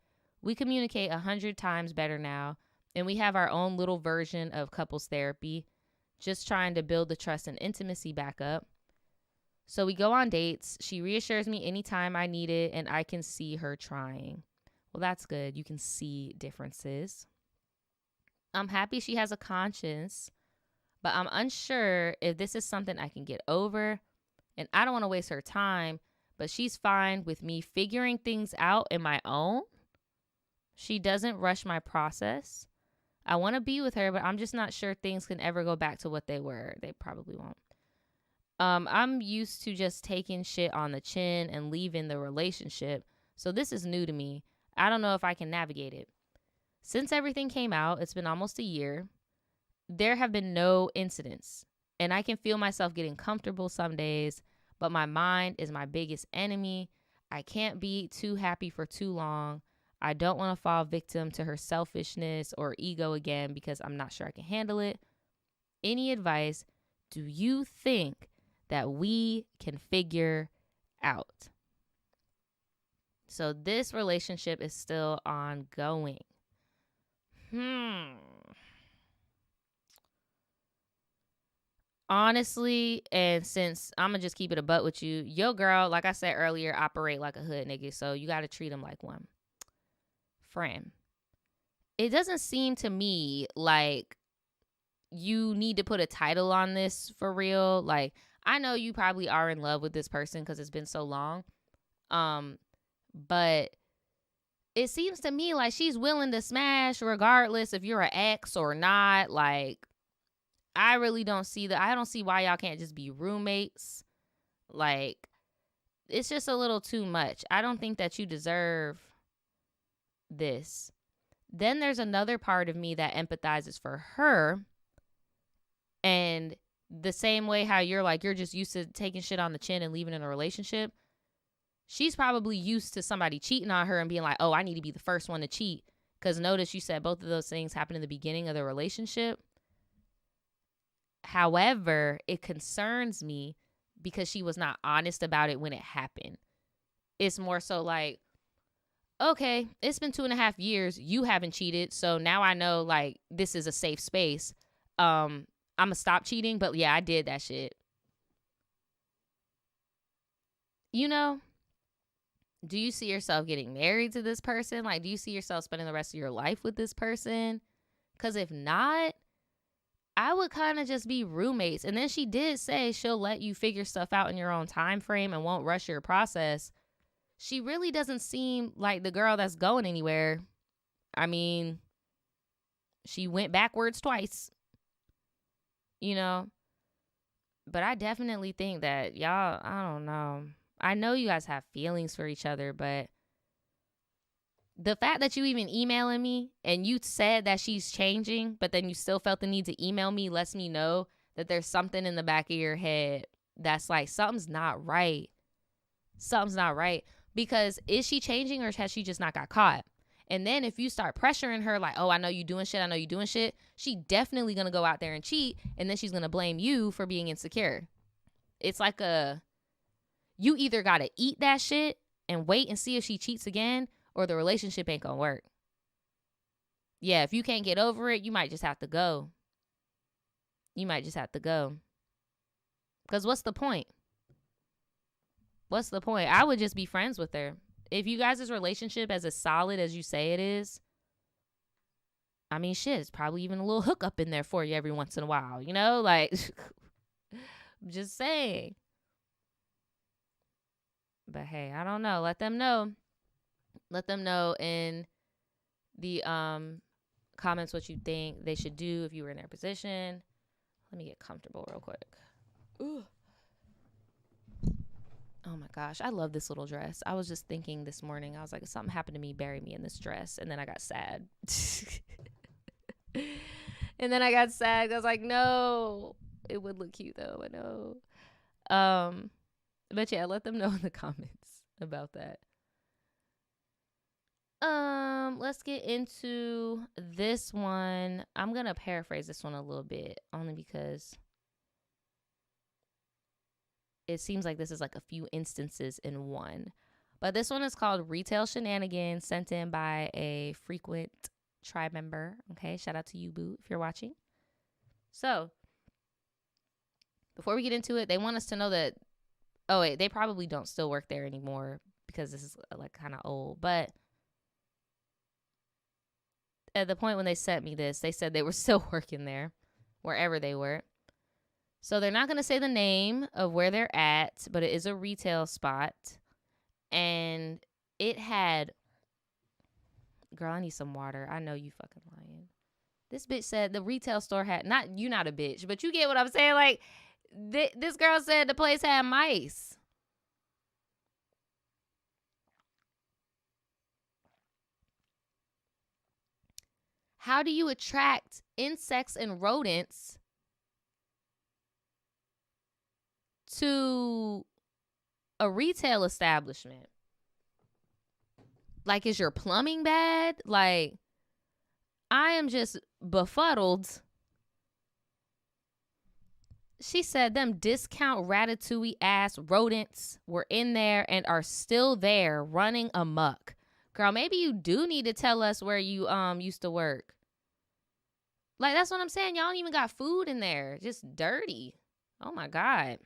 We communicate 100 times better now, and we have our own little version of couples therapy, just trying to build the trust and intimacy back up. So we go on dates. She reassures me anytime I need it, and I can see her trying. Well, that's good. You can see differences. I'm happy she has a conscience, but I'm unsure if this is something I can get over, and I don't want to waste her time, but she's fine with me figuring things out in my own. She doesn't rush my process. I want to be with her, but I'm just not sure things can ever go back to what they were. They probably won't. I'm used to just taking shit on the chin and leaving the relationship, so this is new to me. I don't know if I can navigate it. Since everything came out, it's been almost a year. There have been no incidents, and I can feel myself getting comfortable some days, but my mind is my biggest enemy. I can't be too happy for too long. I don't want to fall victim to her selfishness or ego again because I'm not sure I can handle it. Any advice? Do you think that we can figure out? So this relationship is still ongoing. Honestly, and since I'm going to just keep it a butt with you, your girl, like I said earlier, operate like a hood nigga, so you got to treat him like one. Friend. It doesn't seem to me like you need to put a title on this for real. Like, I know you probably are in love with this person because it's been so long. But it seems to me like she's willing to smash regardless if you're an ex or not. Like, I really don't see that. I don't see why y'all can't just be roommates. Like, it's just a little too much. I don't think that you deserve this. Then there's another part of me that empathizes for her. And the same way how you're just used to taking shit on the chin and leaving in a relationship, she's probably used to somebody cheating on her and being like, oh, I need to be the first one to cheat. Because notice you said both of those things happened in the beginning of the relationship. However, it concerns me because she was not honest about it when it happened. It's more so like, okay, it's been 2.5 years. You haven't cheated. So now I know like this is a safe space. I'm going to stop cheating. But yeah, I did that shit. Do you see yourself getting married to this person? Like, do you see yourself spending the rest of your life with this person? Because if not, I would kind of just be roommates. And then she did say she'll let you figure stuff out in your own time frame and won't rush your process. She really doesn't seem like the girl that's going anywhere. I mean, she went backwards twice, But I definitely think that y'all, I don't know. I know you guys have feelings for each other, but the fact that you even emailing me and you said that she's changing, but then you still felt the need to email me lets me know that there's something in the back of your head that's like, something's not right. Something's not right. Because is she changing or has she just not got caught? And then if you start pressuring her like, oh, I know you doing shit, she definitely going to go out there and cheat. And then she's going to blame you for being insecure. It's like you either got to eat that shit and wait and see if she cheats again, or the relationship ain't gonna work. Yeah, if you can't get over it, you might just have to go. you might just have to go. Because what's the point? What's the point? I would just be friends with her. If you guys' relationship is as solid as you say it is, I mean, shit, it's probably even a little hookup in there for you every once in a while, you know? Like, I'm just saying. But hey, I don't know. Let them know. Let them know in the comments what you think they should do if you were in their position. Let me get comfortable real quick. Ooh. Oh my gosh, I love this little dress. I was just thinking this morning, I was like, if something happened to me, bury me in this dress. And then I got sad. I was like, no, it would look cute though. I know. But yeah, let them know in the comments about that. Let's get into this one. I'm gonna paraphrase this one a little bit, only because it seems like this is like a few instances in one. But this one is called Retail Shenanigans, sent in by a frequent tribe member. Okay, shout out to you, boo, if you're watching. So, before we get into it, they want us to know that, oh wait, they probably don't still work there anymore because this is like kind of old. But at the point when they sent me this, they said they were still working there, wherever they were. So they're not going to say the name of where they're at, but it is a retail spot. And it had, girl, I need some water. I know you fucking lying. This bitch said the retail store had, not a bitch, but you get what I'm saying. Like, this girl said the place had mice. How do you attract insects and rodents to a retail establishment? Like, is your plumbing bad? Like, I am just befuddled. She said them discount ratatouille ass rodents were in there and are still there running amok. Girl, maybe you do need to tell us where you used to work. Like, that's what I'm saying. Y'all don't even got food in there. Just dirty. Oh my God.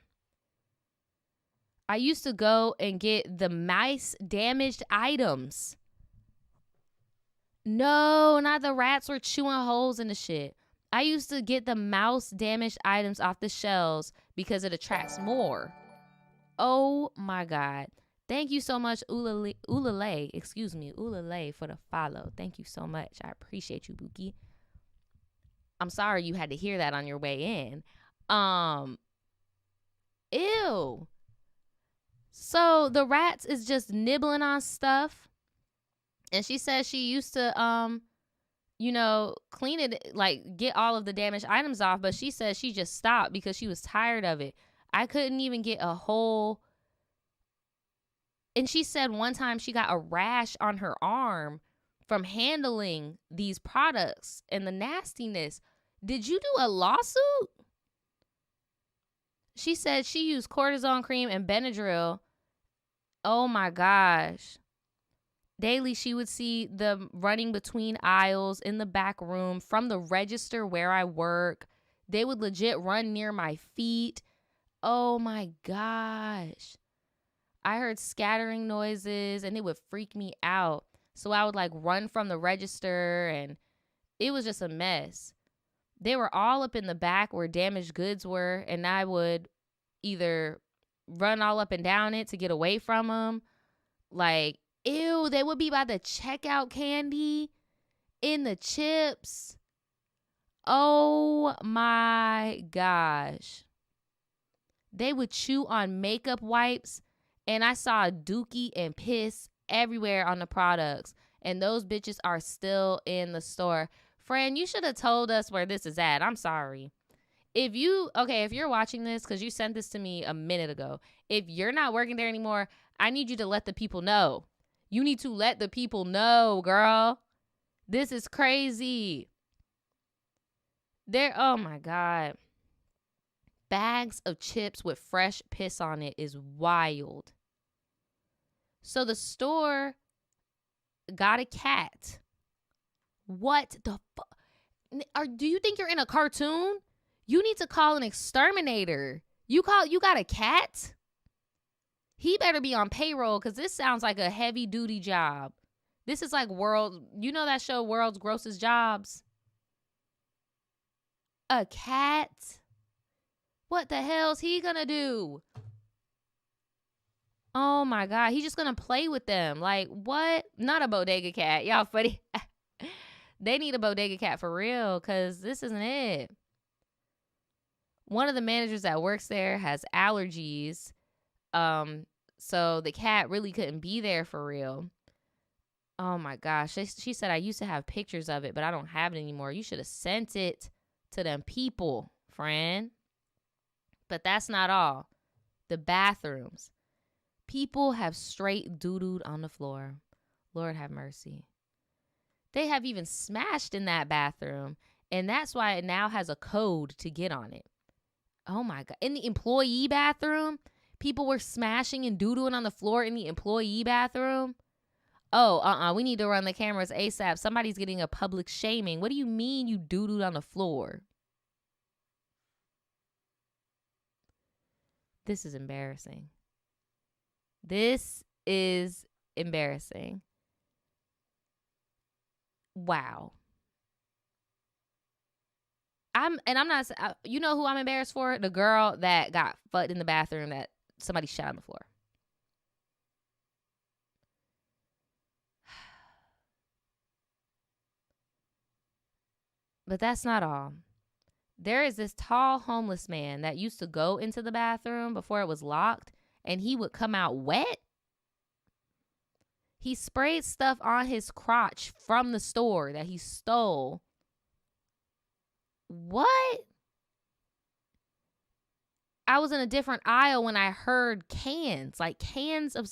I used to go and get the mice damaged items. No, not the rats were chewing holes in the shit. I used to get the mouse damaged items off the shelves because it attracts more. Oh my God. Thank you so much, Ulale, for the follow. Thank you so much. I appreciate you, Buki. I'm sorry you had to hear that on your way in. Ew. So the rats is just nibbling on stuff. And she says she used to, clean it, like get all of the damaged items off. But she says she just stopped because she was tired of it. I couldn't even get a whole. And she said one time she got a rash on her arm from handling these products and the nastiness. Did you do a lawsuit? She said she used cortisone cream and Benadryl. Oh my gosh. Daily, she would see them running between aisles in the back room from the register where I work. They would legit run near my feet. Oh my gosh. I heard scattering noises and it would freak me out. So I would like run from the register and it was just a mess. They were all up in the back where damaged goods were, and I would either run all up and down it to get away from them. Like, ew, they would be by the checkout candy, in the chips. Oh my gosh. They would chew on makeup wipes, and I saw dookie and piss everywhere on the products, and those bitches are still in the store. Fran, you should have told us where this is at. I'm sorry. If you're watching this, because you sent this to me a minute ago, if you're not working there anymore, I need you to let the people know. You need to let the people know, girl. This is crazy. Oh my God. Bags of chips with fresh piss on it is wild. So the store got a cat. What the fuck? Do you think you're in a cartoon? You need to call an exterminator. You got a cat? He better be on payroll because this sounds like a heavy duty job. This is like you know that show World's Grossest Jobs? A cat? What the hell's he gonna do? Oh my God, he's just gonna play with them. Like, what? Not a bodega cat. Y'all funny. They need a bodega cat for real because this isn't it. One of the managers that works there has allergies. So the cat really couldn't be there for real. Oh my gosh. She said, I used to have pictures of it, but I don't have it anymore. You should have sent it to them people, friend. But that's not all. The bathrooms. People have straight doo-dooed on the floor. Lord have mercy. They have even smashed in that bathroom, and that's why it now has a code to get on it. Oh my God. In the employee bathroom, people were smashing and doo-dooing on the floor in the employee bathroom. Oh, we need to run the cameras ASAP. Somebody's getting a public shaming. What do you mean you doo-dooed on the floor? This is embarrassing. This is embarrassing. Wow. I'm not, you know who I'm embarrassed for? The girl that got fucked in the bathroom that somebody shot on the floor. But that's not all. There is this tall homeless man that used to go into the bathroom before it was locked, and he would come out wet. He sprayed stuff on his crotch from the store that he stole. What? I was in a different aisle when I heard cans, like cans of...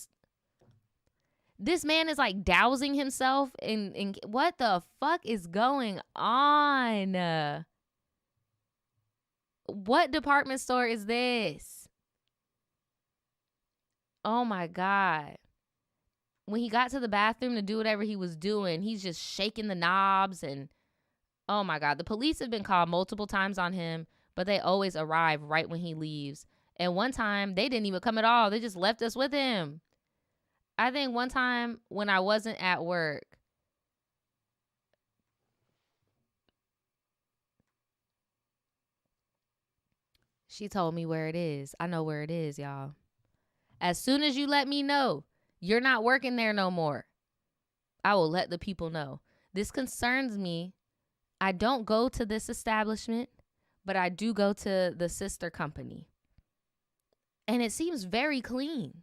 This man is like dousing himself in what the fuck is going on? What department store is this? Oh my God. When he got to the bathroom to do whatever he was doing, he's just shaking the knobs and oh my God. The police have been called multiple times on him, but they always arrive right when he leaves. And one time they didn't even come at all. They just left us with him. I think one time when I wasn't at work, she told me where it is. I know where it is, y'all. As soon as you let me know you're not working there no more, I will let the people know. This concerns me. I don't go to this establishment, but I do go to the sister company. And it seems very clean.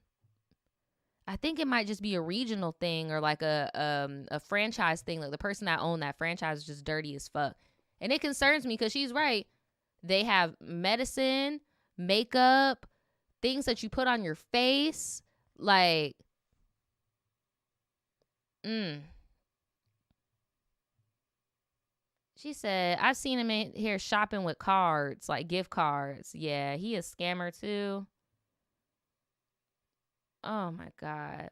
I think it might just be a regional thing or like a franchise thing. Like the person that owned that franchise is just dirty as fuck. And it concerns me because she's right. They have medicine, makeup, things that you put on your face. Like, She said, I've seen him in here shopping with cards, like gift cards. Yeah, he a scammer too. Oh my God.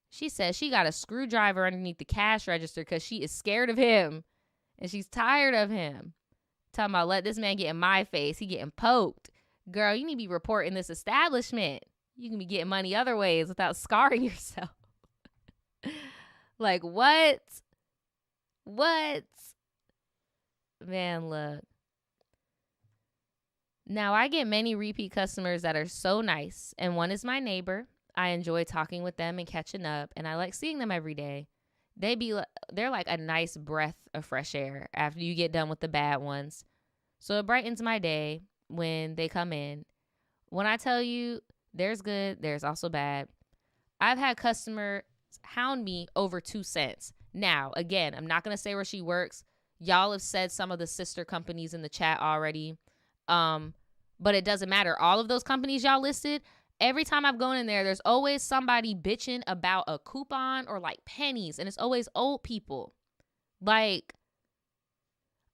She said she got a screwdriver underneath the cash register because she is scared of him. And she's tired of him. Talking about let this man get in my face. He getting poked. Girl, you need to be reporting this establishment. You can be getting money other ways without scarring yourself. Like what? What? Man, look. Now I get many repeat customers that are so nice. And one is my neighbor. I enjoy talking with them and catching up. And I like seeing them every day. They're like a nice breath of fresh air after you get done with the bad ones. So it brightens my day when they come in. When I tell you there's good, there's also bad. I've had customers hound me over 2 cents. Now, again, I'm not going to say where she works. Y'all have said some of the sister companies in the chat already. But it doesn't matter. All of those companies y'all listed, every time I've gone in there, there's always somebody bitching about a coupon or like pennies. And it's always old people. Like,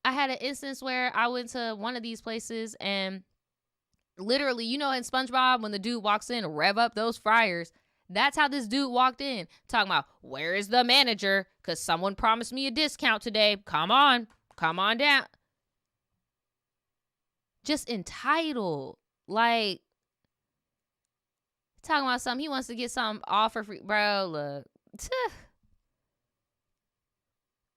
I had an instance where I went to one of these places and literally, you know, in SpongeBob, when the dude walks in, rev up those fryers. That's how this dude walked in, talking about, where is the manager? Because someone promised me a discount today. Come on down. just entitled. Like, talking about something, he wants to get something off for free. Bro, look.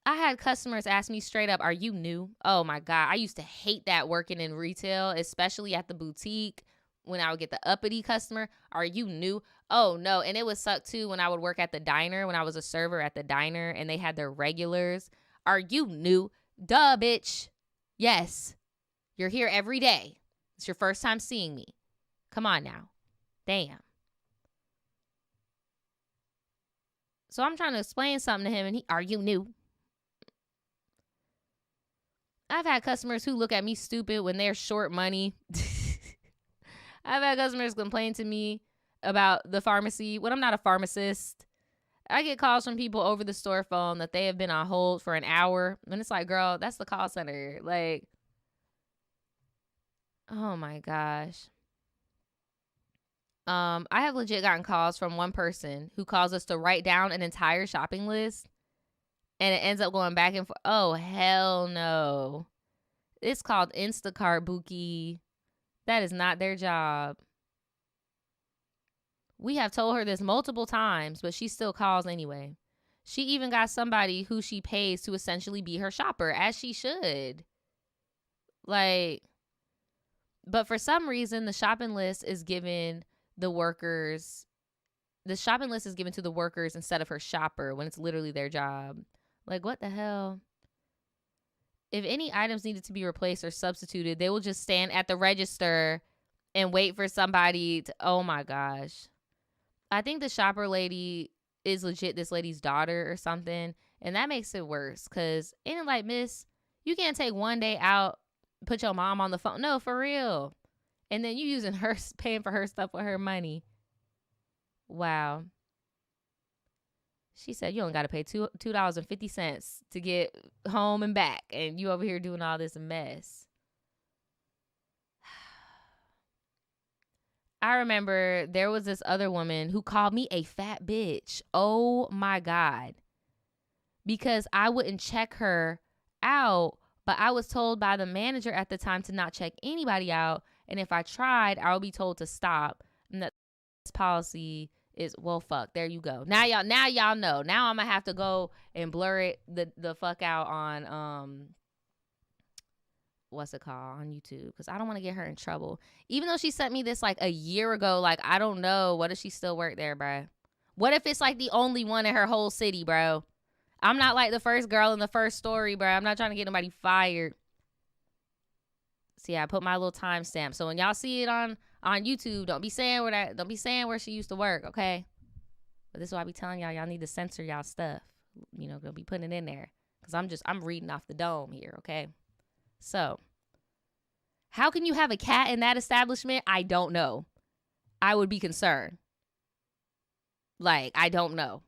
I had customers ask me straight up, are you new? Oh my God. I used to hate that working in retail, especially at the boutique when I would get the uppity customer. Are you new? Oh no. And it would suck too when I would work at the diner, when I was a server at the diner and they had their regulars. Are you new? Duh, bitch. Yes. You're here every day. It's your first time seeing me. Come on now. Damn. So I'm trying to explain something to him and are you new? I've had customers who look at me stupid when they're short money. I've had customers complain to me about the pharmacy when I'm not a pharmacist. I get calls from people over the store phone that they have been on hold for an hour. And it's like, girl, that's the call center. Like, oh my gosh. I have legit gotten calls from one person who calls us to write down an entire shopping list. And it ends up going back and forth. Oh, hell no. It's called Instacart, Bookie. That is not their job. We have told her this multiple times, but she still calls anyway. She even got somebody who she pays to essentially be her shopper, as she should. Like, but for some reason, the shopping list is given the workers. The shopping list is given to the workers instead of her shopper when it's literally their job. Like, what the hell? If any items needed to be replaced or substituted, they will just stand at the register and wait for somebody to, oh my gosh. I think the shopper lady is legit this lady's daughter or something. And that makes it worse because ain't it like, miss, you can't take one day out, put your mom on the phone. No, for real. And then you using her, paying for her stuff with her money. Wow. She said you only got to pay $2.50 to get home and back. And you over here doing all this mess. I remember there was this other woman who called me a fat bitch. Oh my God. Because I wouldn't check her out, but I was told by the manager at the time to not check anybody out. And if I tried, I would be told to stop. And that policy is, well, fuck, there you go. Now y'all know. Now I'm gonna have to go and blur it the fuck out on what's it called, on YouTube, because I don't want to get her in trouble. Even though she sent me this like a year ago, like I don't know. What if she still work there, bro? What if it's like the only one in her whole city, bro? I'm not like the first girl in the first story, bro. I'm not trying to get nobody fired. See, I put my little timestamp. So when y'all see it on YouTube, don't be saying where she used to work, okay? But this is why I be telling y'all need to censor y'all stuff. You know, don't be putting it in there. Because I'm reading off the dome here, okay? So, how can you have a cat in that establishment? I don't know. I would be concerned. Like, I don't know.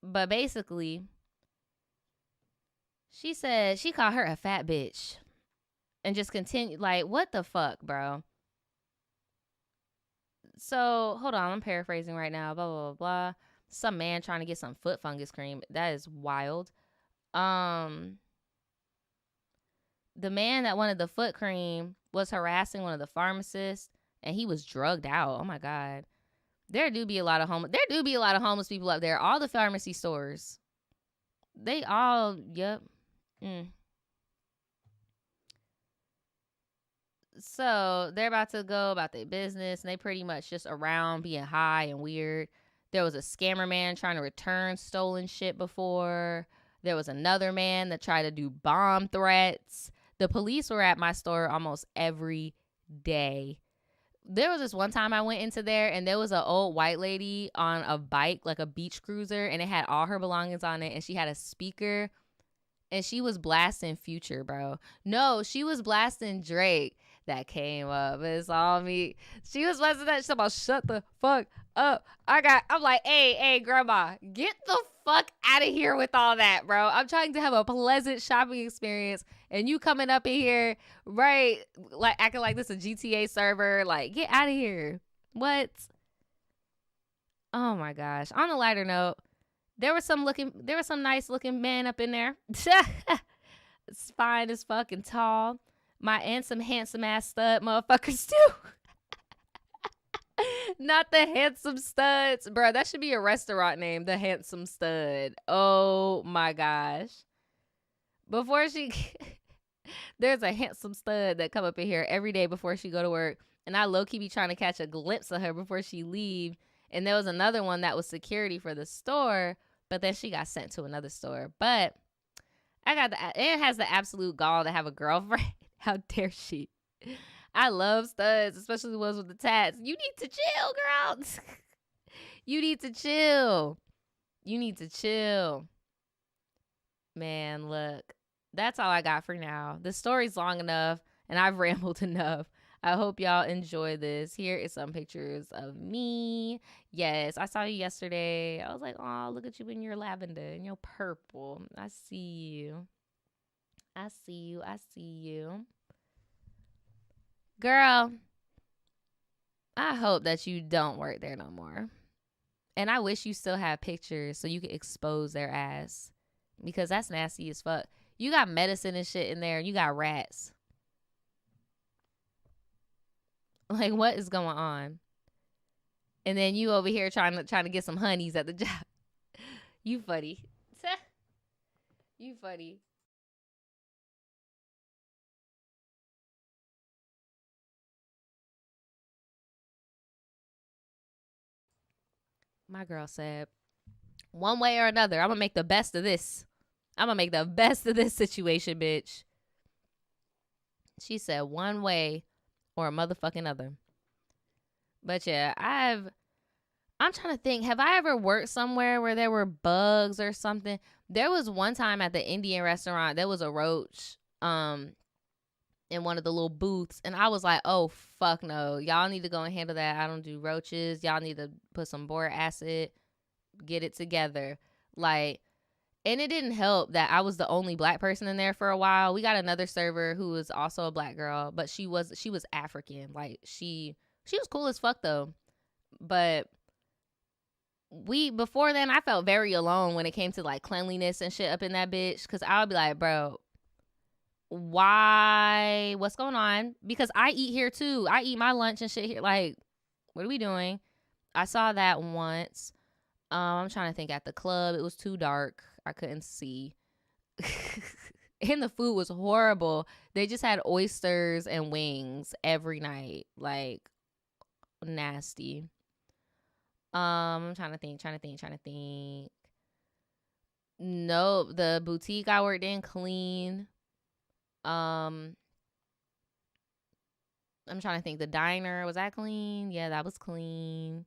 But basically, she said she called her a fat bitch. And just continued, like, what the fuck, bro? So, hold on, I'm paraphrasing right now. Blah, blah, blah, blah. Some man trying to get some foot fungus cream. That is wild. The man that wanted the foot cream was harassing one of the pharmacists, and he was drugged out. Oh my God. There do be a lot of homeless people up there. All the pharmacy stores. They all, yep. So they're about to go about their business, and they pretty much just around being high and weird. There was a scammer man trying to return stolen shit before. There was another man that tried to do bomb threats. The police were at my store almost every day. There was this one time I went into there, and there was an old white lady on a bike, like a beach cruiser, and it had all her belongings on it, and she had a speaker, and she was blasting Future, bro. No, she was blasting Drake. That came up. It's all me. She was blasting that shit about shut the fuck up. I'm like, hey, grandma, get the fuck out of here with all that, bro. I'm trying to have a pleasant shopping experience, and you coming up in here, right, like acting like this a GTA server. Like, get out of here. What? Oh my gosh. On a lighter note, there were some nice looking men up in there. fine as fucking tall. And some handsome ass stud motherfuckers too. Not the handsome studs. Bro, that should be a restaurant name, the handsome stud. Oh my gosh. Before she there's a handsome stud that come up in here every day before she go to work. And I low-key be trying to catch a glimpse of her before she leave. And there was another one that was security for the store, but then she got sent to another store. But it has the absolute gall to have a girlfriend. How dare she? I love studs, especially the ones with the tats. You need to chill, girl. You need to chill. You need to chill. Man, look. That's all I got for now. The story's long enough, and I've rambled enough. I hope y'all enjoy this. Here is some pictures of me. Yes, I saw you yesterday. I was like, oh, look at you in your lavender and your purple. I see you. I see you. I see you. Girl, I hope that you don't work there no more. And I wish you still had pictures so you could expose their ass. Because that's nasty as fuck. You got medicine and shit in there. You got rats. Like, what is going on? And then you over here trying to get some honeys at the job. You funny. You funny. My girl said, one way or another, I'm going to make the best of this. I'm going to make the best of this situation, bitch. She said one way or a motherfucking other. But yeah, I'm trying to think. Have I ever worked somewhere where there were bugs or something? There was one time at the Indian restaurant, there was a roach in one of the little booths. And I was like, oh, fuck no. Y'all need to go and handle that. I don't do roaches. Y'all need to put some boric acid. Get it together. Like, and it didn't help that I was the only black person in there for a while. We got another server who was also a black girl, but she was African. Like, she was cool as fuck though. But before then, I felt very alone when it came to like cleanliness and shit up in that bitch. Cause I would be like, bro, why? What's going on? Because I eat here too. I eat my lunch and shit here. Like, what are we doing? I saw that once. I'm trying to think. At the club, it was too dark. I couldn't see. And the food was horrible. They just had oysters and wings every night. Like, nasty. I'm trying to think. No, the boutique I worked in, clean. I'm trying to think. The diner, was that clean? Yeah, that was clean.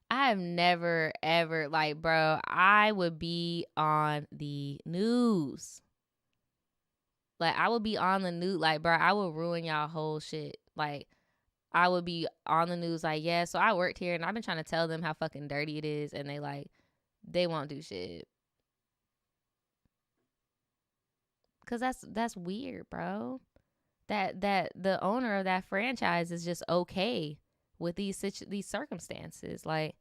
I have never, ever, like, bro, I would be on the news. Like, I would be on the news. Like, bro, I would ruin y'all whole shit. Like, I would be on the news like, yeah, so I worked here and I've been trying to tell them how fucking dirty it is. And they won't do shit. Because that's weird, bro. That the owner of that franchise is just okay with these circumstances. Like,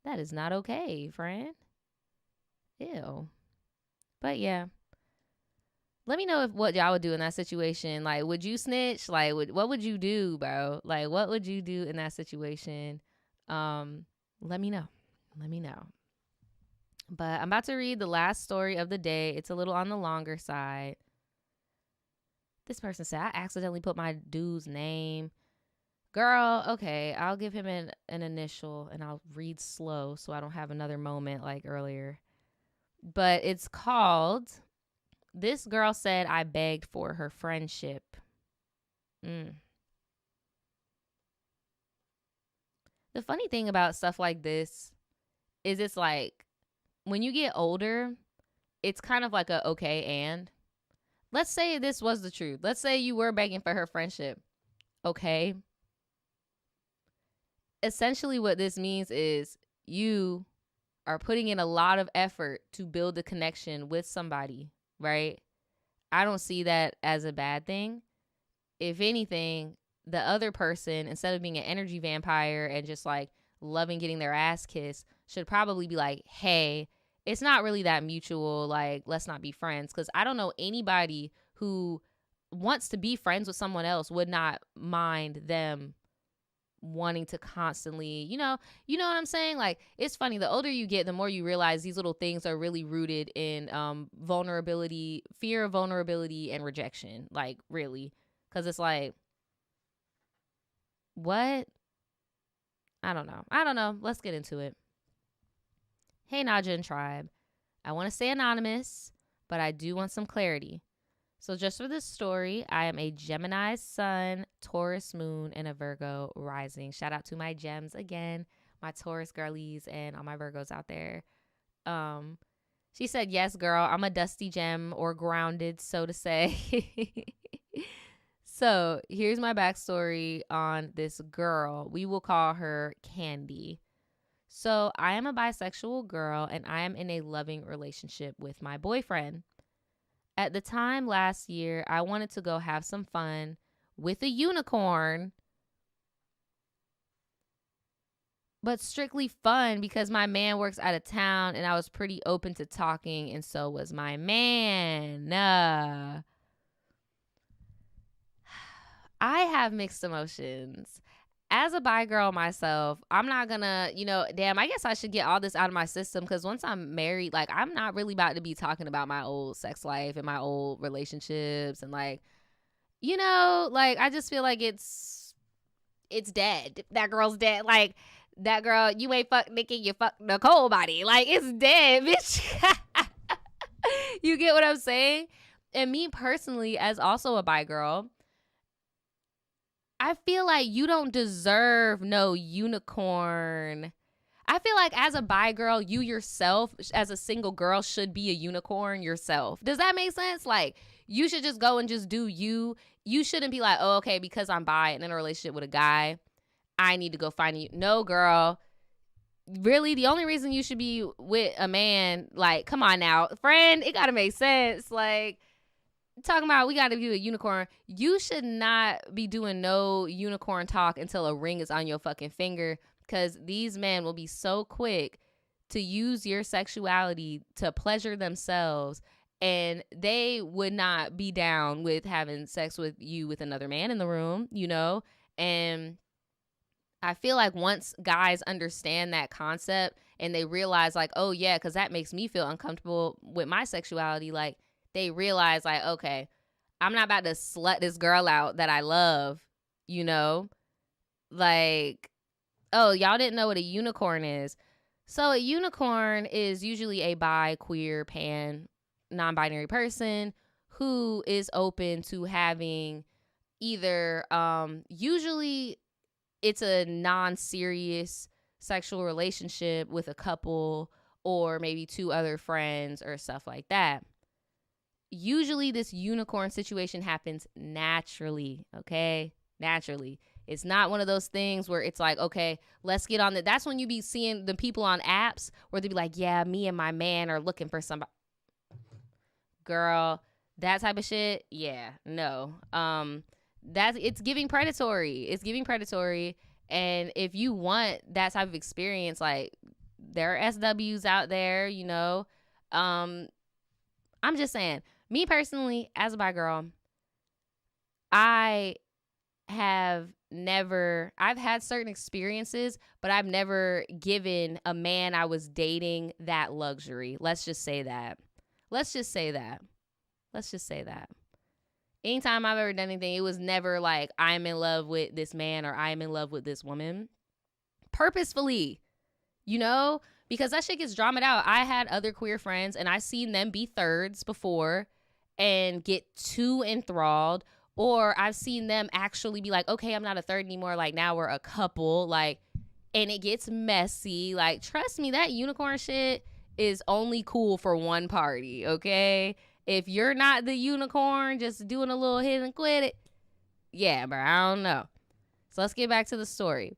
that is not okay, friend. Ew. But yeah, let me know what y'all would do in that situation. Like, would you snitch? Like, what would you do, bro? Like, what would you do in that situation? Let me know. But I'm about to read the last story of the day. It's a little on the longer side. This person said, I accidentally put my dude's name. Girl, okay, I'll give him an initial and I'll read slow so I don't have another moment like earlier. But it's called, This Girl Said I Begged for Her Friendship. The funny thing about stuff like this is it's like, when you get older, it's kind of like a okay and. Let's say this was the truth. Let's say you were begging for her friendship. Okay. Essentially what this means is you are putting in a lot of effort to build a connection with somebody, right? I don't see that as a bad thing. If anything, the other person, instead of being an energy vampire and just like loving getting their ass kissed, should probably be like, hey, it's not really that mutual, like, let's not be friends. Because I don't know anybody who wants to be friends with someone else would not mind them wanting to constantly, you know what I'm saying? Like, it's funny, the older you get, the more you realize these little things are really rooted in vulnerability, fear of vulnerability and rejection. Like, really. Because it's like, what? I don't know. Let's get into it. Hey, Naja and Tribe. I want to stay anonymous, but I do want some clarity. So just for this story, I am a Gemini sun, Taurus moon, and a Virgo rising. Shout out to my gems again, my Taurus girlies and all my Virgos out there. She said, yes, girl, I'm a dusty gem or grounded, so to say. So here's my backstory on this girl. We will call her Candy. So I am a bisexual girl and I am in a loving relationship with my boyfriend. At the time last year, I wanted to go have some fun with a unicorn, but strictly fun because my man works out of town and I was pretty open to talking, and so was my man. I have mixed emotions. As a bi girl myself, I'm not gonna, damn, I guess I should get all this out of my system because once I'm married, like, I'm not really about to be talking about my old sex life and my old relationships and, like, like, I just feel like it's dead. That girl's dead. Like, that girl, you ain't fuck Nikki, you fuck Nicole body. Like, it's dead, bitch. You get what I'm saying? And me personally, as also a bi girl, I feel like you don't deserve no unicorn. I feel like as a bi girl, you yourself, as a single girl, should be a unicorn yourself. Does that make sense? Like, you should just go and just do you. You shouldn't be like, oh, okay, because I'm bi and in a relationship with a guy, I need to go find you. No, girl. Really, the only reason you should be with a man, like, come on now, friend, it gotta make sense. Like, talking about we gotta be a unicorn. You should not be doing no unicorn talk until a ring is on your fucking finger, because these men will be so quick to use your sexuality to pleasure themselves, and they would not be down with having sex with you with another man in the room, and I feel like once guys understand that concept and they realize, like, oh yeah, because that makes me feel uncomfortable with my sexuality, like, they realize, like, okay, I'm not about to slut this girl out that I love, like, oh, y'all didn't know what a unicorn is. So a unicorn is usually a bi, queer, pan, non-binary person who is open to having either, usually it's a non-serious sexual relationship with a couple or maybe two other friends or stuff like that. Usually this unicorn situation happens naturally, okay? Naturally. It's not one of those things where it's like, okay, let's get on it. That's when you be seeing the people on apps where they be like, yeah, me and my man are looking for somebody. Girl, that type of shit, yeah, no. It's giving predatory. It's giving predatory. And if you want that type of experience, like, there are SWs out there, I'm just saying, me personally, as a bi girl, I've had certain experiences, but I've never given a man I was dating that luxury. Let's just say that. Anytime I've ever done anything, it was never like, I'm in love with this man or I'm in love with this woman. Purposefully, because that shit gets dramaed out. I had other queer friends and I seen them be thirds before and get too enthralled, or I've seen them actually be like, okay, I'm not a third anymore, like, now we're a couple, like, and it gets messy. Like, trust me, that unicorn shit is only cool for one party, okay? If you're not the unicorn just doing a little hit and quit it, yeah, bro, I don't know. So let's get back to the story.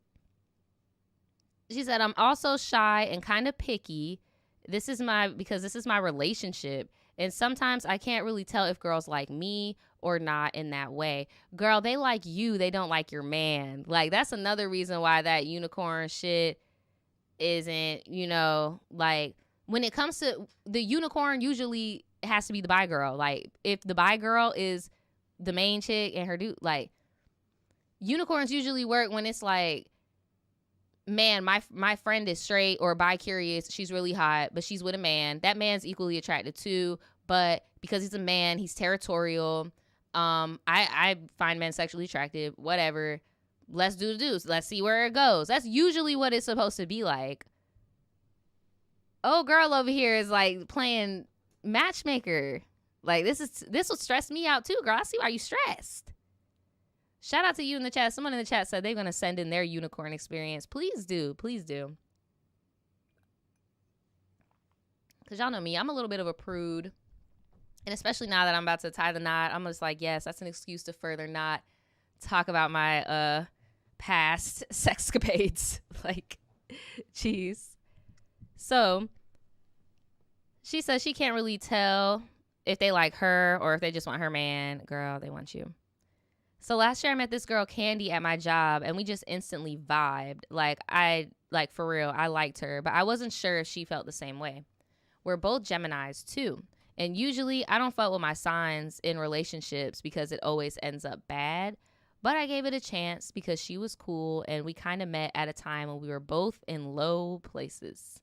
She said, I'm also shy and kind of picky. Because this is my relationship. And sometimes I can't really tell if girls like me or not in that way. Girl, they like you. They don't like your man. Like, that's another reason why that unicorn shit isn't, like, when it comes to the unicorn, usually it has to be the bi girl. Like, if the bi girl is the main chick and her dude, like, unicorns usually work when it's like, man, my friend is straight or bi-curious. She's really hot, but she's with a man. That man's equally attracted too, but because he's a man, he's territorial. I find men sexually attractive. Whatever. Let's do the deuce. Let's see where it goes. That's usually what it's supposed to be like. Oh, girl over here is like playing matchmaker. Like, this will stress me out too, girl. I see why you stressed. Shout out to you in the chat. Someone in the chat said they're going to send in their unicorn experience. Please do. Please do. Because y'all know me. I'm a little bit of a prude. And especially now that I'm about to tie the knot, I'm just like, yes, that's an excuse to further not talk about my past sexcapades. Like, jeez. So, she says she can't really tell if they like her or if they just want her man. Girl, they want you. So last year I met this girl Candy at my job and we just instantly vibed. Like for real, I liked her, but I wasn't sure if she felt the same way. We're both Geminis too. And usually I don't fuck with my signs in relationships because it always ends up bad. But I gave it a chance because she was cool and we kind of met at a time when we were both in low places.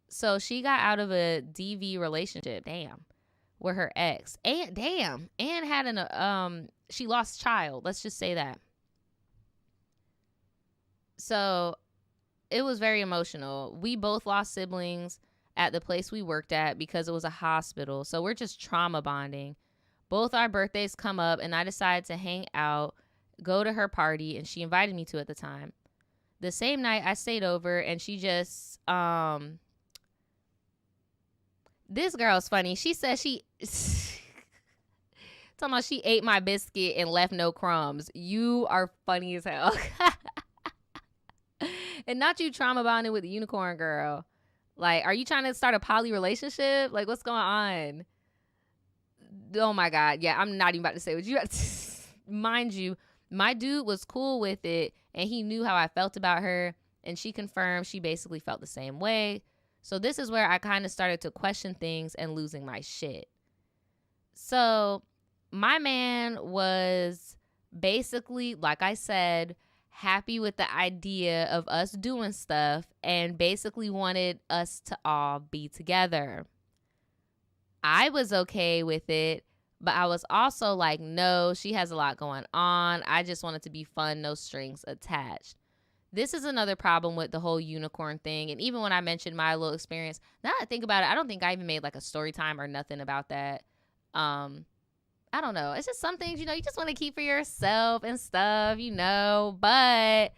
So she got out of a DV relationship, with her ex. And had she lost child. Let's just say that. So it was very emotional. We both lost siblings at the place we worked at because it was a hospital. So we're just trauma bonding. Both our birthdays come up and I decided to hang out, go to her party, and she invited me to at the time. The same night I stayed over and she just, this girl's funny. She said she... Talking about she ate my biscuit and left no crumbs. You are funny as hell. And not you trauma bonding with the unicorn girl. Like, are you trying to start a poly relationship? Like, what's going on? Oh my God. Yeah, I'm not even about to say what you mind you, my dude was cool with it and he knew how I felt about her and she confirmed she basically felt the same way. So this is where I kind of started to question things and losing my shit. So my man was basically, like I said, happy with the idea of us doing stuff and basically wanted us to all be together. I was okay with it, but I was also like, no, she has a lot going on. I just want it to be fun, no strings attached. This is another problem with the whole unicorn thing. And even when I mentioned my little experience, now that I think about it, I don't think I even made like a story time or nothing about that. I don't know. It's just some things, you just want to keep for yourself and stuff, But,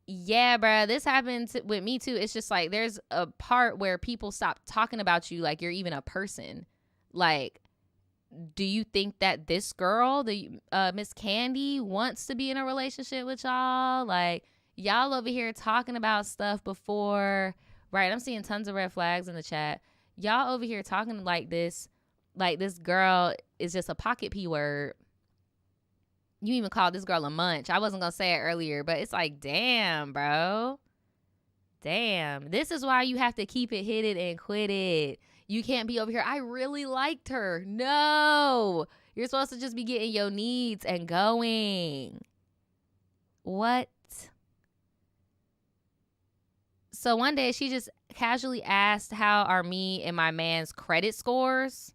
yeah, bruh, this happened with me too. It's just like there's a part where people stop talking about you like you're even a person. Like, do you think that this girl, the Miss Candy, wants to be in a relationship with y'all? Like, y'all over here talking about stuff before, right? I'm seeing tons of red flags in the chat. Y'all over here talking like this girl is just a pocket P word. You even called this girl a munch. I wasn't going to say it earlier, but it's like, damn, bro. Damn. This is why you have to keep it, hit it, and quit it. You can't be over here, I really liked her. No. You're supposed to just be getting your needs and going. What? So one day she just casually asked how are me and my man's credit scores.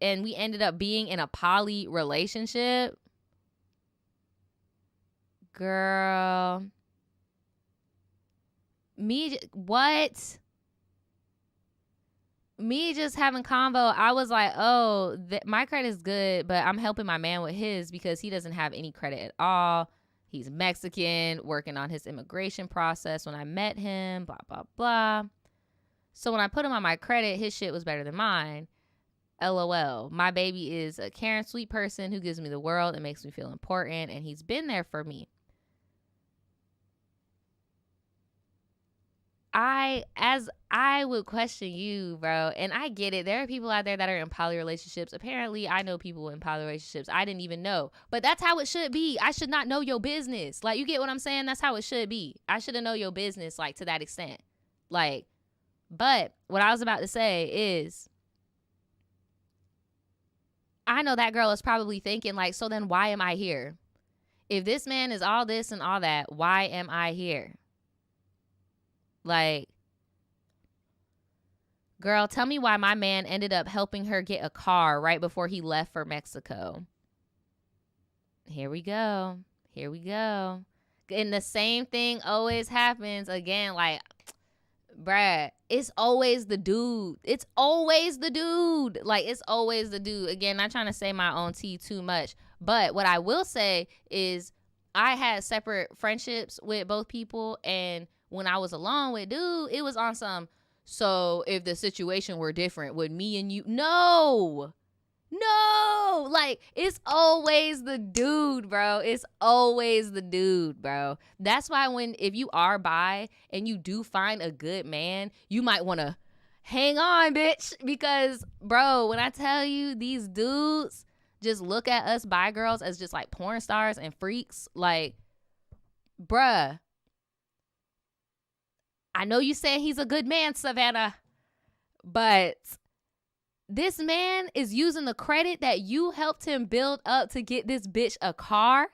And we ended up being in a poly relationship. Girl. What? Me just having convo, I was like, oh, my credit is good, but I'm helping my man with his because he doesn't have any credit at all. He's Mexican, working on his immigration process when I met him, blah, blah, blah. So when I put him on my credit, his shit was better than mine. LOL. My baby is a caring, sweet person who gives me the world and makes me feel important, and he's been there for me. I would question you, bro, and I get it. There are people out there that are in poly relationships. Apparently, I know people in poly relationships I didn't even know. But that's how it should be. I should not know your business. Like, you get what I'm saying? That's how it should be. I should have know your business, like, to that extent. Like, but what I was about to say is, I know that girl is probably thinking, like, so then why am I here? If this man is all this and all that, why am I here? Like, girl, tell me why my man ended up helping her get a car right before he left for Mexico. Here we go. Here we go. And the same thing always happens again. Like, bruh, it's always the dude. It's always the dude. Like, it's always the dude. Again, not trying to say my own tea too much. But what I will say is I had separate friendships with both people. And when I was alone with dude, it was on some, so if the situation were different, would me and you? No. Like, it's always the dude, bro. It's always the dude, bro. That's why if you are bi and you do find a good man, you might want to hang on, bitch. Because, bro, when I tell you these dudes just look at us bi girls as just like porn stars and freaks, like, bruh, I know you saying he's a good man, Savannah, but this man is using the credit that you helped him build up to get this bitch a car.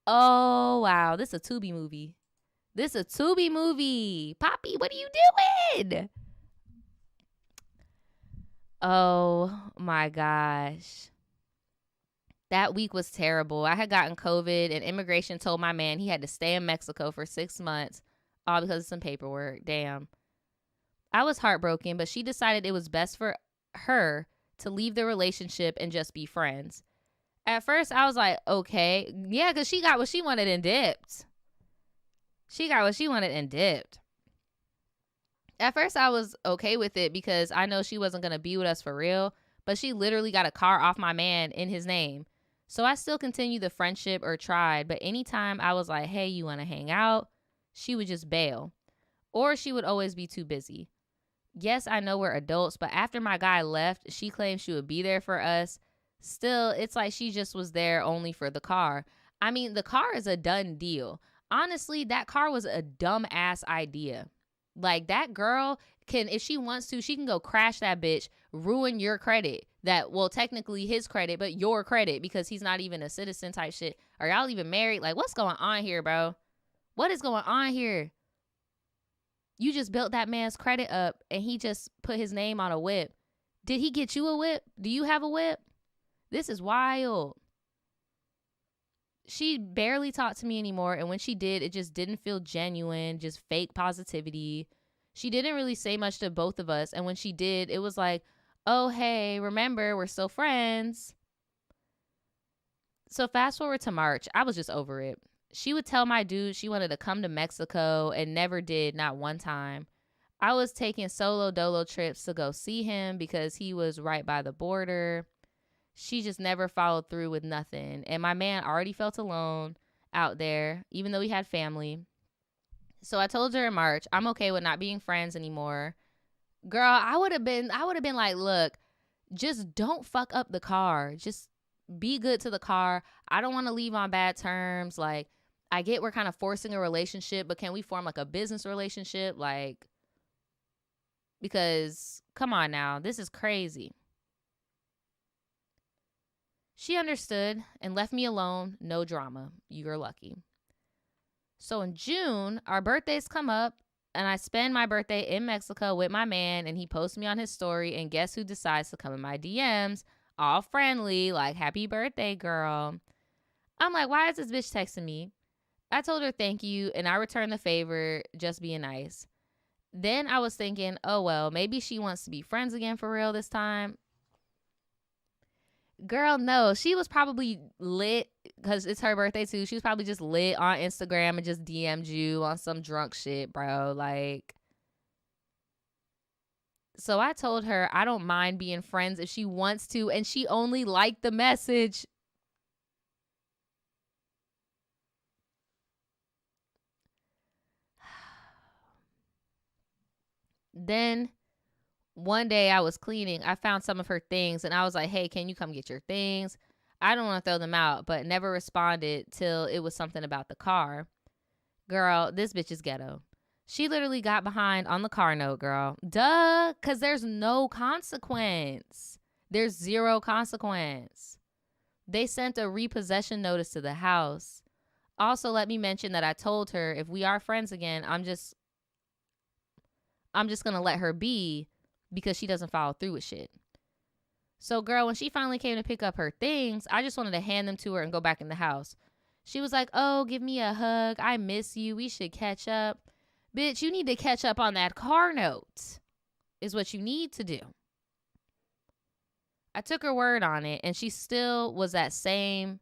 Oh, wow. This is a Tubi movie. Poppy, what are you doing? Oh, my gosh. That week was terrible. I had gotten COVID, and immigration told my man he had to stay in Mexico for 6 months, all because of some paperwork. Damn. I was heartbroken, but she decided it was best for her to leave the relationship and just be friends. At first, I was like, okay. Yeah, because she got what she wanted and dipped. At first, I was okay with it because I know she wasn't going to be with us for real, but she literally got a car off my man in his name. So I still continued the friendship or tried, but anytime I was like, hey, you want to hang out? She would just bail. Or she would always be too busy. Yes, I know we're adults, but after my guy left, she claimed she would be there for us. Still, it's like she just was there only for the car. I mean, the car is a done deal. Honestly, that car was a dumb-ass idea. Like, that girl can, if she wants to, she can go crash that bitch, ruin your credit. That, well, technically his credit, but your credit because he's not even a citizen type shit. Are y'all even married? Like, what's going on here, bro? What is going on here? You just built that man's credit up and he just put his name on a whip. Did he get you a whip? Do you have a whip? This is wild. She barely talked to me anymore, and when she did, it just didn't feel genuine, just fake positivity. She didn't really say much to both of us, and when she did, it was like, oh, hey, remember, we're still friends. So fast forward to March, I was just over it. She would tell my dude she wanted to come to Mexico and never did, not one time. I was taking solo dolo trips to go see him because he was right by the border. She just never followed through with nothing. And my man already felt alone out there, even though he had family. So I told her in March, I'm okay with not being friends anymore. Girl, I would have been like, look, just don't fuck up the car. Just be good to the car. I don't want to leave on bad terms. Like, I get we're kind of forcing a relationship, but can we form like a business relationship? Like, because come on now, this is crazy. She understood and left me alone. No drama. You're lucky. So in June, our birthdays come up and I spend my birthday in Mexico with my man and he posts me on his story and guess who decides to come in my DMs? All friendly, like, happy birthday, girl. I'm like, why is this bitch texting me? I told her thank you and I returned the favor, just being nice. Then I was thinking, oh, well, maybe she wants to be friends again for real this time. Girl, no, she was probably lit because it's her birthday too. She was probably just lit on Instagram and just DM'd you on some drunk shit, bro. Like, so I told her I don't mind being friends if she wants to, and she only liked the message. Then one day I was cleaning. I found some of her things and I was like, hey, can you come get your things? I don't want to throw them out, but never responded till it was something about the car. Girl, this bitch is ghetto. She literally got behind on the car note, girl. Duh, because there's no consequence. There's zero consequence. They sent a repossession notice to the house. Also, let me mention that I told her if we are friends again, I'm just going to let her be because she doesn't follow through with shit. So, girl, when she finally came to pick up her things, I just wanted to hand them to her and go back in the house. She was like, oh, give me a hug. I miss you. We should catch up. Bitch, you need to catch up on that car note is what you need to do. I took her word on it, and she still was that same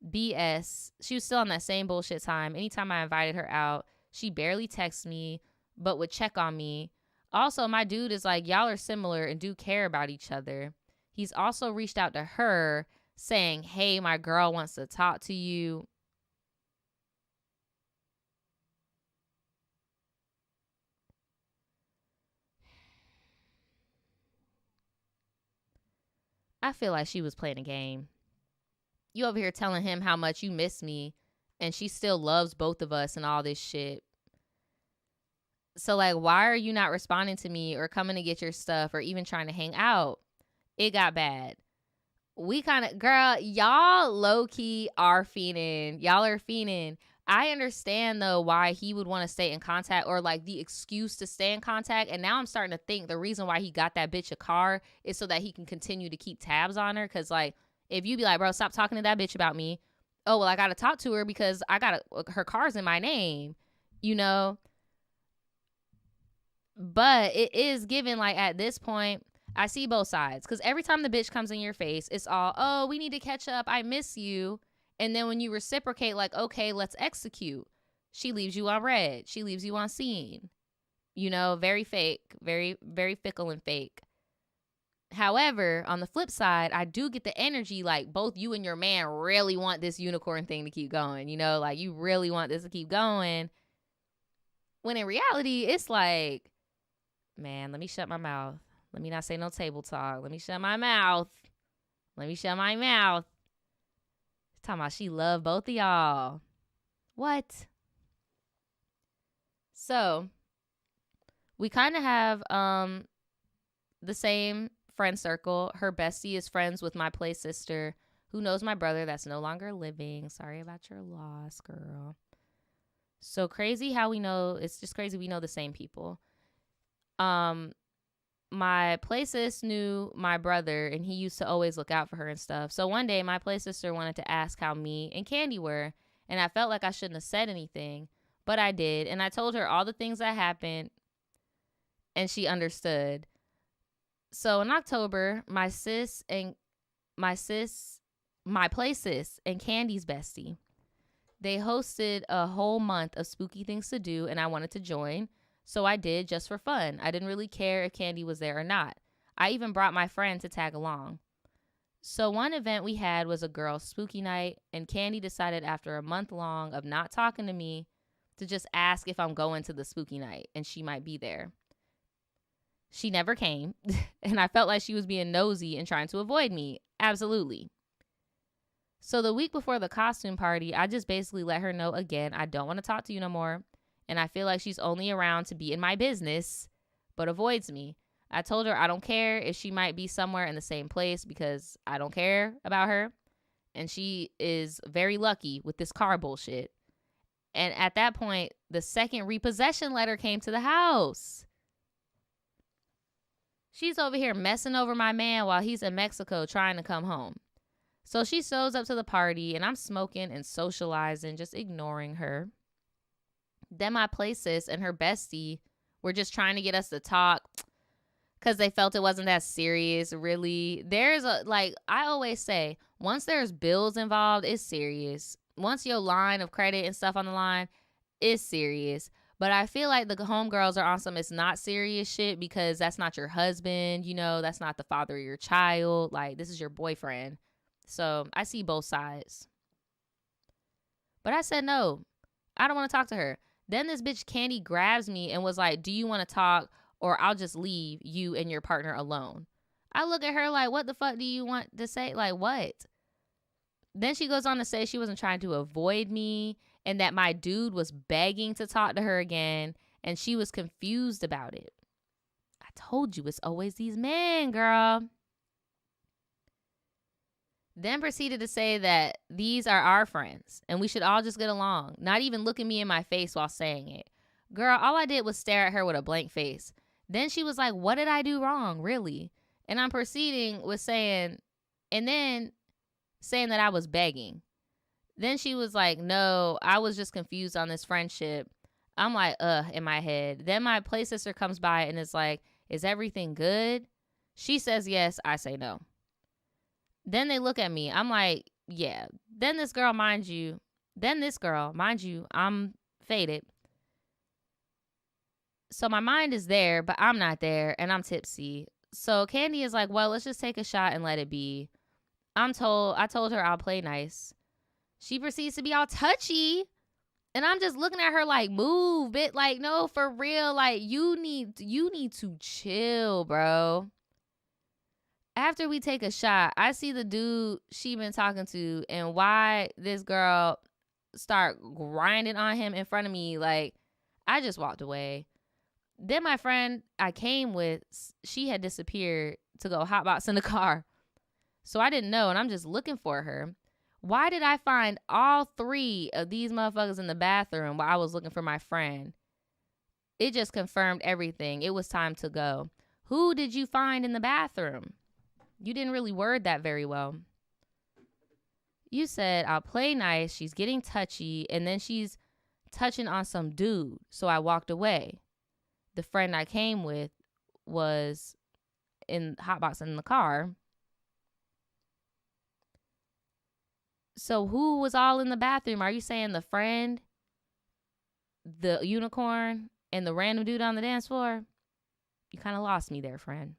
BS. She was still on that same bullshit time. Anytime I invited her out, she barely texts me, but would check on me. Also, my dude is like, y'all are similar and do care about each other. He's also reached out to her saying, hey, my girl wants to talk to you. I feel like she was playing a game. You over here telling him how much you miss me, and she still loves both of us and all this shit. So, like, why are you not responding to me or coming to get your stuff or even trying to hang out? It got bad. We kind of, girl, y'all low-key are fiending. Y'all are fiending. I understand, though, why he would want to stay in contact or, like, the excuse to stay in contact. And now I'm starting to think the reason why he got that bitch a car is so that he can continue to keep tabs on her. Because, like, if you be like, bro, stop talking to that bitch about me. Oh, well, I got to talk to her because her car's in my name, you know? But it is given, like, at this point, I see both sides. Because every time the bitch comes in your face, it's all, oh, we need to catch up. I miss you. And then when you reciprocate, like, okay, let's execute. She leaves you on red. She leaves you on scene. You know, very fake. Very, very fickle and fake. However, on the flip side, I do get the energy like both you and your man really want this unicorn thing to keep going. You know, like you really want this to keep going. When in reality, it's like, man, let me shut my mouth. Let me not say no table talk. Let me shut my mouth. Let me shut my mouth. Talking about she loved both of y'all. What? So, we kind of have the same friend circle. Her bestie is friends with my play sister, who knows my brother that's no longer living. Sorry about your loss, girl. So crazy how we know. It's just crazy we know the same people. My play sis knew my brother, and he used to always look out for her and stuff. So one day, my play sister wanted to ask how me and Candy were, and I felt like I shouldn't have said anything, but I did, and I told her all the things that happened, and she understood. So in October, my play sis and Candy's bestie, they hosted a whole month of spooky things to do, and I wanted to join. So I did just for fun. I didn't really care if Candy was there or not. I even brought my friend to tag along. So one event we had was a girls' spooky night, and Candy decided after a month long of not talking to me to just ask if I'm going to the spooky night and she might be there. She never came, and I felt like she was being nosy and trying to avoid me. Absolutely. So the week before the costume party, I just basically let her know again, I don't want to talk to you no more. And I feel like she's only around to be in my business, but avoids me. I told her I don't care if she might be somewhere in the same place because I don't care about her. And she is very lucky with this car bullshit. And at that point, the second repossession letter came to the house. She's over here messing over my man while he's in Mexico trying to come home. So she shows up to the party, and I'm smoking and socializing, just ignoring her. Then my play sis and her bestie were just trying to get us to talk because they felt it wasn't that serious, really. I always say, once there's bills involved, it's serious. Once your line of credit and stuff on the line, it's serious. But I feel like the homegirls are on some it's not serious shit because that's not your husband, you know, that's not the father of your child. Like, this is your boyfriend. So I see both sides. But I said no. I don't want to talk to her. Then this bitch Candy grabs me and was like, do you want to talk or I'll just leave you and your partner alone? I look at her like, what the fuck do you want to say? Like, what? Then she goes on to say she wasn't trying to avoid me and that my dude was begging to talk to her again and she was confused about it. I told you it's always these men, girl. Then proceeded to say that these are our friends and we should all just get along, not even looking me in my face while saying it. Girl, all I did was stare at her with a blank face. Then she was like, what did I do wrong, really? And I'm proceeding with saying, and then saying that I was begging. Then she was like, no, I was just confused on this friendship. I'm like, in my head. Then my play sister comes by and is like, is everything good? She says yes, I say no. Then they look at me. I'm like, yeah. Then this girl, mind you, I'm faded. So my mind is there, but I'm not there, and I'm tipsy. So Candy is like, well, let's just take a shot and let it be. I told her I'll play nice. She proceeds to be all touchy. And I'm just looking at her like, move, bitch. Like, no, for real. Like, you need to chill, bro. After we take a shot, I see the dude she been talking to and why this girl start grinding on him in front of me. Like, I just walked away. Then my friend I came with, she had disappeared to go hotbox in the car. So I didn't know, and I'm just looking for her. Why did I find all 3 of these motherfuckers in the bathroom while I was looking for my friend? It just confirmed everything. It was time to go. Who did you find in the bathroom? You didn't really word that very well. You said, I'll play nice. She's getting touchy, and then she's touching on some dude. So I walked away. The friend I came with was in hotboxing in the car. So who was all in the bathroom? Are you saying the friend, the unicorn, and the random dude on the dance floor? You kind of lost me there, friend.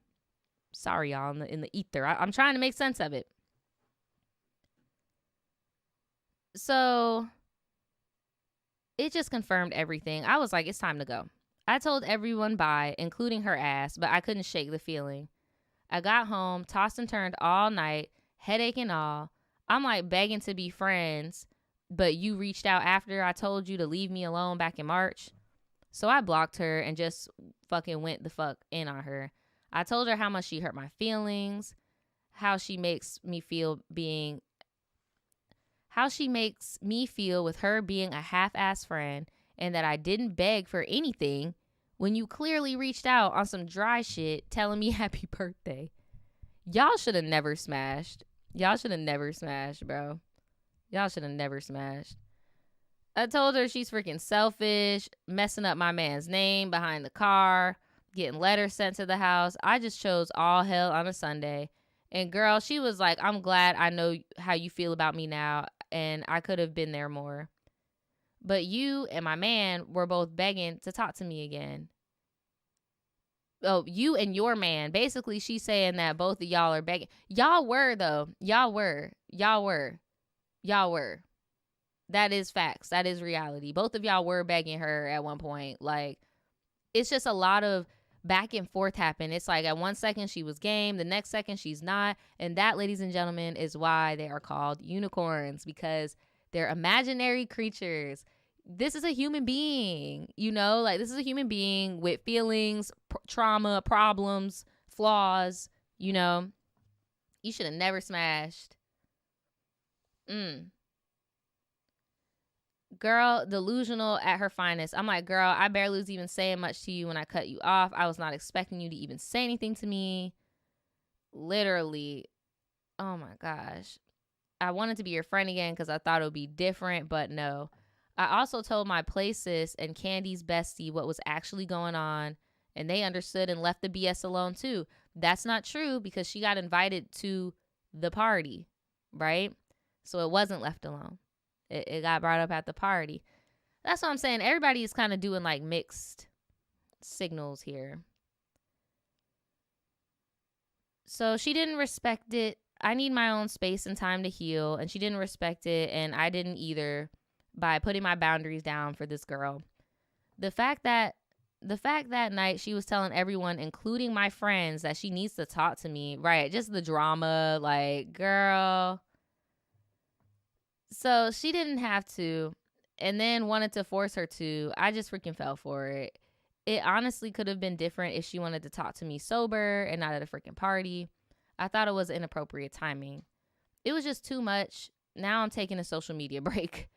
Sorry, y'all, in the ether. I'm trying to make sense of it. So it just confirmed everything. I was like, it's time to go. I told everyone bye, including her ass, but I couldn't shake the feeling. I got home, tossed and turned all night, headache and all. I'm like begging to be friends, but you reached out after I told you to leave me alone back in March. So I blocked her and just fucking went the fuck in on her. I told her how much she hurt my feelings, how she makes me feel with her being a half-ass friend, and that I didn't beg for anything when you clearly reached out on some dry shit telling me happy birthday. Y'all should have never smashed. Y'all should have never smashed, bro. Y'all should have never smashed. I told her she's freaking selfish, messing up my man's name behind the car, getting letters sent to the house. I just chose all hell on a Sunday. And girl, she was like, I'm glad I know how you feel about me now, and I could have been there more. But you and my man were both begging to talk to me again. Oh, you and your man. Basically, she's saying that both of y'all are begging. Y'all were, though. Y'all were. That is facts. That is reality. Both of y'all were begging her at one point. Like, it's just a lot of back and forth happen. It's like at one second she was game, the next second she's not. And that, ladies and gentlemen, is why they are called unicorns, because they're imaginary creatures. This is a human being, you know, like this is a human being with feelings, trauma, problems, flaws, you know. You should have never smashed. Girl, delusional at her finest. I'm like, girl, I barely was even saying much to you when I cut you off. I was not expecting you to even say anything to me. Literally. Oh my gosh. I wanted to be your friend again because I thought it would be different, but no. I also told my play sis and Candy's bestie what was actually going on, and they understood and left the BS alone too. That's not true because she got invited to the party, right? So it wasn't left alone. It got brought up at the party. That's what I'm saying. Everybody is kind of doing like mixed signals here. So she didn't respect it. I need my own space and time to heal, and she didn't respect it, and I didn't either, by putting my boundaries down for this girl. The fact that night she was telling everyone, including my friends, that she needs to talk to me, right? Just the drama, like, girl, So she didn't have to, and then wanted to force her to. I just freaking fell for it. It honestly could have been different if she wanted to talk to me sober and not at a freaking party. I thought it was inappropriate timing. It was just too much. Now I'm taking a social media break.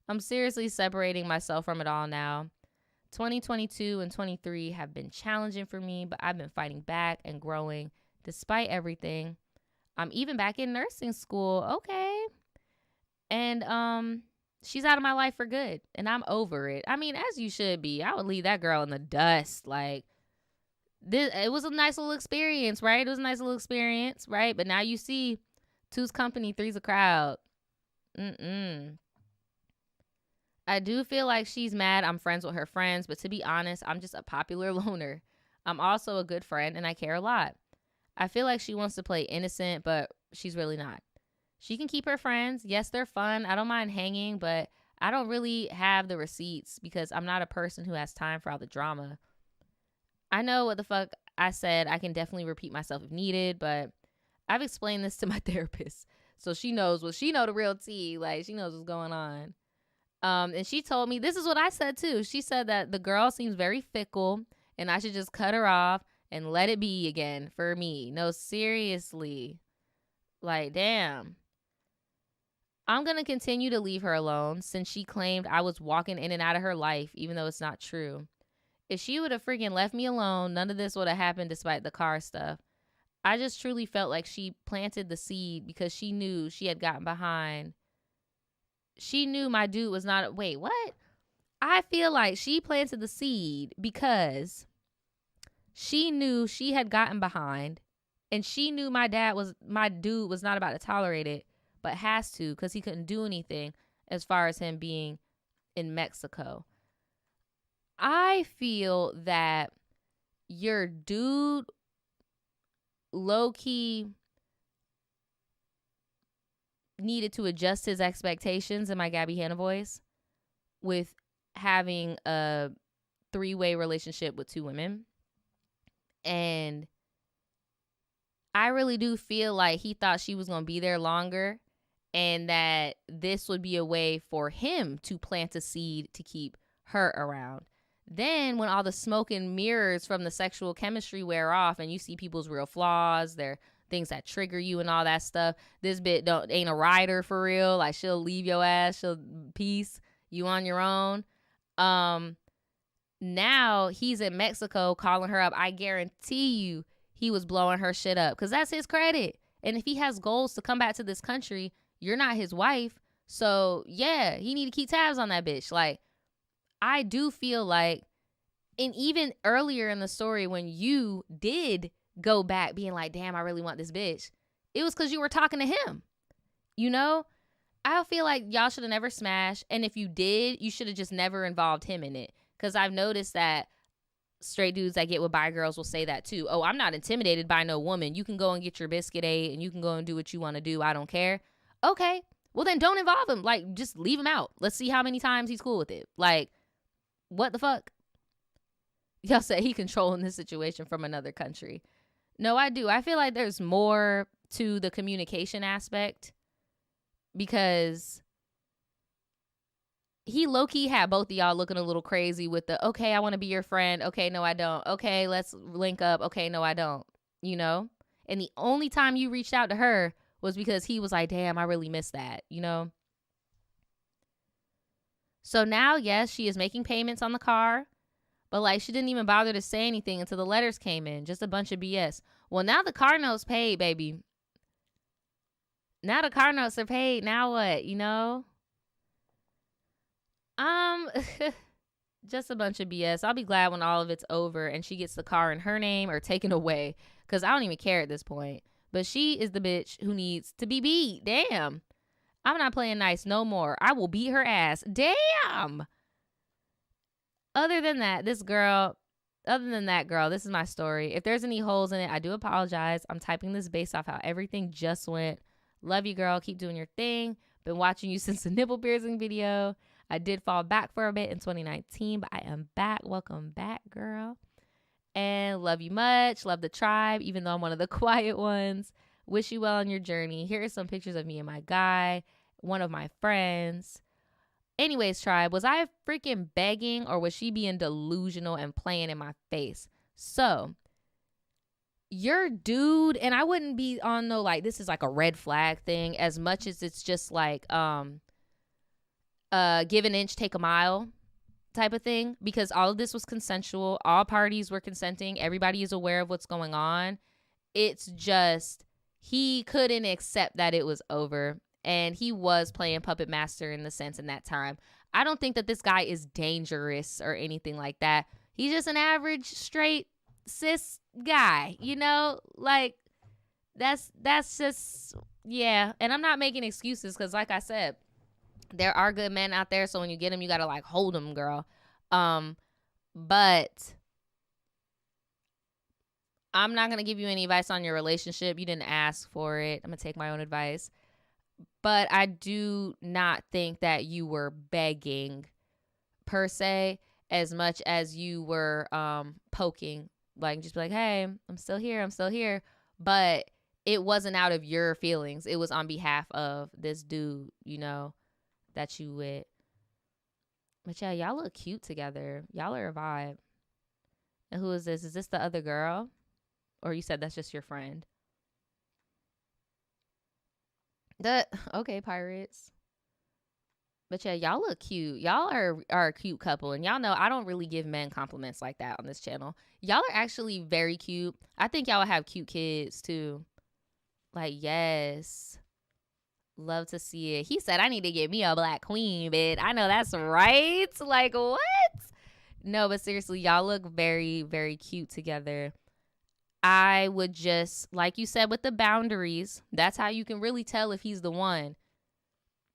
I'm seriously separating myself from it all now. 2022 and 23 have been challenging for me, but I've been fighting back and growing despite everything. I'm even back in nursing school. Okay. And she's out of my life for good, and I'm over it. I mean, as you should be. I would leave that girl in the dust. Like, this, it was a nice little experience, right? It was a nice little experience, right? But now you see, two's company, three's a crowd. I do feel like she's mad I'm friends with her friends, but to be honest, I'm just a popular loner. I'm also a good friend, and I care a lot. I feel like she wants to play innocent, but she's really not. She can keep her friends. Yes, they're fun. I don't mind hanging, but I don't really have the receipts because I'm not a person who has time for all the drama. I know what the fuck I said. I can definitely repeat myself if needed, but I've explained this to my therapist. So she knows she know the real tea. Like, she knows what's going on. And she told me, this is what I said too. She said that the girl seems very fickle and I should just cut her off and let it be again for me. No, seriously. Like, damn. I'm going to continue to leave her alone since she claimed I was walking in and out of her life, even though it's not true. If she would have freaking left me alone, none of this would have happened despite the car stuff. I just truly felt like she planted the seed because she knew she had gotten behind. She knew my dude was not. Wait, what? I feel like she planted the seed because she knew she had gotten behind and she knew my dude was not about to tolerate it, but has to because he couldn't do anything as far as him being in Mexico. I feel that your dude low-key needed to adjust his expectations in my Gabby Hanna voice with having a 3-way relationship with 2 women. And I really do feel like he thought she was going to be there longer and that this would be a way for him to plant a seed to keep her around. Then when all the smoke and mirrors from the sexual chemistry wear off and you see people's real flaws, their things that trigger you and all that stuff, this bitch ain't a rider for real. Like, she'll leave your ass, she'll peace you on your own. Now he's in Mexico calling her up. I guarantee you he was blowing her shit up because that's his credit. And if he has goals to come back to this country, you're not his wife. So yeah, he need to keep tabs on that bitch. Like, I do feel like, and even earlier in the story when you did go back being like, damn, I really want this bitch, it was because you were talking to him. You know, I feel like y'all should have never smashed. And if you did, you should have just never involved him in it. Because I've noticed that straight dudes that get with bi girls will say that too. Oh, I'm not intimidated by no woman. You can go and get your biscuit ate and you can go and do what you want to do. I don't care. Okay, well then don't involve him. Like, just leave him out. Let's see how many times he's cool with it. Like, what the fuck? Y'all said he controlling this situation from another country. No, I do. I feel like there's more to the communication aspect because he low-key had both of y'all looking a little crazy with the, okay, I want to be your friend. Okay, no, I don't. Okay, let's link up. Okay, no, I don't. You know? And the only time you reached out to her was because he was like, damn, I really miss that. You know? So now, yes, she is making payments on the car. But, like, she didn't even bother to say anything until the letters came in. Just a bunch of BS. Well, now the car notes paid, baby. Now the car notes are paid. Now what? You know? Just a bunch of BS. I'll be glad when all of it's over and she gets the car in her name or taken away. Because I don't even care at this point. But she is the bitch who needs to be beat. Damn. I'm not playing nice no more. I will beat her ass. Damn. Other than that, girl, this is my story. If there's any holes in it, I do apologize. I'm typing this based off how everything just went. Love you, girl. Keep doing your thing. Been watching you since the nipple piercing video. I did fall back for a bit in 2019, but I am back. Welcome back, girl. And love you much. Love the tribe, even though I'm one of the quiet ones. Wish you well on your journey. Here are some pictures of me and my guy. one of my friends. Anyways, tribe, was I freaking begging or was she being delusional and playing in my face? So, your dude, and I wouldn't be on no like this is like a red flag thing as much as it's just like give an inch, take a mile type of thing, because all of this was consensual. All parties were consenting. Everybody is aware of what's going on. It's just he couldn't accept that it was over, and he was playing puppet master in the sense in that time. I don't think that this guy is dangerous or anything like that. He's just an average straight cis guy, you know? Like that's just, yeah. And I'm not making excuses because like I said, there are good men out there, so when you get them, you gotta like hold them, girl. But I'm not gonna give you any advice on your relationship. You didn't ask for it. I'm gonna take my own advice. But I do not think that you were begging per se as much as you were poking, like just be like, hey, I'm still here. But it wasn't out of your feelings. It was on behalf of this dude, you know, that you with. But yeah, y'all look cute together. Y'all are a vibe. And who is this? Is this the other girl? Or you said that's just your friend? Okay, pirates. But yeah, y'all look cute. Y'all are a cute couple. And y'all know I don't really give men compliments like that on this channel. Y'all are actually very cute. I think y'all would have cute kids too. Like, yes. Love to see it. He said, I need to get me a black queen, bitch. I know that's right. Like, what? No, but seriously, y'all look very, very cute together. I would just, like you said, with the boundaries, that's how you can really tell if he's the one.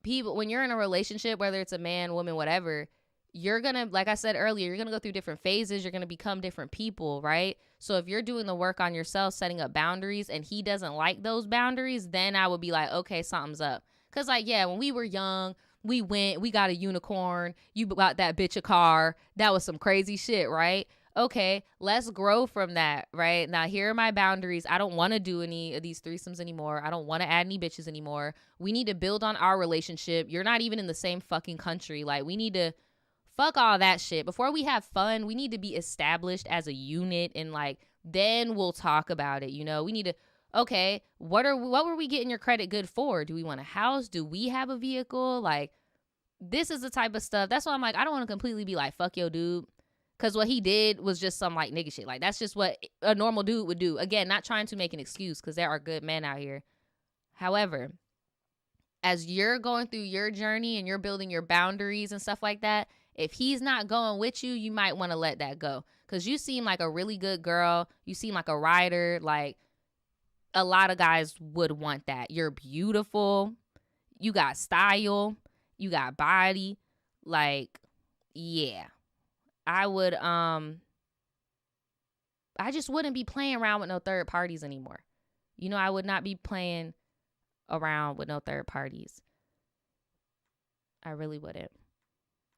People, when you're in a relationship, whether it's a man, woman, whatever, you're gonna, like I said earlier, you're gonna go through different phases. You're gonna become different people, right? So if you're doing the work on yourself, setting up boundaries, and he doesn't like those boundaries, then I would be like, okay, something's up. Cause like, yeah, when we were young, we got a unicorn. You got that bitch a car. That was some crazy shit, right? Okay, let's grow from that, right? Now, here are my boundaries. I don't want to do any of these threesomes anymore. I don't want to add any bitches anymore. We need to build on our relationship. You're not even in the same fucking country. Like, we need to fuck all that shit. Before we have fun, we need to be established as a unit, and like, then we'll talk about it. You know, we need to, okay, what were we getting your credit good for? Do we want a house? Do we have a vehicle? Like, this is the type of stuff. That's why I'm like, I don't want to completely be like, fuck yo, dude. Because what he did was just some like nigga shit. Like, that's just what a normal dude would do. Again, not trying to make an excuse, because there are good men out here. However, as you're going through your journey and you're building your boundaries and stuff like that, if he's not going with you, you might want to let that go. Because you seem like a really good girl. You seem like a rider. Like, a lot of guys would want that. You're beautiful. You got style. You got body. Like, yeah. I would, I just wouldn't be playing around with no third parties anymore. You know, I would not be playing around with no third parties. I really wouldn't.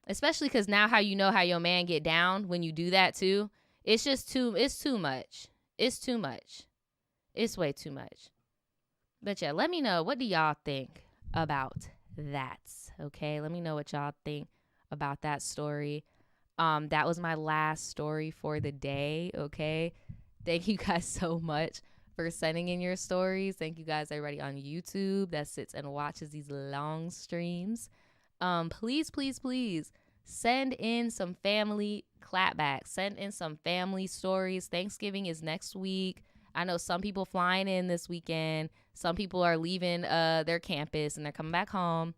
Especially because now how you know how your man get down when you do that too. It's just it's too much. It's too much. It's way too much. But yeah, let me know. What do y'all think about that? Okay, let me know what y'all think about that story. That was my last story for the day, okay? Thank you guys so much for sending in your stories. Thank you guys, everybody on YouTube that sits and watches these long streams. Please, please, please send in some family clapbacks. Send in some family stories. Thanksgiving is next week. I know some people flying in this weekend. Some people are leaving their campus and they're coming back home.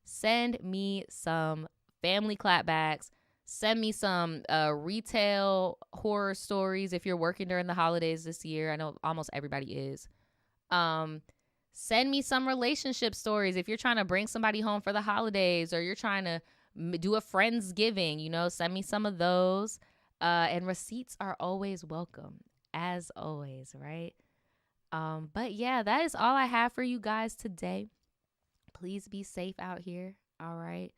Send me some family clapbacks. Send me some retail horror stories if you're working during the holidays this year. I know almost everybody is. Send me some relationship stories if you're trying to bring somebody home for the holidays or you're trying to do a Friendsgiving, you know, send me some of those. And receipts are always welcome, as always, right? But yeah, that is all I have for you guys today. Please be safe out here. All right.